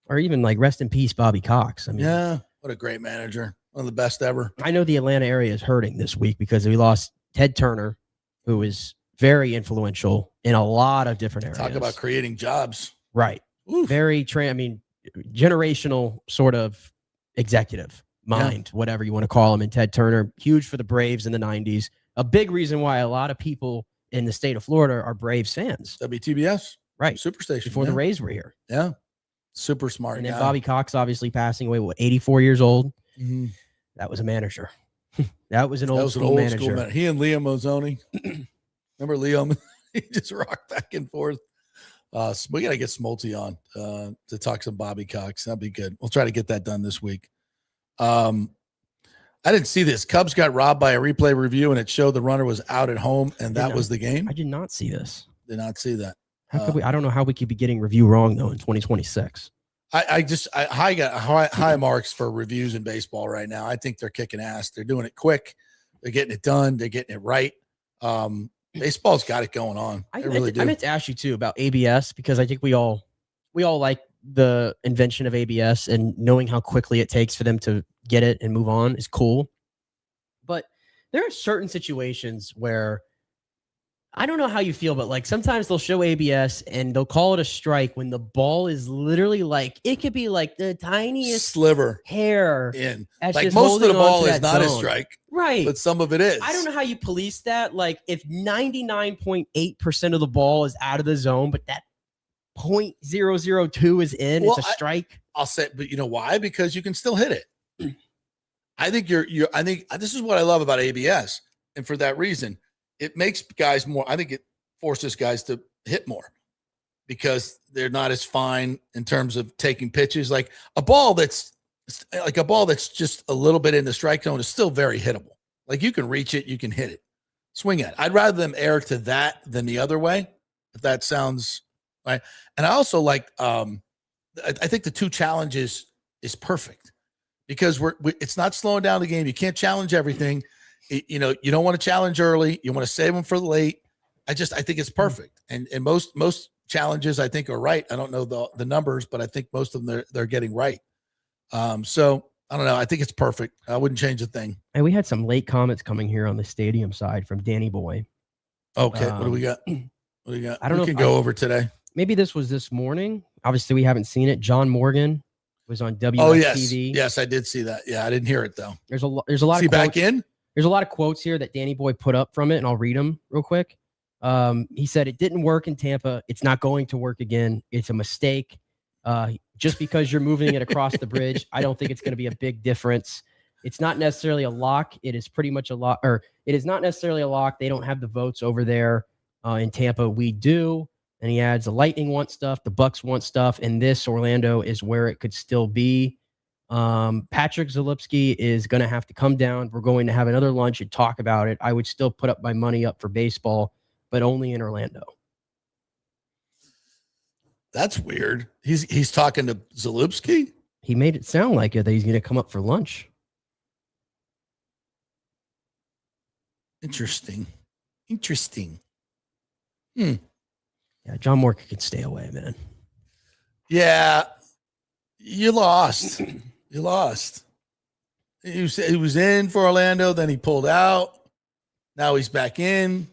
Or even like rest in peace, Bobby Cox. I mean, yeah, what a great manager. One of the best ever. I know the Atlanta area is hurting this week because we lost Ted Turner, who is very influential in a lot of different areas. Talk about creating jobs. Right. Oof. Generational sort of executive mind, whatever you want to call him. And Ted Turner, huge for the Braves in the 90s. A big reason why a lot of people in the state of Florida are Braves fans. WTBS. Right. Superstation. Before the Rays were here. Yeah. Super smart. And then Bobby Cox obviously passing away, 84 years old. Mm-hmm. That was a manager. That was an old school manager. He and Leo Mazzoni. Remember Leo? He just rocked back and forth. So we got to get Smolty on to talk some Bobby Cox. That'd be good. We'll try to get that done this week. I didn't see this. Cubs got robbed by a replay review, and it showed the runner was out at home, and that was the game. I did not see this. Did not see that. How could we? I don't know how we could be getting review wrong though in 2026. I got high marks for reviews in baseball right now. I think they're kicking ass. They're doing it quick. They're getting it done. They're getting it right. Baseball's got it going on. I meant to ask you too about ABS because I think we all like the invention of ABS and knowing how quickly it takes for them to get it and move on is cool. But there are certain situations where I don't know how you feel, but like sometimes they'll show ABS and they'll call it a strike when the ball is literally like, it could be like the tiniest sliver hair in. Like most of the ball is not a strike. Right. But some of it is. I don't know how you police that. Like if 99.8% of the ball is out of the zone, but that 0.002 is in, it's a strike. I'll say, but you know why? Because you can still hit it. I think I think this is what I love about ABS. And for that reason, it makes guys more, I think it forces guys to hit more. because they're not as fine in terms of taking pitches. Like a ball that's just a little bit in the strike zone is still very hittable. Like you can reach it, you can hit it, swing at it. I'd rather them err to that than the other way, if that sounds right. And I also like, I think the 2 challenges is perfect because it's not slowing down the game. You can't challenge everything. You don't want to challenge early. You want to save them for the late. I think it's perfect. And most challenges I think are right. I don't know the numbers, but I think most of them they're getting right. So I don't know. I think it's perfect. I wouldn't change a thing. And we had some late comments coming here on the stadium side from Danny Boy. Okay. What do we got? I don't know. We can go over today. Maybe this was this morning. Obviously, we haven't seen it. John Morgan was on WSTV. Oh, yes, I did see that. Yeah, I didn't hear it though. There's a lot Is of he quotes. back in? There's a lot of quotes here that Danny Boy put up from it, and I'll read them real quick. He said, "It didn't work in Tampa. It's not going to work again. It's a mistake. Just because you're moving it across the bridge, I don't think it's going to be a big difference. It's not necessarily a lock. It is pretty much a lock, or it is not necessarily a lock. They don't have the votes over there in Tampa. We do." And he adds, the Lightning want stuff, the Bucs want stuff, and this Orlando is where it could still be. Patrick Zalupski is going to have to come down. We're going to have another lunch and talk about it. I would still put up my money up for baseball, but only in Orlando. That's weird. He's talking to Zalupski? He made it sound like it, that he's going to come up for lunch. Interesting. Yeah, John Morgan can stay away, man. Yeah, you lost. He was in for Orlando, then he pulled out. Now he's back in.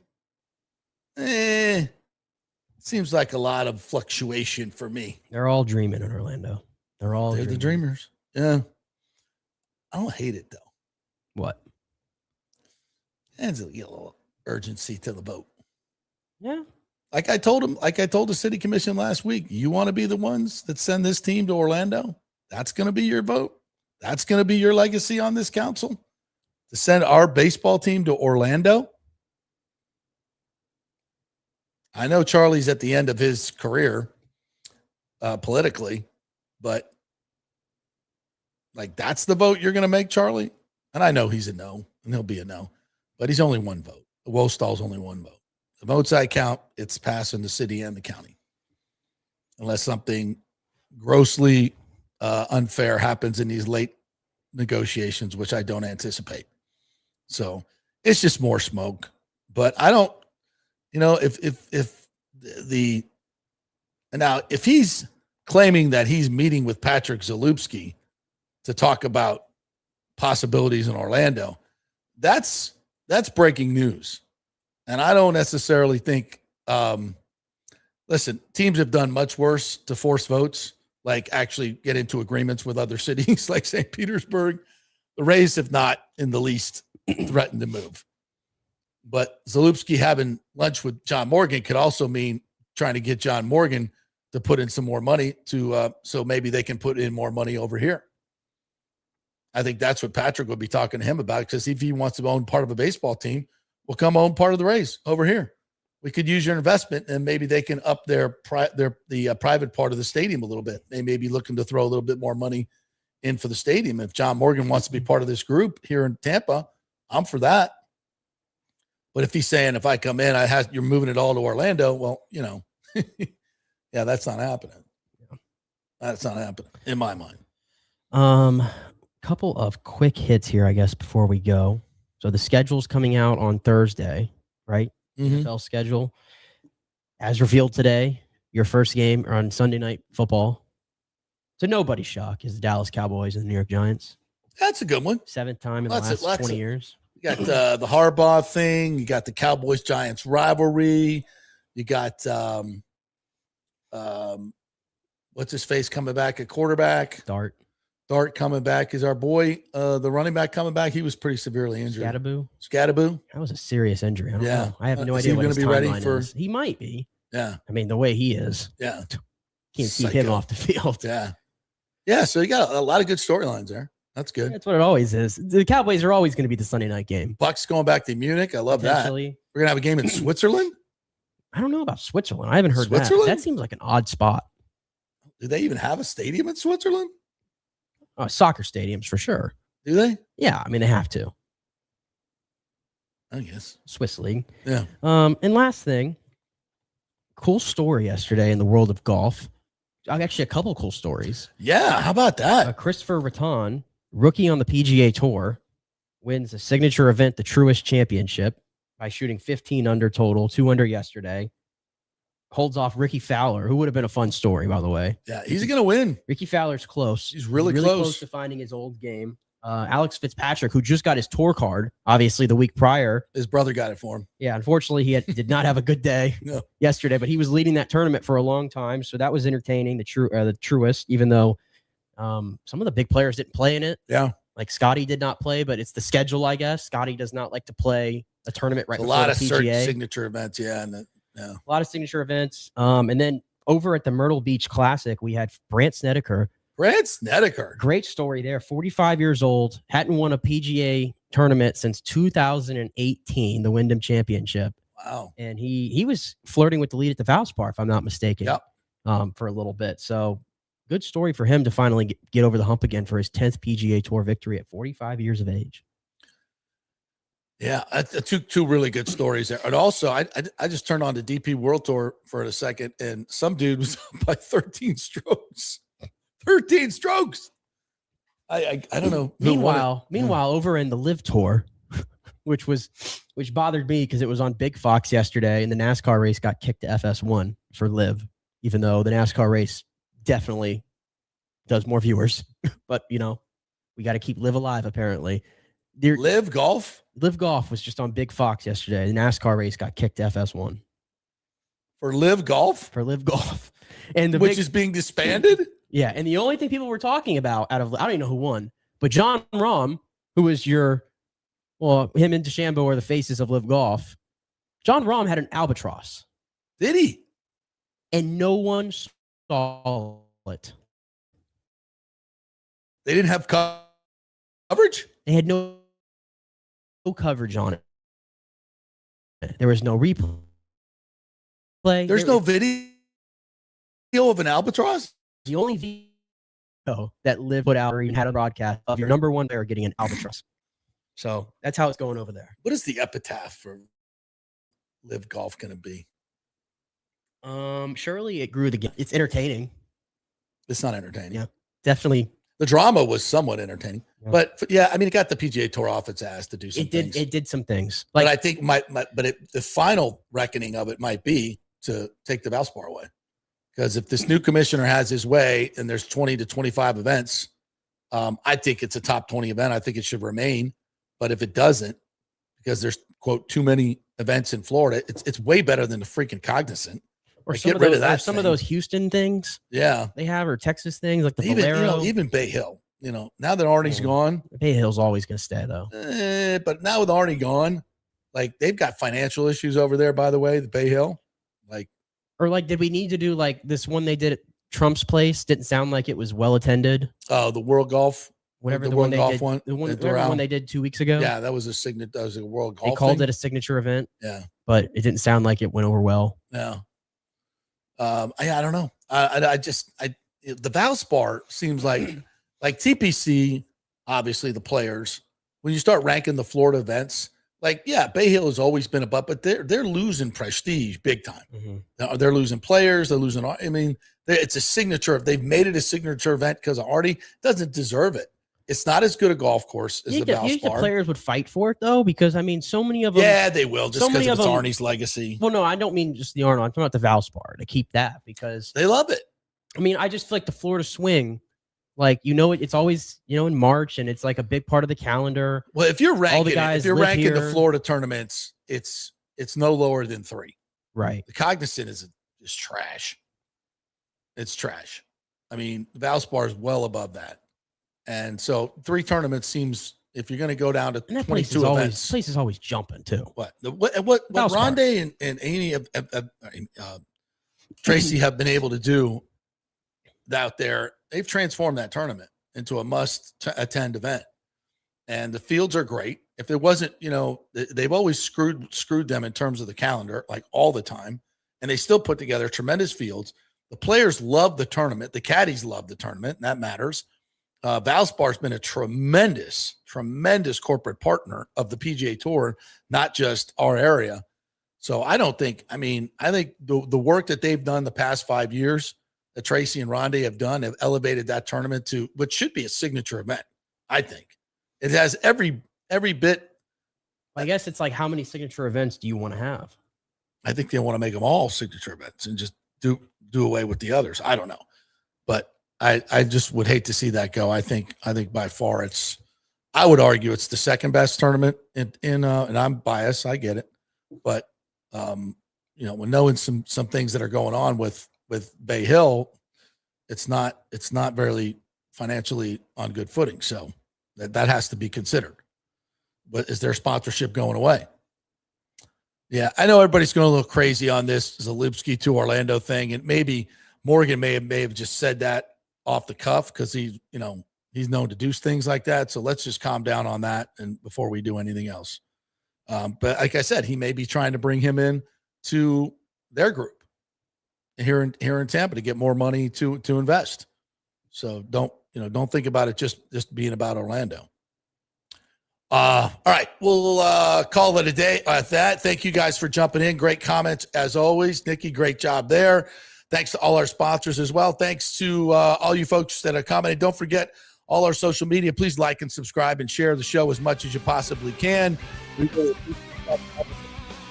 Seems like a lot of fluctuation for me. They're all dreaming in Orlando. They're the dreamers. Yeah. I don't hate it, though. What? Adds a little urgency to the vote. Yeah. Like I told the city commission last week, you want to be the ones that send this team to Orlando? That's going to be your vote. That's going to be your legacy on this council, to send our baseball team to Orlando. I know Charlie's at the end of his career politically, but like that's the vote you're going to make, Charlie? And I know he's a no, and he'll be a no, but he's only one vote. The Wostall's only one vote. The votes I count, it's passing the city and the county. Unless something grossly unfair happens in these late negotiations, which I don't anticipate. So it's just more smoke. But I don't, if he's claiming that he's meeting with Patrick Zalupski to talk about possibilities in Orlando, that's breaking news. And I don't necessarily think, listen, teams have done much worse to force votes, like actually get into agreements with other cities like St. Petersburg. The Rays have not in the least threatened to move. But Zalupski having lunch with John Morgan could also mean trying to get John Morgan to put in some more money so maybe they can put in more money over here. I think that's what Patrick would be talking to him about, because if he wants to own part of a baseball team, we'll come own part of the Rays over here. We could use your investment, and maybe they can up the private part of the stadium a little bit. They may be looking to throw a little bit more money in for the stadium. If John Morgan wants to be part of this group here in Tampa, I'm for that. But if he's saying, if I come in, you're moving it all to Orlando, well, yeah, that's not happening. That's not happening in my mind. Couple of quick hits here, I guess, before we go. So the schedule's coming out on Thursday, right? Mm-hmm. NFL schedule. As revealed today, your first game on Sunday Night Football. To nobody's shock is the Dallas Cowboys and the New York Giants. That's a good one. 7th time in the last 20 years. You got the Harbaugh thing. You got the Cowboys-Giants rivalry. You got what's his face coming back at quarterback? Dart coming back. Is our boy the running back coming back? He was pretty severely injured. Scattaboo. That was a serious injury. I don't know. I have no idea what his timeline is. He might be. Yeah. I mean, the way he is. Yeah. Can't keep him off the field. Yeah. Yeah. So you got a lot of good storylines there. That's good. That's what it always is. The Cowboys are always going to be the Sunday night game. Bucs going back to Munich. I love that. We're going to have a game in Switzerland. I don't know about Switzerland. I haven't heard Switzerland? that. That seems like an odd spot. Do they even have a stadium in Switzerland? Soccer stadiums for sure. Do they? Yeah, I mean they have to. I guess. Swiss league. Yeah. And last thing, cool story yesterday in the world of golf. Actually, a couple cool stories. Yeah, how about that? Christopher Ratton, rookie on the PGA Tour, wins the signature event, the Truist Championship, by shooting 15 under total, 2 under yesterday. Holds off Ricky Fowler, who would have been a fun story, by the way. Yeah, he's going to win. Ricky Fowler's close. He's really close to finding his old game. Alex Fitzpatrick, who just got his tour card, obviously the week prior. His brother got it for him. Yeah, unfortunately, he did not have a good day yesterday, but he was leading that tournament for a long time, so that was entertaining. The Truist, even though some of the big players didn't play in it. Yeah, like Scotty did not play, but it's the schedule, I guess. Scotty does not like to play a tournament right before the PGA. A lot of certain signature events, yeah. A lot of signature events. And then over at the Myrtle Beach Classic, we had Brandt Snedeker. Great story there. 45 years old. Hadn't won a PGA tournament since 2018, the Wyndham Championship. Wow. And he was flirting with the lead at the Valspar, if I'm not mistaken, yep. For a little bit. So good story for him to finally get over the hump again for his 10th PGA Tour victory at 45 years of age. Yeah, two really good stories there. And also, I just turned on the DP World Tour for a second, and some dude was up by 13 strokes. 13 strokes. I don't know. Meanwhile, over in the Live Tour, which bothered me because it was on Big Fox yesterday, and the NASCAR race got kicked to FS1 for Live, even though the NASCAR race definitely does more viewers. But we got to keep Live alive. Apparently, Live Golf was just on Big Fox yesterday. The NASCAR race got kicked to FS1 for Live Golf, and which is being disbanded. Yeah, and the only thing people were talking about I don't even know who won, but John Rahm, who was him and DeChambeau are the faces of Live Golf. John Rahm had an albatross. Did he? And no one saw it. They didn't have coverage? They had no coverage on it. There was no replay. There's no video of an albatross? The only video that Liv put out or even had a broadcast of your number one player getting an albatross. So that's how it's going over there. What is the epitaph for Live Golf going to be? Surely it grew the game. It's entertaining. It's not entertaining. Yeah, definitely. The drama was somewhat entertaining, but yeah, I mean, it got the PGA Tour off its ass to do some things. It did some things. But I think the final reckoning of it might be to take the Valspar away. Because if this new commissioner has his way and there's 20 to 25 events, I think it's a top 20 event. I think it should remain. But if it doesn't, because there's, quote, too many events in Florida, it's way better than the freaking Cognizant. Or some of those, some of those Houston things. Yeah. They have, or Texas things like the Valero. Even Bay Hill. Now that Arnie's gone. Bay Hill's always going to stay, though. But now with Arnie gone, they've got financial issues over there, by the way, the Bay Hill. Did we need to do this one they did at Trump's place? Didn't sound like it was well attended. Oh, the World Golf, whatever the World Golf they did, one, the one they did 2 weeks ago. Yeah, that was a World Golf. They called it a signature event. Yeah, but it didn't sound like it went over well. Yeah, I don't know. The Valspar seems like TPC. Obviously, the players. When you start ranking the Florida events. Bay Hill has always been above, but they're losing prestige big time. Mm-hmm. They're losing players. They're losing. I mean, it's a signature. They've made it a signature event because Artie doesn't deserve it. It's not as good a golf course as the Valspar. You think the players would fight for it though, because I mean, so many of them. Yeah, they will just because it's Arnie's legacy. Well, no, I don't mean just the Arnold. I'm talking about the Valspar to keep that because they love it. I mean, I just feel like the Florida swing. It's always, in March, and it's like a big part of the calendar. Well, if you're ranking, the Florida tournaments, it's no lower than 3. Right. The Cognizant is trash. It's trash. I mean, the Valspar is well above that. And so 3 tournaments seems, if you're going to go down to 22 events. Place is always jumping too. What Rondé and Amy Tracy have been able to do out there, they've transformed that tournament into a must-attend event. And the fields are great. If there wasn't, they've always screwed them in terms of the calendar, all the time. and they still put together tremendous fields. The players love the tournament. The caddies love the tournament, and that matters. Valspar's been a tremendous corporate partner of the PGA Tour, not just our area. So I think the work that they've done the past 5 years that Tracy and Rondé have done have elevated that tournament to what should be a signature event. I think it has every bit. I guess it's like, how many signature events do you want to have? I think they want to make them all signature events and just do away with the others. I don't know, but I just would hate to see that go. I think by far I would argue it's the second best tournament and I'm biased. I get it. But, when knowing some things that are going on with Bay Hill, it's not very financially on good footing. So that has to be considered. But is their sponsorship going away? Yeah, I know everybody's going a little crazy on this Zalewski to Orlando thing. And maybe Morgan may have just said that off the cuff because he's known to do things like that. So let's just calm down on that and before we do anything else. But like I said, he may be trying to bring him in to their group here in Tampa to get more money to invest. So don't think about it just being about Orlando. All right, we'll call it a day at that. Thank you guys for jumping in. Great comments as always. Nikki, great job there. Thanks to all our sponsors as well. Thanks to all you folks that are commenting. Don't forget all our social media. Please like and subscribe and share the show as much as you possibly can. We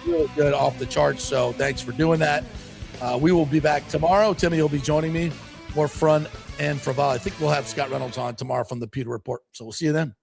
really good, off the charts, so thanks for doing that. We will be back tomorrow. Timmy will be joining me. More fun and frivolity. I think we'll have Scott Reynolds on tomorrow from the Pewter Report. So we'll see you then.